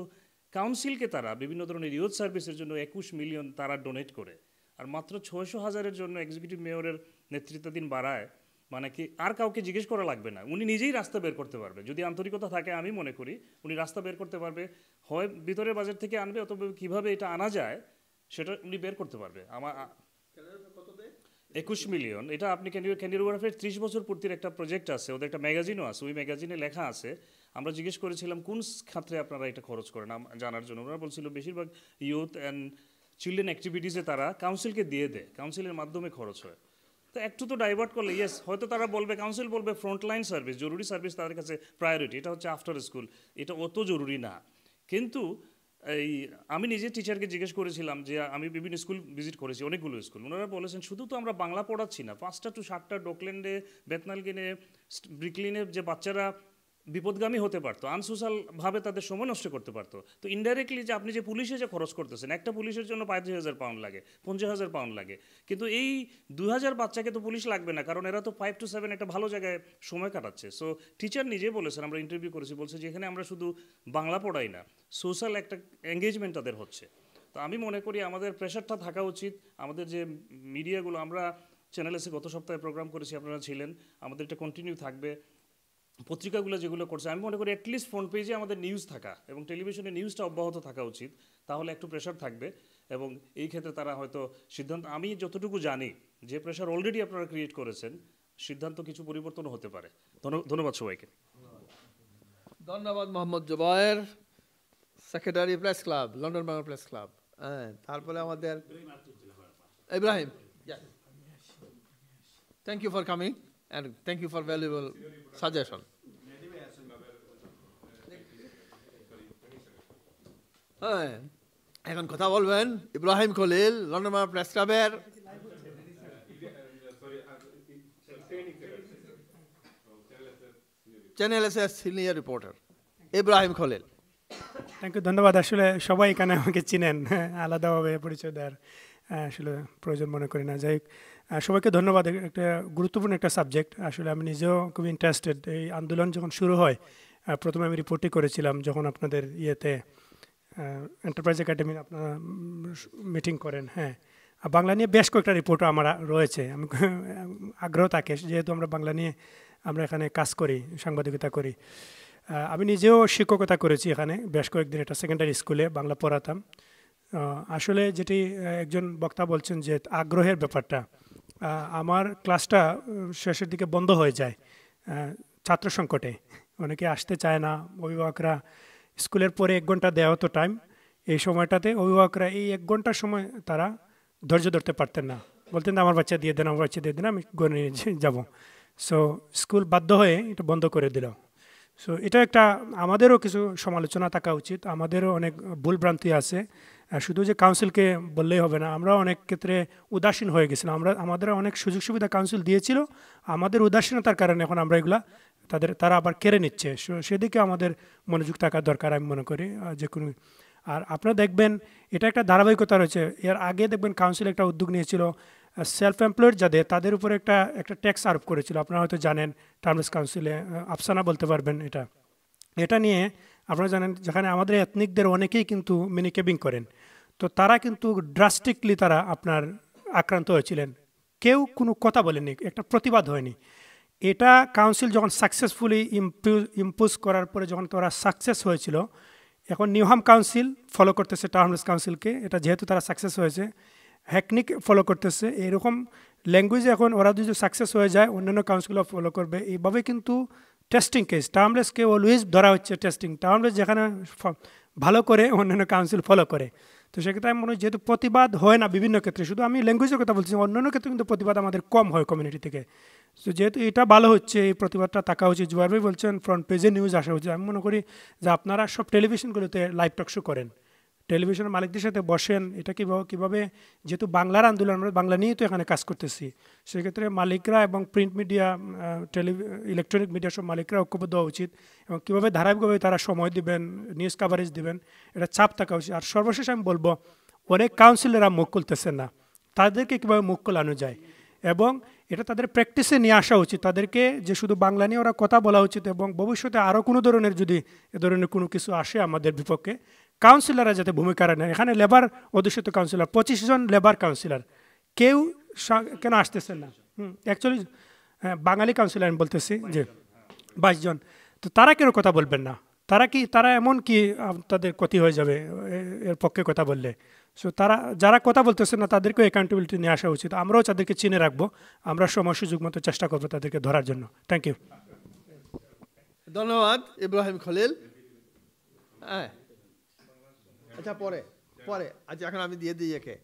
কাউন্সিলকে তারা বিভিন্ন ধরনের ইউথ সার্ভিসের জন্য 21 মিলিয়ন তারা ডোনেট করে, আর মাত্র 600,000-এর জন্য এক্সিকিউটিভ মেয়রের নেতৃত্বাধীন বাড়ায়। মানে কি আর কাউকে জিজ্ঞেস করা লাগবে না, উনি নিজেই রাস্তা বের করতে পারবে। যদি আন্তরিকতা থাকে আমি মনে করি উনি রাস্তা বের করতে পারবে, হয় ভিতরের বাজেট থেকে আনবে অথবা কীভাবে এটা আনা যায় সেটা উনি বের করতে পারবে। আমার 21 মিলিয়ন, এটা আপনি ক্যান্ডিয়ার ওয়ার্ফের 30 বছর পূর্তির একটা প্রজেক্ট আছে, ওদের একটা ম্যাগাজিনও আছে, ওই ম্যাগাজিনে লেখা আছে। আমরা জিজ্ঞেস করেছিলাম কোন খাতে আপনারা এটা খরচ করেন জানার জন্য, ওরা বলছিল বেশিরভাগ ইউথ অ্যান্ড চিলড্রেন অ্যাক্টিভিটিসে তারা কাউন্সিলকে দিয়ে দেয়, কাউন্সিলের মাধ্যমে খরচ হয়। তো একটু তো ডাইভার্ট করলে ইয়েস, হয়তো তারা বলবে, কাউন্সিল বলবে ফ্রন্টলাইন সার্ভিস, জরুরি সার্ভিস তাদের কাছে প্রায়োরিটি, এটা হচ্ছে আফটার স্কুল, এটা অত জরুরি না। কিন্তু এই আমি নিজে টিচারকে জিজ্ঞেস করেছিলাম যে আমি বিভিন্ন স্কুল ভিজিট করেছি, অনেকগুলো স্কুল, ওনারা বলেছেন শুধু তো আমরা বাংলা পড়াচ্ছি না, 5টা to 7টা ডকল্যান্ডে, বেথনালগেনে, ব্রিকলিনে যে বাচ্চারা বিপদগামী হতে পারতো, আনসোশ্যালভাবে তাদের সময় নষ্ট করতে পারতো। তো ইনডাইরেক্টলি যে আপনি যে পুলিশে যে খরচ করতেছেন, একটা পুলিশের জন্য 35,000 পাউন্ড লাগে, 50,000 পাউন্ড লাগে, কিন্তু এই 2,000 বাচ্চাকে তো পুলিশ লাগবে না, কারণ এরা তো 5 to 7 একটা ভালো জায়গায় সময় কাটাচ্ছে। সো টিচার নিজে বলেছেন, আমরা ইন্টারভিউ করেছি, বলছে যে এখানে আমরা শুধু বাংলা পড়াই না, সোশ্যাল একটা এঙ্গেজমেন্ট তাদের হচ্ছে। তো আমি মনে করি আমাদের প্রেশারটা থাকা উচিত, আমাদের যে মিডিয়াগুলো, আমরা চ্যানেল এসে গত সপ্তাহে প্রোগ্রাম করেছি, আপনারা ছিলেন, আমাদের এটা কন্টিনিউ থাকবে। পত্রিকাগুলো যেগুলো করছে, আমি মনে করি অ্যাটলিস্ট ফ্রন্ট পেজে আমাদের নিউজ থাকা এবং টেলিভিশনে নিউজটা অব্যাহত থাকা উচিত, তাহলে একটু প্রেশার থাকবে এবং এই ক্ষেত্রে তারা হয়তো সিদ্ধান্ত, আমি যতটুকু জানি যে প্রেশার অলরেডি আপনারা ক্রিয়েট করেছেন, সিদ্ধান্ত কিছু পরিবর্তন হতে পারে। ধন্যবাদ সবাইকে। ধন্যবাদ Mohammad Zubair, secretary press club, London Bangla press club. হ্যাঁ, তারপরে আমাদের Ibrahim. Thank you for coming and thank you for valuable suggestion. হ্যাঁ, এখন কথা বলবেন ইব্রাহিম খলিল, লন্ডন বাংলা প্রেস ক্লাবের channel S senior reporter Ibrahim Khalil. Thank you, ধন্যবাদ। আসলে সবাই এখানে আমাকে চিনেন, আলাদাভাবে পরিচয় দেওয়ার আসলে প্রয়োজন মনে করি না। যাই হোক, সবাইকে ধন্যবাদ। একটা গুরুত্বপূর্ণ একটা সাবজেক্ট, আসলে আমি নিজেও খুব ইন্টারেস্টেড। এই আন্দোলন যখন শুরু হয়, প্রথমে আমি রিপোর্টই করেছিলাম যখন আপনাদের ইয়েতে এন্টারপ্রাইজ একাডেমি আপনারা মিটিং করেন। হ্যাঁ, বাংলা নিয়ে বেশ কয়েকটা রিপোর্টও আমার রয়েছে। আমি আগ্রহ থাকে, যেহেতু আমরা বাংলা নিয়ে আমরা এখানে কাজ করি, সাংবাদিকতা করি। আমি নিজেও শিক্ষকতা করেছি এখানে বেশ কয়েকদিন, একটা সেকেন্ডারি স্কুলে বাংলা পড়াতাম। আসলে যেটি একজন বক্তা বলছেন যে আগ্রহের ব্যাপারটা, আমার ক্লাসটা শেষের দিকে বন্ধ হয়ে যায় ছাত্র সংকটে, অনেকে আসতে চায় না। অভিভাবকরা স্কুলের পরে 1 ঘন্টা দেওয়া হতো টাইম, এই সময়টাতে অভিভাবকরা এই 1 ঘন্টার সময় তারা ধৈর্য ধরতে পারতেন না, বলতেন আমার বাচ্চা দিয়ে দেন, আমার বাচ্চা দিয়ে দেন, আমি গণে যাব। সো স্কুল বাধ্য হয়ে এটা বন্ধ করে দিল। সো এটা একটা আমাদেরও কিছু সমালোচনা থাকা উচিত, আমাদেরও অনেক ভুলভ্রান্তি আছে। শুধু যে কাউন্সিলকে বললেই হবে না, আমরা অনেক ক্ষেত্রে উদাসীন হয়ে গেছিলাম। আমাদের অনেক সুযোগ সুবিধা কাউন্সিল দিয়েছিল, আমাদের উদাসীনতার কারণে এখন আমরা এগুলা তারা আবার কেড়ে নিচ্ছে। সেদিকে আমাদের মনোযোগ থাকা দরকার আমি মনে করি যে কোনো। আর আপনারা দেখবেন এটা একটা ধারাবাহিকতা রয়েছে। এর আগে দেখবেন কাউন্সিল একটা উদ্যোগ নিয়েছিল, সেলফ এমপ্লয়েড যাদের, তাদের উপরে একটা ট্যাক্স আরোপ করেছিল। আপনারা হয়তো জানেন, টার্মলেস কাউন্সিলে আফসানা বলতে পারবেন। এটা নিয়ে আপনারা জানেন, যেখানে আমাদের এথনিকদের অনেকেই কিন্তু মিনিকেবিং করেন, তো তারা কিন্তু ড্রাস্টিকলি তারা আপনার আক্রান্ত হয়েছিলেন, কেউ কোনো কথা বলেনি, একটা প্রতিবাদ হয়নি। এটা কাউন্সিল যখন সাকসেসফুলি ইম্পোজ করার পরে যখন তারা সাকসেস হয়েছিল, এখন নিউহাম কাউন্সিল ফলো করতেছে টার্মলেস কাউন্সিলকে, এটা যেহেতু তারা সাকসেস হয়েছে। হ্যাকনিক ফলো করতেছে। এরকম ল্যাঙ্গুয়েজে এখন ওরা যদি সাকসেস হয়ে যায়, অন্যান্য কাউন্সিলও ফলো করবে। এইভাবে কিন্তু টেস্টিং কেস, টার্মলেসকে অলওয়েজ ধরা হচ্ছে টেস্টিং। টার্মলেস যেখানে ভালো করে অন্যান্য কাউন্সিল ফলো করে। তো সেক্ষেত্রে আমি মনে হয় যেহেতু প্রতিবাদ হয় না বিভিন্ন ক্ষেত্রে, শুধু আমি ল্যাঙ্গুয়েজের কথা বলছি, অন্যান্য ক্ষেত্রে কিন্তু প্রতিবাদ আমাদের কম হয় কমিউনিটি থেকে। তো যেহেতু এটা ভালো হচ্ছে, এই প্রতিবাদটা থাকা উচিত। জুয়ার ভাই বলছেন ফ্রন্ট পেজে নিউজ আসা উচিত। আমি মনে করি যে আপনারা সব টেলিভিশনগুলোতে লাইভ টক শো করেন, টেলিভিশনের মালিকদের সাথে বসেন, এটা কীভাবে যেহেতু বাংলার আন্দোলন, আমরা বাংলা নিয়েই তো এখানে কাজ করতেছি, সেক্ষেত্রে মালিকরা এবং প্রিন্ট মিডিয়া, ইলেকট্রনিক মিডিয়া সব মালিকরা ঐক্যবদ্ধ হওয়া উচিত এবং কীভাবে ধারাবাহিকভাবে তারা সময় দিবেন, নিউজ কাভারেজ দিবেন, এটা চাপ থাকা উচিত। আর সর্বশেষ আমি বলবো, অনেক কাউন্সিলররা মুখ খুলতেছেন না, তাদেরকে কীভাবে মুখ খোলানো যায় এবং এটা তাদের প্র্যাকটিসে নিয়ে আসা উচিত। তাদেরকে যে শুধু বাংলা নিয়ে ওরা কথা বলা উচিত এবং ভবিষ্যতে আরও কোনো ধরনের যদি এ ধরনের কোনো কিছু আসে আমাদের বিপক্ষে, কাউন্সিলররা যাতে ভূমিকা নেন। এখানে লেবার অধ্যুষিত কাউন্সিলর 25 জন লেবার কাউন্সিলর, কেউ কেন আসতেছেন না? অ্যাকচুয়ালি বাঙালি কাউন্সিলর আমি বলতেছি যে 22 জন, তো তারা কেন কথা বলবেন না? তারা এমন কি তাদের ক্ষতি হয়ে যাবে এর পক্ষে কথা বললে? সো যারা কথা বলতেছে না তাদেরকেও অ্যাকাউন্টেবিলিটি নিয়ে আসা উচিত। আমরাও তাদেরকে চিনে রাখবো, আমরা সময় সুযোগ মতো চেষ্টা করবো তাদেরকে ধরার জন্য। Thank you. ধন্যবাদ ইব্রাহিম খলিল। হ্যাঁ, আচ্ছা পরে আচ্ছা এখন আমি দিয়ে দিই একে,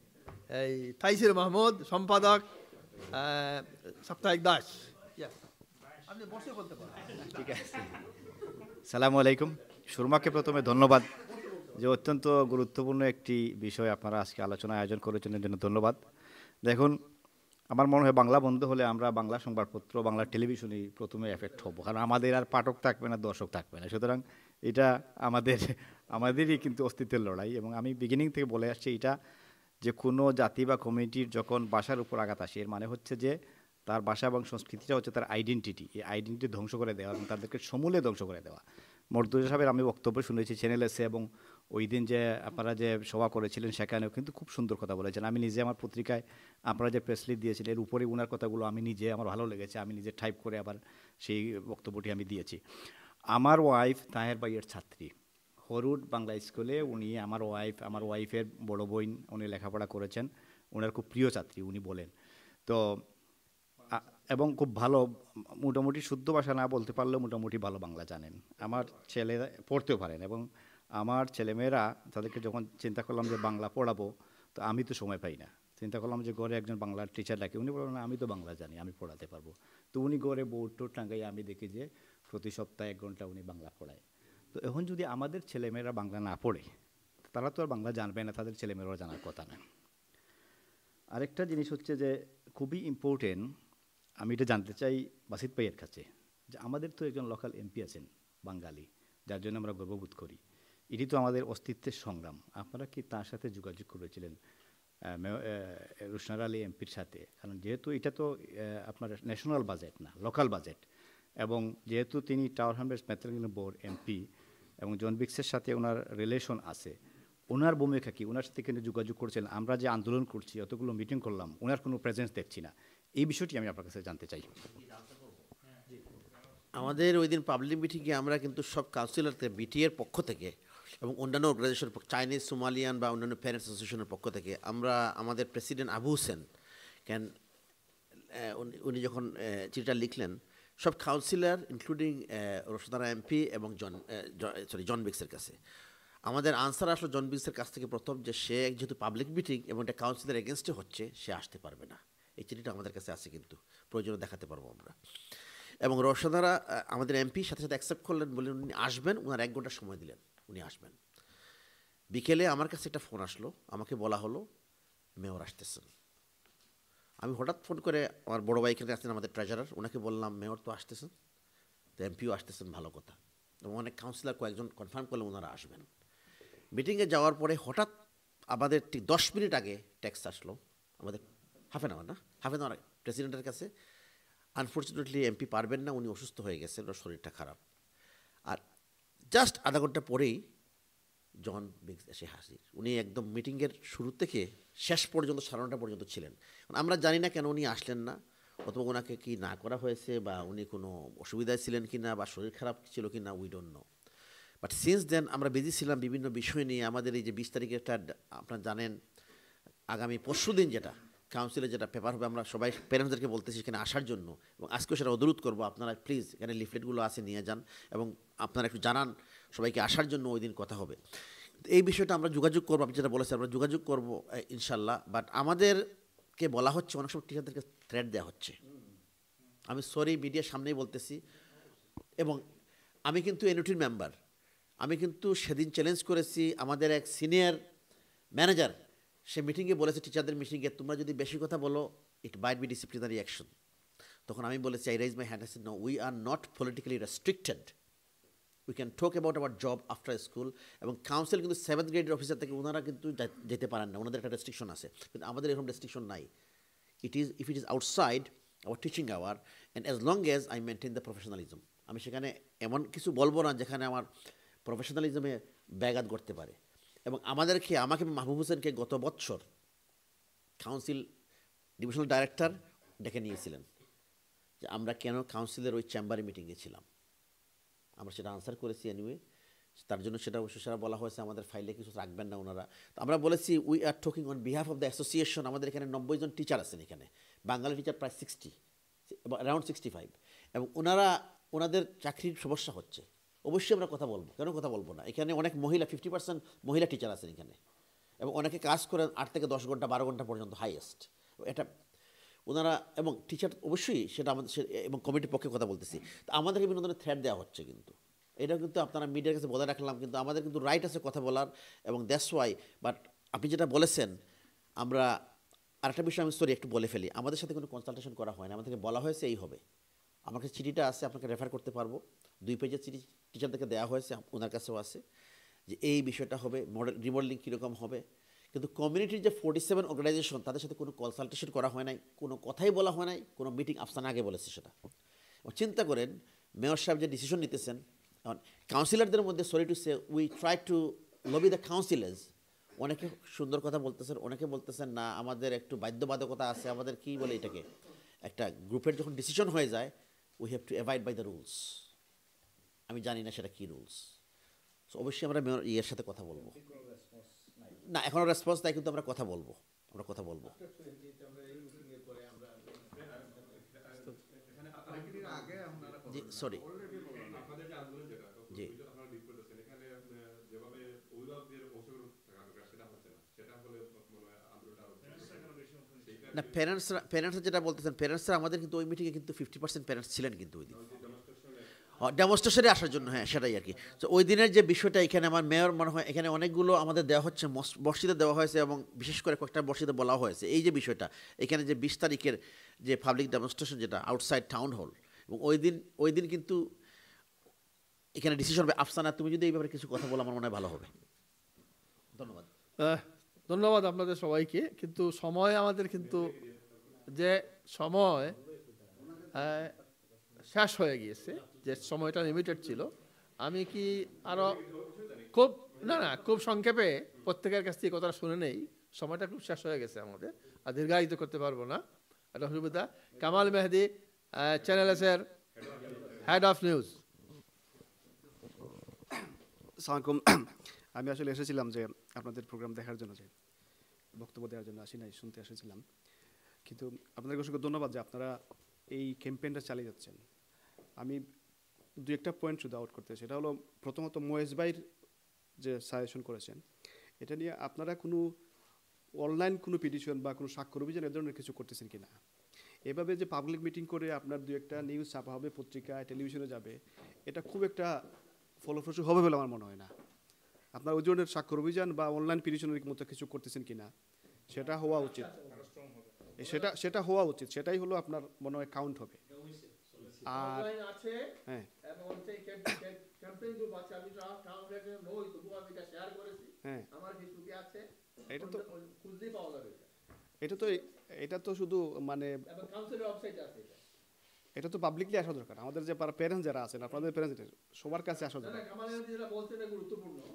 এই তাইসির মাহমুদ, সম্পাদক সাপ্তাহিক দাস। আপনি বসে বলতে পারেন। ঠিক আছে। সালামু আলাইকুম। সুরমাকে প্রথমে ধন্যবাদ যে অত্যন্ত গুরুত্বপূর্ণ একটি বিষয় আপনারা আজকে আলোচনা আয়োজন করেছেন, এর জন্য ধন্যবাদ। দেখুন, আমার মনে হয় বাংলা বন্ধ হলে আমরা বাংলা সংবাদপত্র, বাংলা টেলিভিশনই প্রথমে এফেক্ট হব, কারণ আমাদের আর পাঠক থাকবে না, দর্শক থাকবে না। সুতরাং এটা আমাদেরই কিন্তু অস্তিত্বের লড়াই। এবং আমি বিগিনিং থেকে বলে আসছি, এটা যে কোনো জাতি বা কমিউনিটির যখন ভাষার উপর আঘাত আসে, এর মানে হচ্ছে যে তার ভাষা এবং সংস্কৃতিটা হচ্ছে তার আইডেন্টিটি। এই আইডেন্টিটি ধ্বংস করে দেওয়া এবং তাদেরকে সমূলে ধ্বংস করে দেওয়া। মর্তুজা সাহেবের আমি বক্তব্য শুনেছি চ্যানেল এসে, এবং ওই দিন যে আপনারা যে সভা করেছিলেন সেখানেও কিন্তু খুব সুন্দর কথা বলেছেন। আমি নিজে আমার পত্রিকায় আপনারা যে প্রেস রিলিজ দিয়েছিলেন, এর উপরে ওনার কথাগুলো আমি নিজে, আমার ভালো লেগেছে, আমি নিজে টাইপ করে আবার সেই বক্তব্যটি আমি দিয়েছি। আমার ওয়াইফ তাহের ভাইয়ের ছাত্রী, হরুড বাংলা স্কুলে উনি, আমার ওয়াইফের বড় বোন, উনি লেখাপড়া করেছেন, ওনার খুব প্রিয় ছাত্রী উনি বলেন। তো এবং খুব ভালো, মোটামুটি শুদ্ধ ভাষা না বলতে পারলেও মোটামুটি ভালো বাংলা জানেন। আমার ছেলেরা পড়তেও পারেন, এবং আমার ছেলেমেয়েরা তাদেরকে যখন চিন্তা করলাম যে বাংলা পড়াবো, তো আমি তো সময় পাই না, চিন্তা করলাম যে ঘরে একজন বাংলার টিচার ডাকে। উনি বললেন আমি তো বাংলা জানি, আমি পড়াতে পারবো। তো উনি ঘরে বোর্ড টোর্ড টাঙ্গাই, আমি দেখি যে প্রতি সপ্তাহে 1 ঘন্টা উনি বাংলা পড়ায়। তো এখন যদি আমাদের ছেলেমেয়েরা বাংলা না পড়ে, তারা তো আর বাংলা জানবে না, তাদের ছেলেমেয়েরাও জানার কথা না। আরেকটা জিনিস হচ্ছে যে খুবই ইম্পর্টেন্ট, আমি এটা জানতে চাই বাসিত ভাইয়ের কাছে, যে আমাদের তো একজন লোকাল এমপি আছেন বাঙালি, যার জন্য আমরা গর্ববোধ করি। এটি তো আমাদের অস্তিত্বের সংগ্রাম। আপনারা কি তার সাথে যোগাযোগ করেছিলেন, রুশনার আলী এমপির সাথে? কারণ যেহেতু এটা তো আপনার ন্যাশনাল বাজেট না, লোকাল বাজেট, এবং যেহেতু তিনি tower Hamlets metropolitan board MP এবং জন বিক্সের সাথে ওনার রিলেশন আছে, ওনার ভূমিকা কি? ওনার সাথে কিন্তু যোগাযোগ করছেন? আমরা যে আন্দোলন করছি, অতগুলো মিটিং করলাম, ওনার কোনো প্রেজেন্স দেখছি না। এই বিষয়টি আমি আপনার কাছে জানতে চাই। আমাদের ওই দিন পাবলিক মিটিংয়ে আমরা কিন্তু সব কাউন্সিলরদের বিটিএর পক্ষ থেকে এবং অন্যান্য অর্গানাইজেশন, চাইনিজ, সোমালিয়ান বা অন্যান্য প্যারেন্টস অ্যাসোসিয়েশনের পক্ষ থেকে আমরা আমাদের প্রেসিডেন্ট আবু হোসেন উনি যখন চিঠিটা লিখলেন, সব কাউন্সিলর ইনক্লুডিং রোশনারা এমপি এবং জন বিক্সের কাছে আমাদের আনসার আসলো জন বিক্সের কাছ থেকে প্রথম, যে সে যেহেতু পাবলিক মিটিং এবং এটা কাউন্সিলর এগেনস্টে হচ্ছে, সে আসতে পারবে না। এই চিঠিটা আমাদের কাছে আছে, কিন্তু প্রয়োজনে দেখাতে পারবো আমরা। এবং রোশনারা আমাদের এমপি সাথে সাথে অ্যাকসেপ্ট করলেন, বললেন উনি আসবেন, ওনার 1 ঘন্টা সময় দিলেন, উনি আসবেন। বিকেলে আমার কাছে একটা ফোন আসলো, আমাকে বলা হলো মেয়র আসতেছেন। আমি হঠাৎ ফোন করে আমার বড় ভাই এখানে আসছেন, আমাদের ট্রেজারার, ওনাকে বললাম মেয়র তো আসতেছেন, তো এমপিও আসতেছেন, ভালো কথা। এবং অনেক কাউন্সিলর কয়েকজন কনফার্ম করলেন ওনারা আসবেন। মিটিংয়ে যাওয়ার পরে হঠাৎ আমাদের ঠিক 10 মিনিট আগে টেক্সট আসলো, আমাদের হাফ অ্যান আওয়ার প্রেসিডেন্টের কাছে, আনফর্চুনেটলি এমপি পারবেন না, উনি অসুস্থ হয়ে গেছেন, ওর শরীরটা খারাপ। আর জাস্ট আধা ঘন্টা পরেই জন বিক্স এসে হাজির। উনি একদম মিটিংয়ের শুরু থেকে শেষ পর্যন্ত 9:30 পর্যন্ত ছিলেন। আমরা জানি না কেন উনি আসলেন না, অথবা ওনাকে কি না করা হয়েছে, বা উনি কোনো অসুবিধায় ছিলেন কি না, বা শরীর খারাপ ছিল কি না, we don't know. But since then আমরা বিজি ছিলাম বিভিন্ন বিষয় নিয়ে। আমাদের এই যে 20 তারিখে একটা, আপনারা জানেন আগামী পরশু দিন যেটা কাউন্সিলে যেটা পেপার হবে, আমরা সবাই প্যারেন্টসদেরকে বলতেছি এখানে আসার জন্য, এবং আজকেও সেটা অনুরোধ করবো, আপনারা প্লিজ এখানে লিফলেটগুলো আছে নিয়ে যান, এবং আপনারা একটু জানান সবাইকে আসার জন্য, ওই দিন কথা হবে। এই বিষয়টা আমরা যোগাযোগ করবো, আপনি যেটা বলেছেন আমরা যোগাযোগ করবো ইনশাল্লাহ। বাট আমাদেরকে বলা হচ্ছে অনেক সময় টিচারদেরকে থ্রেট দেওয়া হচ্ছে। আমি সরি মিডিয়ার সামনেই বলতেছি, এবং আমি কিন্তু এনওটির মেম্বার। আমি কিন্তু সেদিন চ্যালেঞ্জ করেছি আমাদের এক সিনিয়র ম্যানেজার, সে মিটিংয়ে বলেছে, টিচারদের মিটিংয়ে, তোমরা যদি বেশি কথা বলো it might be disciplinary action. তখন আমি বলেছি, I rise my hand, I said no, we are not politically restricted, we can talk about our job after school. এবং কাউন্সিল কিন্তু 7th গ্রেডের অফিসার থেকে ওনারা কিন্তু যেতে পারেন না, ওনাদের একটা রেস্ট্রিকশন আছে, কিন্তু আমাদের এরকম রেস্ট্রিকশন নাই। If it is outside our teaching hour and as long as I maintain the professionalism, আমি সেখানে এমন কিছু বলবো না যেখানে আমার প্রফেশনালিজমে ব্যাঘাত ঘটতে পারে। এবং আমাকে মাহবুব হোসেনকে গত বছর কাউন্সিল ডিভিশনাল ডাইরেক্টর ডেকে নিয়েছিলেন যে আমরা কেন কাউন্সিলের ওই চেম্বারে মিটিংয়ে ছিলাম। আমরা সেটা আনসার করেছি এনিওয়ে, তার জন্য সেটা অবশ্যই সেটা বলা হয়েছে আমাদের ফাইলে কিছু রাখবেন না ওনারা। তো আমরা বলেছি we are talking on behalf of the association. আমাদের এখানে 90 জন টিচার আছেন, এখানে বাঙালি টিচার প্রায় 60, অ্যারাউন্ড 65, এবং ওনাদের চাকরির সমস্যা হচ্ছে। অবশ্যই আমরা কথা বলবো, কেন কথা বলবো না। এখানে অনেক মহিলা, 50% মহিলা টিচার আছেন এখানে, এবং অনেকে কাজ করেন 8 থেকে 10 ঘন্টা 12 ঘন্টা পর্যন্ত হাইয়েস্ট। এটা ওনারা এবং টিচার অবশ্যই সেটা আমাদের, এবং কমিটির পক্ষে কথা বলতেছি। তো আমাদেরকে বিভিন্ন ধরনের থ্রেট দেওয়া হচ্ছে, কিন্তু এটা কিন্তু আপনারা মিডিয়ার কাছে বলে রাখলাম, কিন্তু আমাদের কিন্তু রাইট আছে কথা বলার, এবং দ্যাটস ওয়াই। বাট আপনি যেটা বলেছেন, আমরা আরেকটা বিষয় আমি একটু বলে ফেলি, আমাদের সাথে কোনো কনসালটেশন করা হয় না, আমাদেরকে বলা হয়েছে এই হবে। আমার কাছে চিঠিটা আছে, আপনাকে রেফার করতে পারবো, 2 পেজের চিঠি টিচারদেরকে দেওয়া হয়েছে, ওনার কাছেও আছে, যে এই বিষয়টা হবে, রিমডেলিং কীরকম হবে। কিন্তু কমিউনিটির যে 47 অর্গানাইজেশন, তাদের সাথে কোনো কনসালটেশন করা হয় নাই, কোনো কথাই বলা হয় নাই, কোনো মিটিং আফসানা আগে বলেছে সেটা। চিন্তা করেন মেয়র সাহেব যে ডিসিশন নিতেছেন, কাউন্সিলরদের মধ্যে sorry to say we try to lobby the councillors. অনেকে সুন্দর কথা বলতেছেন, অনেকে বলতেছেন না আমাদের একটু বাধ্যবাধকতা আছে, আমাদের কি বলে এটাকে, একটা গ্রুপের যখন ডিসিশন হয়ে যায় we have to avoid by the rules. আমি জানি না সেটা কী রুলস। সো অবশ্যই আমরা ইয়ের সাথে কথা বলবো না, এখনও রেসপন্স নাই, কিন্তু আমরা কথা বলবো, জি সরি জি না, প্যারেন্টসরা যেটা বলতেছেন, প্যারেন্টসরা আমাদের কিন্তু ওই মিটিংয়ে কিন্তু 50% প্যারেন্টস ছিলেন কিন্তু ওই দিন ডেমনস্ট্রেশনে আসার জন্য। হ্যাঁ, সেটাই আর কি। তো ওই দিনের যে বিষয়টা, এখানে আমার মেয়র মনে হয় এখানে অনেকগুলো আমাদের দেওয়া হচ্ছে, মসজিদে দেওয়া হয়েছে, এবং বিশেষ করে কয়েকটা মসজিদে বলা হয়েছে এই যে বিষয়টা, এখানে যে 20 তারিখের যে পাবলিক ডেমনস্ট্রেশন যেটা আউটসাইড টাউন হল, এবং ওই দিন কিন্তু এখানে ডিসিশন হবে। আফসানা, তুমি যদি এই ব্যাপারে কিছু কথা বলো আমার মনে হয় ভালো হবে। ধন্যবাদ। ধন্যবাদ আপনাদের সবাইকে। কিন্তু সময় আমাদের কিন্তু যে সময় শেষ হয়ে গিয়েছে, যে সময়টা লিমিটেড ছিল, আমি কি আরও খুব সংক্ষেপে প্রত্যেকের কাছ থেকে কথাটা শুনে নেই, সময়টা খুব শেষ হয়ে গেছে আমাদের, আর দীর্ঘায়িত করতে পারবো না, এটা সুবিধা। কামাল মেহেদি, চ্যানেল এসের হেড অফ নিউজ। আসসালামু আলাইকুম। আমি আসলে এসেছিলাম যে আপনাদের প্রোগ্রাম দেখার জন্য, যে বক্তব্য দেওয়ার জন্য আসি নাই, শুনতে এসেছিলাম। কিন্তু আপনাদেরকে অসংখ্য ধন্যবাদ যে আপনারা এই ক্যাম্পেইনটা চালিয়ে যাচ্ছেন। আমি 2-1টা পয়েন্ট শুধু আউট করতে, সেটা হলো প্রথমত মহেশ ভাইয়ের যে সাজেশন করেছেন, এটা নিয়ে আপনারা কোনো অনলাইন কোনো পিটিশন বা কোনো স্বাক্ষর অভিযান এ ধরনের কিছু করতেছেন কি না। এভাবে যে পাবলিক মিটিং করে আপনার 2-1টা নিউজ ছাপা হবে, পত্রিকায় টেলিভিশনে যাবে, এটা খুব একটা ফলপ্রসূ হবে বলে আমার মনে হয় না। আপনার ওই ধরনের স্বাক্ষর অভিযান বা অনলাইন পিটিশনের মতো কিছু করতেছেন কিনা, সেটা হওয়া উচিত, সেটা হওয়া উচিত, সেটাই হলো আপনার মনে হয় কাউন্ট হবে। আর হ্যাঁ, এটা তো শুধু মানে এটা তো পাবলিকলি আসা দরকার। আমাদের যে প্যারেন্টস যারা আছেন, আপনাদের প্যারেন্টস সবার কাছে আসা দরকার,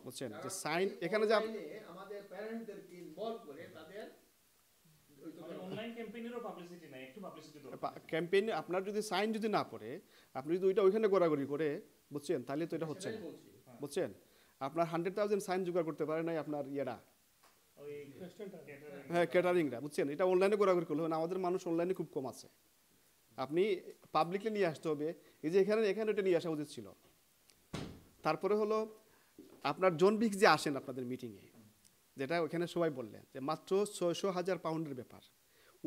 বুঝছেন? যে সাইন এখানে যে আমাদের প্যারেন্টসদেরকে ইনভলভ করে তাদের অনলাইন ক্যাম্পেইনেরও পাবলিসিটি নাই, একটু পাবলিসিটি দরকার। ক্যাম্পেইন আপনার যদি সাইন যদি না পড়ে, আপনি যদি ওইটা ওইখানে গোড়াগড়ি করে, বুঝছেন, তাহলে তো এটা হচ্ছে না, বুঝছেন? আপনার 100,000 সাইন জোগাড় করতে পারে নাই আপনার ইয়েরা, হ্যাঁ, ক্যাটারিংরা, বুঝছেন? এটা অনলাইনে গোড়াগড়ি করলে না, আমাদের মানুষ অনলাইনে খুব কম আছে। আপনি পাবলিকলি নিয়ে আসতে হবে, এই যে এখানে এটা নিয়ে আসা উচিত ছিল। তারপরে হলো আপনার জনভিক যে আসেন আপনাদের মিটিংয়ে, যেটা ওইখানে সবাই বললেন যে মাত্র 600,000 পাউন্ডের ব্যাপার,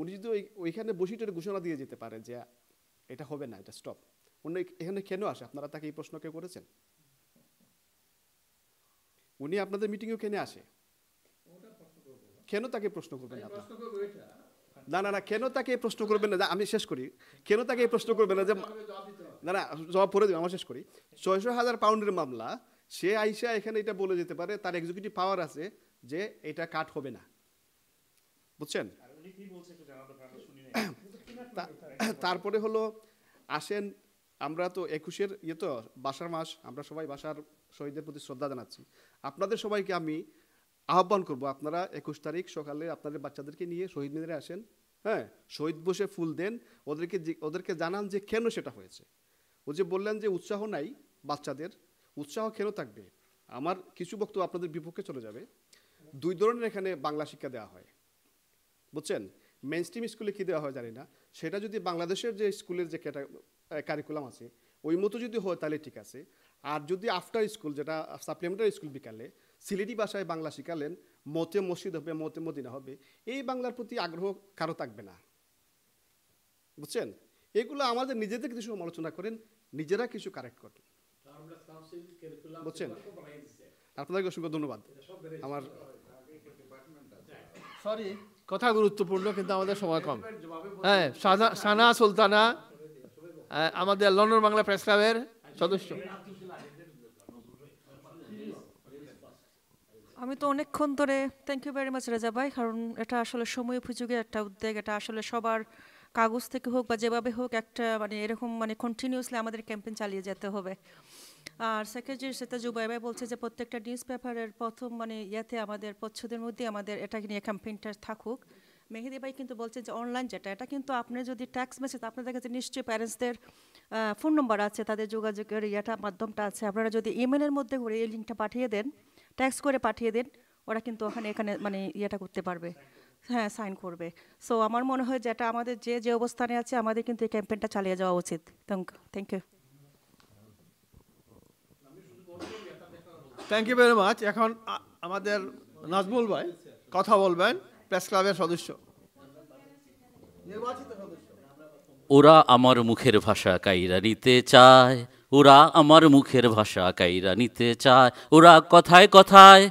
উনি যদি ওইখানে বসিটার ঘোষণা দিয়ে যেতে পারে যে এটা হবে না, এটা স্টপ, উনি এখানে কেন আসে? আপনারা তাকে এই প্রশ্ন কেউ করেছেন? উনি আপনাদের মিটিংয়েও কেন আসে? কেন তাকে প্রশ্ন করবেন না? না, কেন তাকে প্রশ্ন করবেন না? আমি শেষ করি। কেন তাকে এই প্রশ্ন করবেন না যে না জবাব পরে দেবেন, আমার শেষ করি। 600,000 পাউন্ডের মামলা, সে আইসা এখানে এটা বলে যেতে পারে, তার এক্সিকিউটিভ পাওয়ার আছে যে এটা কাট হবে না, বুঝছেন? তারপরে হলো আসেন, আমরা তো 21-এর তো বাসার মাস, আমরা সবাই বাসার শহীদদের প্রতি শ্রদ্ধা জানাচ্ছি। আপনাদের সবাইকে আমি আহ্বান করব, আপনারা 21 তারিখ সকালে আপনাদের বাচ্চাদেরকে নিয়ে শহীদ মিনারে আসেন, হ্যাঁ, শহীদ বসে ফুল দেন, ওদেরকে জানান যে কেন সেটা হয়েছে। ও যে বললেন যে উৎসাহ নাই বাচ্চাদের, উৎসাহ কেন থাকবে? আমার কিছু বক্তব্য আপনাদের বিপক্ষে চলে যাবে। 2 ধরনের এখানে বাংলা শিক্ষা দেওয়া হয়, বুঝছেন? মেইন স্ট্রিম স্কুলে কী দেওয়া হয় জানি না, সেটা যদি বাংলাদেশের যে স্কুলের যে কারিকুলাম আছে ওই মতো যদি হয় তাহলে ঠিক আছে। আর যদি আফটার স্কুল, যেটা সাপ্লিমেন্টারি স্কুল, বিকালে সিলেটি ভাষায় বাংলা শিখালেন, মতে মসজিদ হবে, মতে মদিনা হবে, এই বাংলার প্রতি আগ্রহ কারো থাকবে না, বুঝছেন? এগুলো আমাদের নিজেদের কিছু সমালোচনা করেন, নিজেরা কিছু কারেক্ট করেন, বুঝছেন? আপনাদেরকে অসংখ্য ধন্যবাদ। আমার সরি, কথা গুরুত্বপূর্ণ কিন্তু আমাদের সময় কম। হ্যাঁ, সানা সুলতানা আমাদের লন্ডন বাংলা প্রেস ক্লাবের সদস্য। আমি তো অনেকক্ষণ ধরে, thank you very much Reza ভাই, কারণ এটা আসলে সময় উপযোগী একটা উদ্যোগ। এটা আসলে সবার কাগজ থেকে হোক বা যেভাবে হোক একটা মানে এরকম মানে কন্টিনিউসলি আমাদের ক্যাম্পেইন চালিয়ে যেতে হবে। আর সেক্রেটারি সেটা জুবাই ভাই বলছে যে প্রত্যেকটা নিউজ পেপারের প্রথম মানে ইয়েতে আমাদের পচ্ছদের মধ্যে আমাদের এটাকে নিয়ে ক্যাম্পেইনটা থাকুক। মেহেদি ভাই কিন্তু বলছেন যে অনলাইন যেটা, এটা কিন্তু আপনি যদি ট্যাক্স মেসেজ, আপনাদের কাছে নিশ্চয়ই প্যারেন্টসদের ফোন নম্বর আছে, তাদের যোগাযোগের ইয়েটা মাধ্যমটা আছে, আপনারা যদি ইমেলের মধ্যে করে এই লিঙ্কটা পাঠিয়ে দেন, ট্যাক্স করে পাঠিয়ে দেন, ওরা কিন্তু এখানে মানে ইয়েটা করতে পারবে, হ্যাঁ, সাইন করবে। সো আমার মনে হয় যেটা আমাদের যে অবস্থানে আছে আমাদের কিন্তু এই ক্যাম্পেইনটা চালিয়ে যাওয়া উচিত। Thank you. Thank you very much. এখন আমাদের নাজমুল ভাই কথা বলবেন, প্রেস ক্লাবের সদস্য, নির্বাচিত সদস্য। ওরা আমার মুখের ভাষা কাইরা নিতে চায়, ওরা আমার মুখের ভাষা কাইরা নিতে চায়, ওরা কথায় কথায়,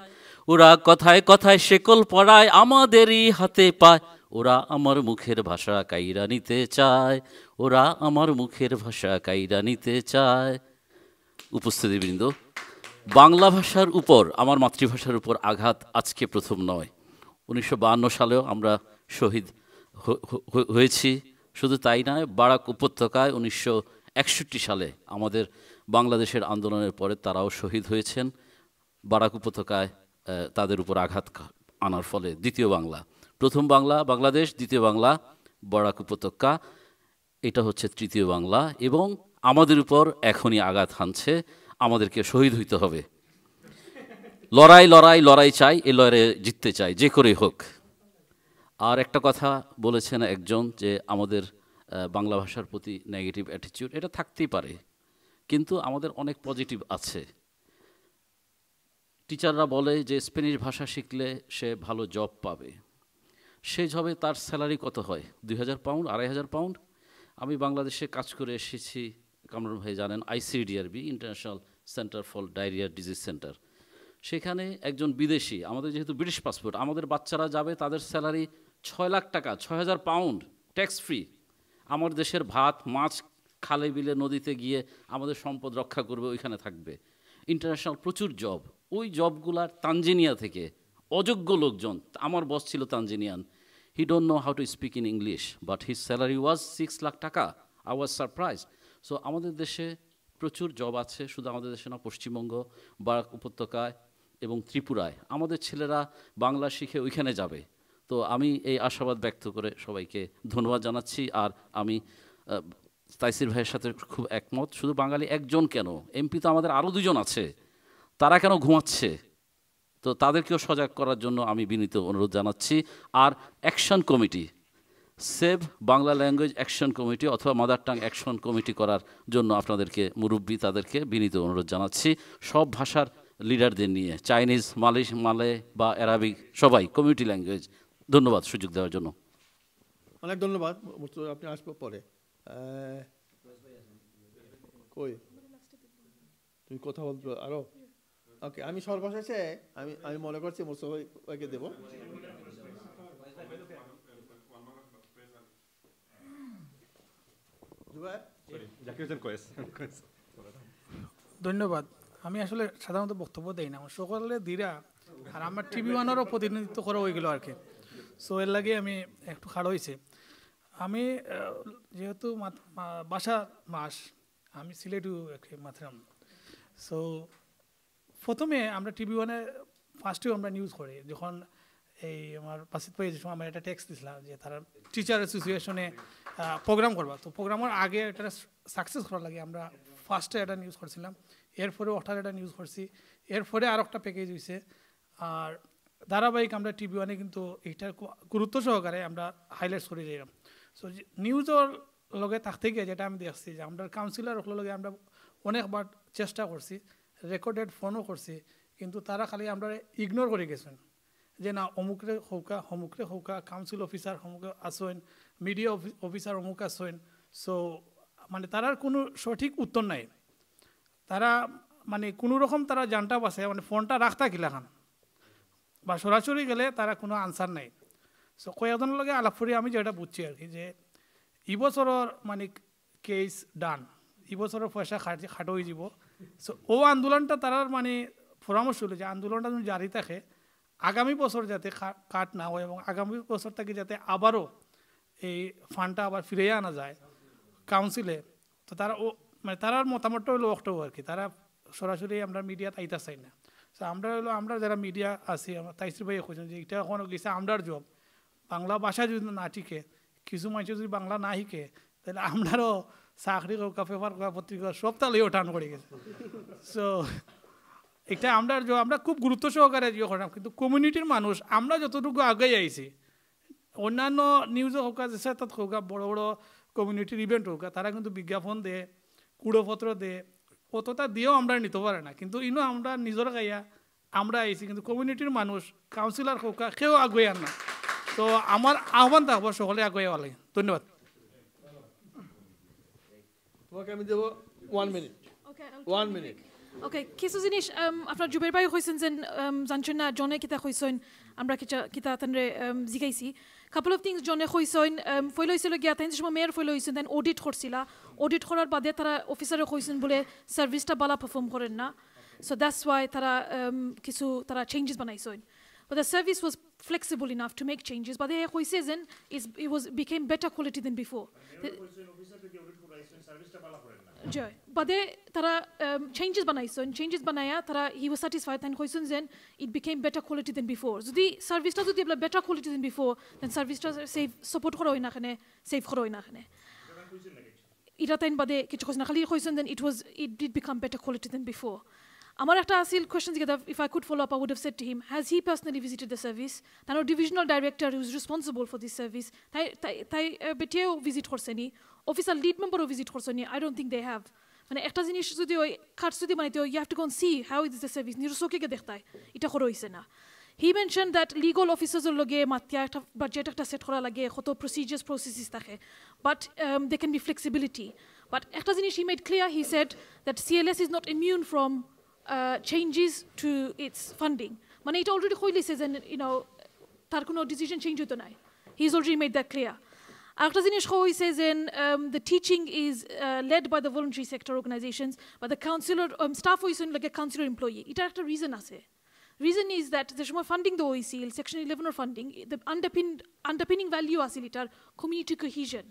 ওরা কথায় কথায় শেকল পড়ায় আমাদেরই হাতে পায়, ওরা আমার মুখের ভাষা কাইরা নিতে চায়, ওরা আমার মুখের ভাষা কাইরা নিতে চায়। উপস্থিতিবৃন্দ, বাংলা ভাষার উপর, আমার মাতৃভাষার উপর আঘাত আজকে প্রথম নয়। 1952 সালেও আমরা শহীদ হয়েছি। শুধু তাই নয়, বারাক উপত্যকায় 1961 সালে আমাদের বাংলাদেশের আন্দোলনের পরে তারাও শহীদ হয়েছেন। বারাক উপত্যকায় তাদের উপর আঘাত আনার ফলে দ্বিতীয় বাংলা, প্রথম বাংলা বাংলাদেশ, দ্বিতীয় বাংলা বারাক উপত্যকা, এটা হচ্ছে তৃতীয় বাংলা। এবং আমাদের উপর এখনই আঘাত হানছে, আমাদেরকে শহীদ হইতে হবে। লড়াই লড়াই লড়াই চাই, এ লড়াইয়ে জিততে চাই, যে করে হোক। আর একটা কথা বলেছেন একজন যে আমাদের বাংলা ভাষার প্রতি নেগেটিভ অ্যাটিটিউড, এটা থাকতেই পারে, কিন্তু আমাদের অনেক পজিটিভ আছে। টিচাররা বলে যে স্প্যানিশ ভাষা শিখলে সে ভালো জব পাবে, সে জবে তার স্যালারি কত হয়? 2000 পাউন্ড, 2500 পাউন্ড। আমি বাংলাদেশে কাজ করে এসেছি, কামরুল ভাই জানেন, ICDRB, international centre for diarrhoea disease centre. সেখানে একজন বিদেশি, আমাদের যেহেতু ব্রিটিশ পাসপোর্ট, আমাদের বাচ্চারা যাবে, তাদের স্যালারি 6 লাখ টাকা, 6000 পাউন্ড ট্যাক্স ফ্রি। আমার দেশের ভাত মাছ খালে বিলে নদীতে গিয়ে আমাদের সম্পদ রক্ষা করবে, ওইখানে থাকবে। ইন্টারন্যাশনাল প্রচুর জব, ওই জবগুলার তানজানিয়া থেকে অযোগ্য লোকজন, আমার বস ছিল Tanzanian, he don't know how to speak in English, but his salary was 6 lakh টাকা। I was surprise. সো আমাদের দেশে প্রচুর জব আছে, শুধু আমাদের দেশে না, পশ্চিমবঙ্গ, বারাক উপত্যকায় এবং ত্রিপুরায় আমাদের ছেলেরা বাংলা শিখে ওইখানে যাবে। তো আমি এই আশাবাদ ব্যক্ত করে সবাইকে ধন্যবাদ জানাচ্ছি। আর আমি তাইসির ভাইয়ের সাথে খুব একমত, শুধু বাঙালি একজন কেন, এমপি তো আমাদের আরও 2 জন আছে, তারা কেন ঘুমাচ্ছে? তো তাদেরকেও সজাগ করার জন্য আমি বিনীত অনুরোধ জানাচ্ছি। আর action committee, save Bangla language action committee অথবা মাদার টাং অ্যাকশন কমিটি করার জন্য আপনাদেরকে, মুরব্বী, তাদেরকে বিনীত অনুরোধ জানাচ্ছি। সব ভাষার লিডারদের নিয়ে, চাইনিজ, মালে বা অ্যারাবিক, সবাই কমিউনিটি ল্যাঙ্গুয়েজ। ধন্যবাদ সুযোগ দেওয়ার জন্য। অনেক ধন্যবাদ, আপনি আসবো পরে। কই তুমি কথা বলছো আরো? ওকে, আমি সর্বশেষে আমি মনে করছি মুস্তফাকে দেব। ধন্যবাদ। আমি আসলে সাধারণত বক্তব্য দেই না, সকলে দিরা আর আমার টিভি ওয়ানেরও প্রতিনিধিত্ব করা হয়ে গেল আর কি। সো এর লাগে আমি একটু খাড় হয়েছে। আমি যেহেতু বাসা মাস, আমি সিলেটু মাত্রাম। সো প্রথমে আমরা টিভি ওয়ানে ফার্স্টেও আমরা নিউজ করি, যখন এই আমার বাসিত পাই যে সময় আমার একটা টেক্সট দিছিলাম যে তারা টিচার অ্যাসোসিয়েশনে প্রোগ্রাম করবা, তো প্রোগ্রামের আগে এটা সাকসেস করার লাগে আমরা ফার্স্টে একটা নিউজ করছিলাম, এরপরে ওঠার একটা নিউজ করছি, এরপরে আর একটা প্যাকেজ হয়েছে। আর ধারাবাহিক আমরা টিভি ওয়ানে কিন্তু এইটার গুরুত্ব সহকারে আমরা হাইলাইটস করে যাইলাম। সো নিউজের লগে থাকতে গিয়ে যেটা আমি দেখছি যে আমরা কাউন্সিলর লগে আমরা অনেকবার চেষ্টা করছি, রেকর্ডেড ফোনও করছি, কিন্তু তারা খালি আমরা ইগনোর করে গেছেন যে না অমুকরে হৌকা হমুকরে হৌকা, কাউন্সিল অফিসার হমুকে আসেন, মিডিয়া অফিসার অমুক আসেন। সো মানে তারার কোনো সঠিক উত্তর নাই। তারা মানে কোনো রকম তারা জানটা বাসে মানে ফোনটা রাখতা কিলাখান বা সরাসরি গেলে তারা কোনো আনসার নাই। সো কয়েকজনের লগে আলাপ করে আমি যেটা বুঝছি আর কি, যে এবছরের মানে কেস ডান, এবছরের পয়সা খাটো হয়ে যাব। সো ও আন্দোলনটা তারার মানে পরামর্শ হলো যে আন্দোলনটা যদি জারি থাকে আগামী বছর যাতে কাট না হয় এবং আগামী বছর থেকে যাতে আবারও এই ফান্ডটা আবার ফিরে আনা যায় কাউন্সিলে। তো তারা ও মানে তারার মতামতটা হলো অক্টোবর আর কি, তারা সরাসরি আমরা মিডিয়াত আইতা চাই না। সো আমরা যারা মিডিয়া আছি, আমরা তাইসির ভাই খুঁজছেন যে এটা এখনও গেছে আমরার জব, বাংলা ভাষা যদি না টিকে, কিছু মানুষ যদি বাংলা না শিখে, তাহলে আমরারও চাকরি হোক, পেপার পত্রিকা সব তাহলে ওঠান করে গেছে। সো এটা আমরা খুব গুরুত্ব সহকারে ইয়ে করলাম, কিন্তু কমিউনিটির মানুষ আমরা যতটুকু আগে আইছি, অন্যান্য নিউজে হোক যে তাত হোক বড় বড় কমিউনিটির ইভেন্ট হোক, তারা কিন্তু বিজ্ঞাপন দেয়, কুড়োপত্র দেয়, অতটা দিয়েও আমরা নিতে পারে না। কিন্তু ইনো আমরা নিজের গাইয়া আমরা আইছি, কিন্তু কমিউনিটির মানুষ কাউন্সিলর হোক কেউ আগুয়ে আন না। তো আমার আহ্বান থাকবো সকলে আগুয়ে লাগে। ধন্যবাদ। তোমাকে আমি দেবো 1 মিনিট। 1 মিনিট। ওকে, কিছু জিনিস আপনার জুবের ভাই হয়েছেন যে জানছেন না জনে কিতা হয়েছেন, আমরা কিতা তানরে জিগাইছি। কাপল অফ থিংস জনে হয়েছেন ফইল হয়েছিল গিয়া তাই সময় মেয়ের ফইল হয়েছেন, দেন অডিট করছিলা, অডিট করার বাদে তারা অফিসারে হয়েছেন বলে সার্ভিসটা বালা পারফর্ম করেন না। সো দ্যাটস ওয়াই তারা কিছু তারা চেঞ্জেস বানাইছেন। But the service was flexible enough to make changes. But they became better quality than before. But they changes banaya tara he was satisfied and then it became better quality than before. So the service ta jodi better quality than before, then service ta save support kora hoina khane, save kora hoina khane. Ita tain bade kichu khosna khali khoisen then it did become better quality than before. Amar ekta asil questions if I could follow up, I would have said to him, has he personally visited the service? Tano divisional director who is responsible for this service, tai beteo visit korseni, officer lead member visit korseni. I don't think they have. Mane ekta jinish jodi oi card jodi banite you have to go and see how is the service nirosoke ge dekhta hai eta khoro hoise na. He mentioned that legal officers loge matya ekta budget ekta set kora lage khoto procedures processes thake, but there can be flexibility. But ekta jinish he made clear, he said that CLS is not immune from changes to its funding. Mane it already hoili says, and tar kono decision change hoto nai. He's already made that clear. After Zinish he says the teaching is led by the voluntary sector organizations, but the counselor staff is like a counselor employee. It has a reason ase. Reason is that there's more funding the OECL, Section 11 or funding, the underpinning value ase litar community cohesion.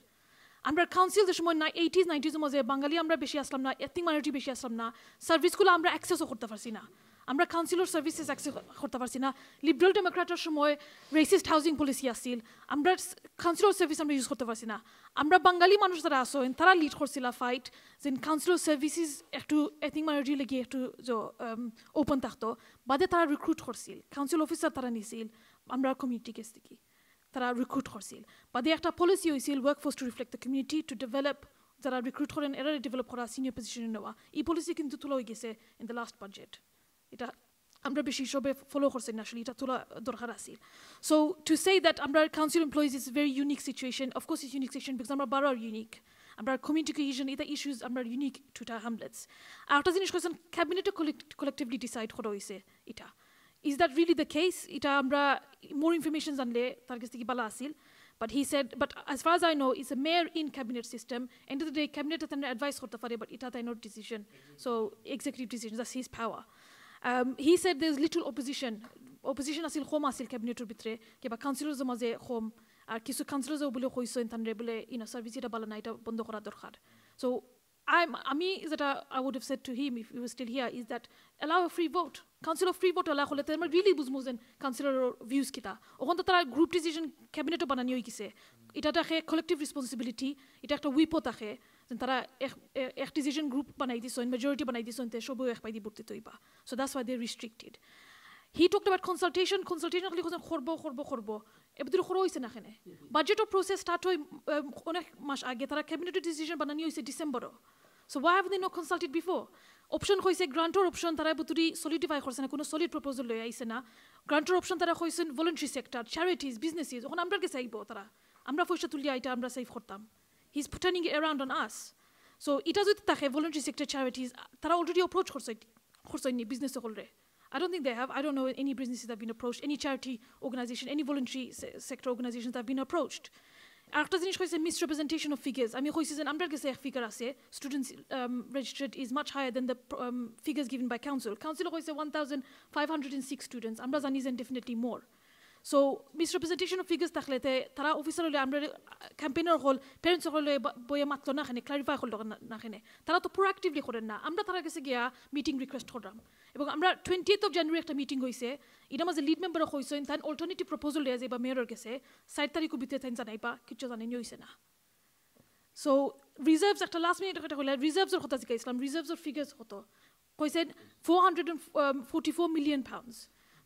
আমরা council যে সময় 80s 90s মধ্যে বাঙালি আমরা বেশি আসলাম না, ethnic minority বেশি আসলাম না, সার্ভিসগুলো আমরা অ্যাক্সেসও করতে পারছি না, আমরা কাউন্সিলর সার্ভিসেস অ্যাক্সেস করতে পারছি না। লিবারেল ডেমোক্রেটের সময় রেসিস্ট হাউজিং পলিসি আসছিল, আমরা কাউন্সিলর সার্ভিস আমরা ইউজ করতে পারছি না। আমরা বাঙালি মানুষ যারা আসেন তারা লিড করছিল ফাইট যে কাউন্সিলর সার্ভিসেস একটু এথনিক মাইনরিটি লেগে একটু ওপেন থাকতো, বাদে তারা রিক্রুট করছিল, কাউন্সিল অফিসার তারা নিছিল আমরা কমিউনিটি কেস থেকে, তারা রিক্রুট করছিল। বাদে একটা পলিসি হয়েছিল workforce two reflect the community to develop, যারা রিক্রুট করেন এরা ডেভেলপ করা সিনিয়র পজিশনে নেওয়া। এই পলিসি কিন্তু তোলা হয়ে গেছে ইন দ্য লাস্ট বাজেট। এটা আমরা বেশি সবে ফলো করছি না আসলে এটা তোলা দরকার আছে সো টু সে দ্যাট আমরা council employees is very unique situation of course is unique situation because আমরা বারো আর ইউনিক আমরা কমিউনিটি কোহেশন এটা ইস্যুজ আমরা ইউনিক টু টা হ্যামলেটস আর একটা জিনিস কোয়েশন ক্যাবিনেটে কলেক্টিভলি ডিসাইড করা হয়েছে এটা is that really the case এটা আমরা মোর ইনফরমেশন জানলে তার কাছ থেকে ভালো আসিল But he said, but as far as I know, it's a mayor in cabinet system. End of the day, cabinet has an advice for the fare, but it has no decision. So executive decision, that's his power. He said there's little opposition. Opposition asil home asil cabinet or bitre, ke ba councillors maze home. Ar kisu councillors o bole hoiso entanre bole service ita bala na ita bondo kora dorkar. So is that I would have said to him if he was still here is that allow a free vote. Council of free vote allow hole temar really buzmuzen councillor views kita. Okhon to tara group decision cabinet o banani hoikise. Ita ta khe collective responsibility. Ita ekta wipo ta khe. Jen tara ek decision group banai diso in majority banai diso ente shobo ek pai di burte toiba. So that's why they're restricted. He talked about consultation khali khosan khorbo. Ebdur khoro hoise na khene. Budget of process start hoy onek mas age tara cabinet decision banani hoise December. So why have they not consulted before? Option hoise grantor option tara buturi solidify korse na kono solid proposal loy aise na. Grantor option tara hoisen voluntary sector, charities, businesses. Okhon amra ke saibo tara. Amra foisha tulia ita amra save kortam. He's turning it around on us. So ita jodi takhe voluntary sector charities tara already approach korse ni business holre. I don't think they have. I don't know any businesses that have been approached, any charity organization, any voluntary sector organizations that have been approached. After জিনিস কইছে misrepresentation of figures. আমি কইছি যে আমরা কাছে এক figure আছে students registered is much higher than the figures given by council. Council কইছে 1506 students. আমরা জানি যে definitely more. So misrepresentation of figures থাকলেতে তারা অফিসার হলে আমরা ক্যাম্পেইনার হল প্যারেন্টস হলে বইয়ে মাত্র না খানে ক্লারিফাই হল না খানে তারা তো প্রোঅ্যাক্টিভলি করেন না আমরা তারা কাছে গিয়া মিটিং রিকোয়েস্ট করলাম এবং আমরা 20th of January একটা মিটিং হইছে এটা মাঝে লিড মেম্বার হইছেন তাই অল্টারনেটিভ প্রপোজাল দেয়া যাইবা মেয়রের কাছে 7 তারিখের ভিতরে তাই জানাইবা কিছু জানাই হইছে না সো রিজার্ভস একটা লাস্ট মিনিট একটা হইলা রিজার্ভসের কথা জিজ্ঞাসলাম রিজার্ভসের ফিগার্স কত কইছেন 444 million pounds.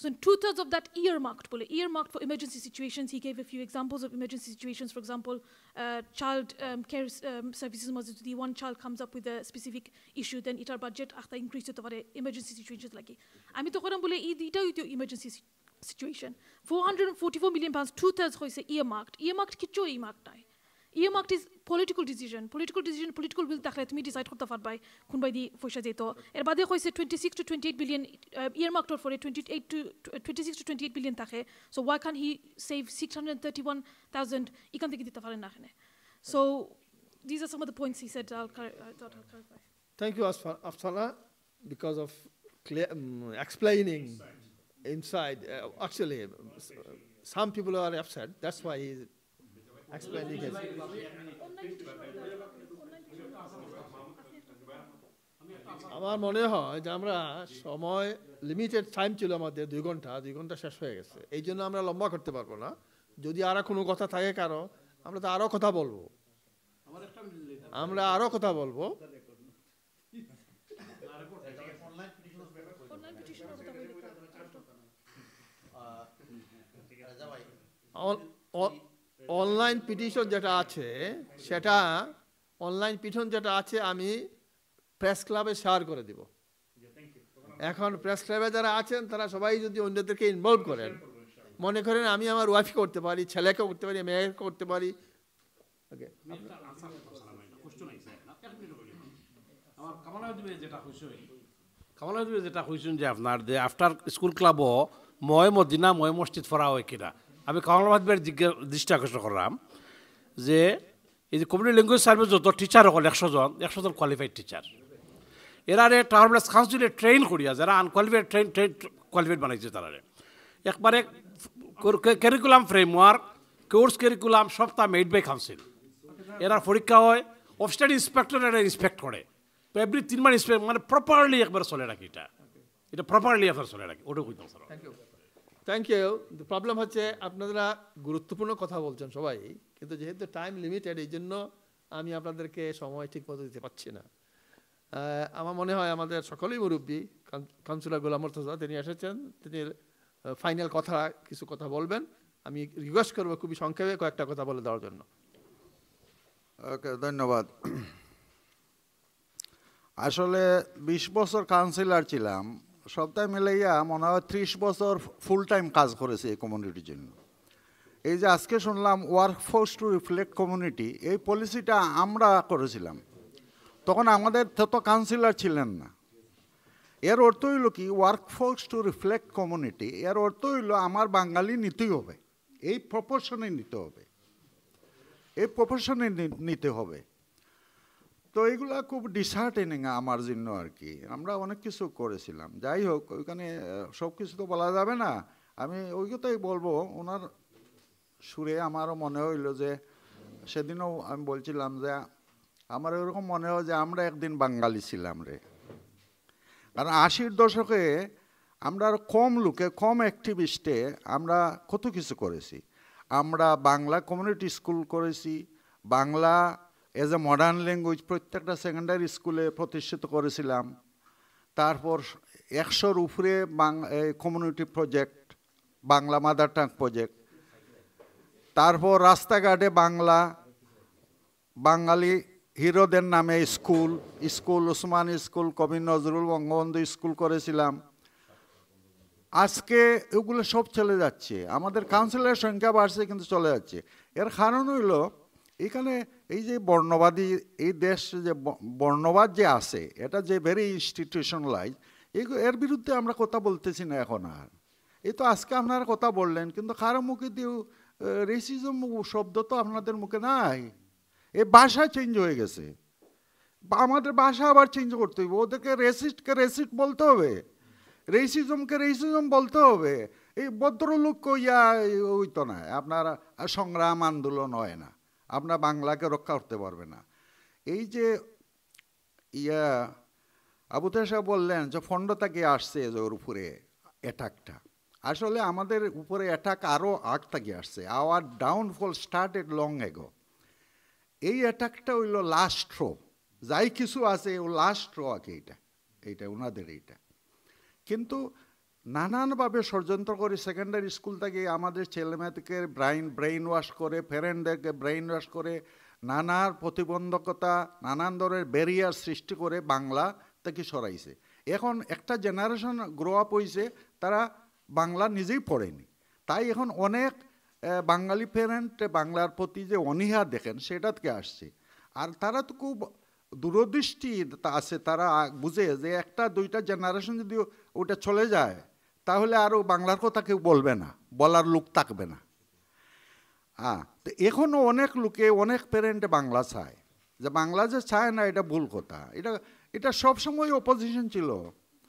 So in 2/3 of that earmarked for emergency situations. He gave a few examples of emergency situations. For example, child care services. The one child comes up with a specific issue, then itar budget after increase to emergency situations like. I mean, to koram bole ita emergency situation. 444 million pounds. 2/3 hoise earmarked. Earmarked kicho earmarked nai. Earmarked is political decision. Political will takhle tumi decide korte parbai kun bai di foisha jeto. Er bade hoise 26 to 28 billion earmarked for 26 to 28 billion takhe. So why can't he save 631,000 ikan theke dite paren na khane. So these are some of the points he said. I thought I'll clarify. Thank you, Afsana, because of explaining inside. Actually, some people are upset. That's why he's explaining his. আমার মনে হয় যে আমরা সময় limited time ছিল আমাদের 2 ঘন্টা শেষ হয়ে গেছে এই জন্য আমরা লম্বা করতে পারবো না যদি আরো কোনো কথা থাকে কারো আমরা তো আরো কথা বলবো অনলাইন পিটিশন যেটা আছে সেটা আমি প্রেস ক্লাবে শেয়ার করে দিব এখন প্রেস ক্লাবে যারা আছেন তারা সবাই যদি অন্যদেরকে ইনভলভ করেন মনে করেন আমি আমার ওয়াইফকে করতে পারি ছেলেকে করতে পারি মেয়েকে করতে পারি ওকে কামালুদ্দিন যেটা কইছেন যে আপনার যে আফটার স্কুল ক্লাবও মই মদিনা মই মসজিদ ফরা হয় কিনা আমি কামালুদ্দিনের দৃষ্টি আকর্ষণ করলাম যে এই যে কমিউনিটি ল্যাঙ্গুয়েজ সার্ভিস যত টিচার হল 100 জন কোয়ালিফাইড টিচার এরারে টার্মলেস কাউন্সিলে ট্রেন করিয়া যারা আনকোয়ালিফাইড কোয়ালিফাইড বানাইছে তারা একবারে কারিকুলাম ফ্রেমওয়ার্ক কোর্স কারিকুলাম সবটা মেড বাই কাউন্সিল এরা পরীক্ষা হয় অফস্টেট ইন্সপেক্টর এরা ইন্সপেক্ট করে এভরি 3 মাস ইন্সপেক্ট মানে প্রপারলি একবার চলে রাখি এটা প্রপারলি আপনার চলে রাখি ওটা কইতাম স্যার থ্যাংক ইউ প্রবলেম হচ্ছে আপনারা গুরুত্বপূর্ণ কথা বলছেন সবাই কিন্তু যেহেতু টাইম লিমিটেড এই জন্য আমি আপনাদেরকে সময় ঠিক মতো দিতে পারছি না আমার মনে হয় আমাদের সকলেই মুরব্বী কাউন্সিলর গোলাম মুর্তজা তিনি এসেছেন তিনি ফাইনাল কিছু কথা বলবেন আমি রিকোয়েস্ট করবো খুবই সংক্ষেপে কয়েকটা কথা বলে দেওয়ার জন্য ওকে ধন্যবাদ আসলে 20 বছর কাউন্সিলর ছিলাম সপ্তাহে মিলাইয়া মনে হয় 30 বছর ফুল টাইম কাজ করেছে এই কমিউনিটির জন্য। এই যে আজকে শুনলাম ওয়ার্কফোর্স টু রিফ্লেক্ট কমিউনিটি, এই পলিসিটা আমরা করেছিলাম, তখন আমাদের তো কাউন্সিলর ছিলেন না। এর অর্থ হইল কি, ওয়ার্কফোর্স টু রিফ্লেক্ট কমিউনিটি, এর অর্থ হইল আমার বাঙালি নিতেই হবে, এই প্রপোর্শনে নিতে হবে, এই প্রপোর্শনে নিতে হবে। তো এইগুলা খুব ডিসহার্টেনিং আমার জন্য আর কি। আমরা অনেক কিছু করেছিলাম, যাই হোক ওইখানে সব কিছু তো বলা যাবে না। আমি ওই কথাই বলবো, ওনার সুরে আমারও মনে হইল যে, সেদিনও আমি বলছিলাম যে আমার এরকম মনে হয় যে আমরা একদিন বাঙালি ছিলাম রে। কারণ 80-র দশকে আমরা কম লোকে, কম অ্যাক্টিভিস্টে আমরা কত কিছু করেছি। আমরা বাংলা কমিউনিটি স্কুল করেছি, Bangla as a modern language প্রত্যেকটা সেকেন্ডারি স্কুলে প্রতিষ্ঠিত করেছিলাম। তারপর 100-র উপরে community project, Bangla mother tongue project. তারপর রাস্তাঘাটে বাঙালি হিরোদের নামে স্কুল, ওসমানী স্কুল, কবি নজরুল, বঙ্গবন্ধু স্কুল করেছিলাম। আজকে এগুলো সব চলে যাচ্ছে, আমাদের কাউন্সিলের সংখ্যা বাড়ছে কিন্তু চলে যাচ্ছে। এর কারণ হইল এখানে এই যে বর্ণবাদী এই দেশ, যে বর্ণবাদ যে আছে, এটা যে ভেরি ইনস্টিটিউশনালাইজ, এর বিরুদ্ধে আমরা কথা বলতেছি না এখন আর। এই তো আজকে আপনারা কথা বললেন, কিন্তু কারো মুখে দিয়ে রেসিজম শব্দ তো আপনাদের মুখে নাই। এই ভাষা চেঞ্জ হয়ে গেছে, আমাদের ভাষা আবার চেঞ্জ করতে হবে। ওদেরকে রেসিস্টকে রেসিস্ট বলতে হবে, রেসিজমকে রেসিজম বলতে হবে। এই ভদ্রলোক কইয়া ওই তো না, আপনার সংগ্রাম আন্দোলন হয় না, আপনার বাংলাকে রক্ষা করতে পারবে না। এই যে আবু তেশা বললেন যে ফন্ডতাকে আসছে যে ওর উপরে অ্যাটাকটা, আসলে আমাদের উপরে অ্যাটাক আরও আগ থেকে আসছে। Hour downfall started long ago. এই অ্যাটাকটা হইল লাস্ট থ্রো, যাই কিছু আছে ও লাস্ট থ্রো আগে এইটা ওনাদের এইটা। কিন্তু নানানভাবে ষড়যন্ত্র করে সেকেন্ডারি স্কুল থেকে আমাদের ছেলেমেয়েদেরকে ব্রেইন ওয়াশ করে, প্যারেন্টদেরকে ব্রেইন ওয়াশ করে, নানার প্রতিবন্ধকতা, নানান ধরনের ব্যারিয়ার সৃষ্টি করে বাংলা থেকে সরাইছে। এখন একটা জেনারেশন গ্রো আপ হয়েছে, তারা বাংলা নিজেই পড়েনি। তাই এখন অনেক বাঙালি প্যারেন্ট বাংলার প্রতি যে অনীহা দেখেন সেটা থেকে আসছে। আর তারা তো খুব দূরদৃষ্টি আছে, তারা বুঝে যে একটা দুইটা জেনারেশন যদি ওটা চলে যায় তাহলে আরও বাংলার কথা কেউ বলবে না, বলার লোক থাকবে না। তো এখনও অনেক লোকে, অনেক প্যারেন্টে বাংলা চায়, যে বাংলা যে চায় না এটা ভুল কথা। এটা সবসময় অপোজিশন ছিল।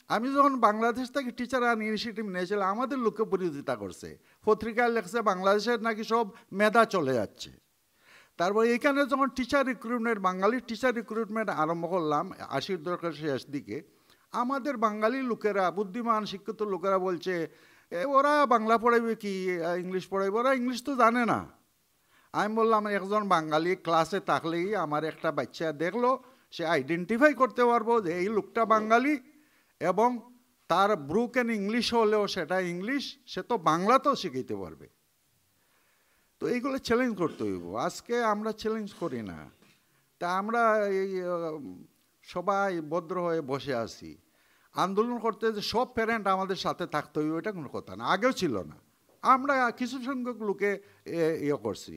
আমি যখন বাংলাদেশ থেকে টিচার ইনিশিয়েটিভ নিয়েছিলাম, আমাদের লোকে বিরোধিতা করছে, পত্রিকায় লেখছে বাংলাদেশের নাকি সব মেধা চলে যাচ্ছে। তারপর এখানে যখন টিচার রিক্রুটমেন্ট, বাঙালি টিচার রিক্রুটমেন্ট আরম্ভ করলাম 80-র দশকের শেষ দিকে, আমাদের বাঙালি লোকেরা, বুদ্ধিমান শিক্ষিত লোকেরা বলছে ওরা বাংলা পড়াইবে কি, ইংলিশ পড়াইবে, ওরা ইংলিশ তো জানে না। আমি বললাম একজন বাঙালি ক্লাসে থাকলেই আমার একটা বাচ্চা দেখলো, সে আইডেন্টিফাই করতে পারবো যে এই লোকটা বাঙালি, এবং তার ব্রোকেন ইংলিশ হলেও সেটা ইংলিশ, সে তো বাংলা তো শিখাইতে পারবে। তো এইগুলো চ্যালেঞ্জ করতে হইব। আজকে আমরা চ্যালেঞ্জ করি না, তা আমরা এই সবাই ভদ্র হয়ে বসে আছি। আন্দোলন করতে যে সব প্যারেন্ট আমাদের সাথে থাকতে হইব এটা কোনো কথা না, আগেও ছিল না। আমরা কিছু সংখ্যক লোকে করছি।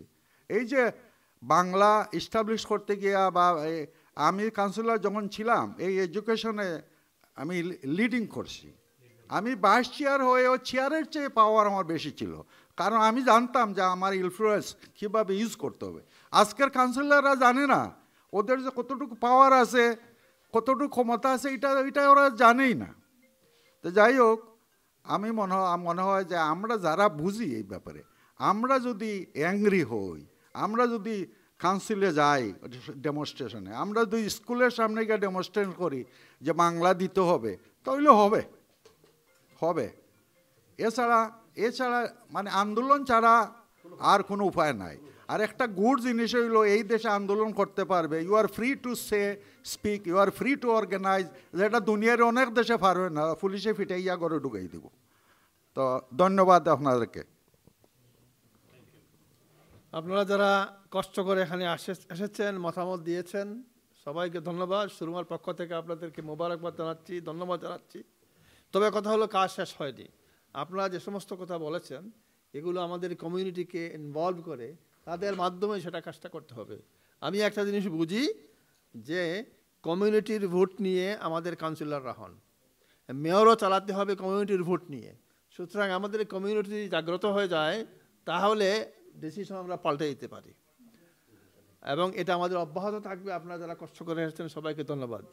এই যে বাংলা এস্টাবলিশ করতে গিয়া, বা আমি কাউন্সিলর যখন ছিলাম এই এডুকেশনে আমি লিডিং করছি। আমি ভাইস চেয়ার হয়েও চেয়ারের চেয়ে পাওয়ার আমার বেশি ছিল, কারণ আমি জানতাম যে আমার ইনফ্লুয়েন্স কীভাবে ইউজ করতে হবে। আজকের কাউন্সিলররা জানে না ওদের যে কতটুকু পাওয়ার আছে, কতটুকু ক্ষমতা আছে, এটা ওরা জানেই না। তো যাই হোক, আমি মনে হয় যে আমরা যারা বুঝি এই ব্যাপারে, আমরা যদি অ্যাংরি হই, আমরা যদি কাউন্সিলে যাই ডেমনস্ট্রেশনে, আমরা যদি স্কুলের সামনে গিয়ে ডেমনস্ট্রেশন করি যে বাংলা দিতে হবে, তাহলে হবে। এছাড়া মানে আন্দোলন ছাড়া আর কোনো উপায় নাই। আর একটা গুড জিনিস হইলো, এই দেশে আন্দোলন করতে পারবে, you are free to speak, you are free to organise, যেটা দুনিয়ার অনেক দেশে পারবে না, পুলিশে ফিটাইয়া করে ঢুকাই দিব। তো ধন্যবাদ আপনাদেরকে। আপনারা যারা কষ্ট করে এখানে এসেছেন, মতামত দিয়েছেন, সবাইকে ধন্যবাদ। সুরমার পক্ষ থেকে আপনাদেরকে মোবারকবাদ জানাচ্ছি, ধন্যবাদ জানাচ্ছি। তবে কথা হলো কাজ শেষ হয়নি। আপনারা যে সমস্ত কথা বলেছেন এগুলো আমাদের কমিউনিটিকে ইনভলভ করে তাদের মাধ্যমে সেটা কাজটা করতে হবে। আমি একটা জিনিস বুঝি যে কমিউনিটির ভোট নিয়ে আমাদের কাউন্সিলররা হন, মেয়রও চালাতে হবে কমিউনিটির ভোট নিয়ে। সুতরাং আমাদের কমিউনিটি জাগ্রত হয়ে যায় তাহলে ডিসিশন আমরা পাল্টে দিতে পারি, এবং এটা আমাদের অব্যাহত থাকবে। আপনারা যারা কষ্ট করে এসেছেন সবাইকে ধন্যবাদ।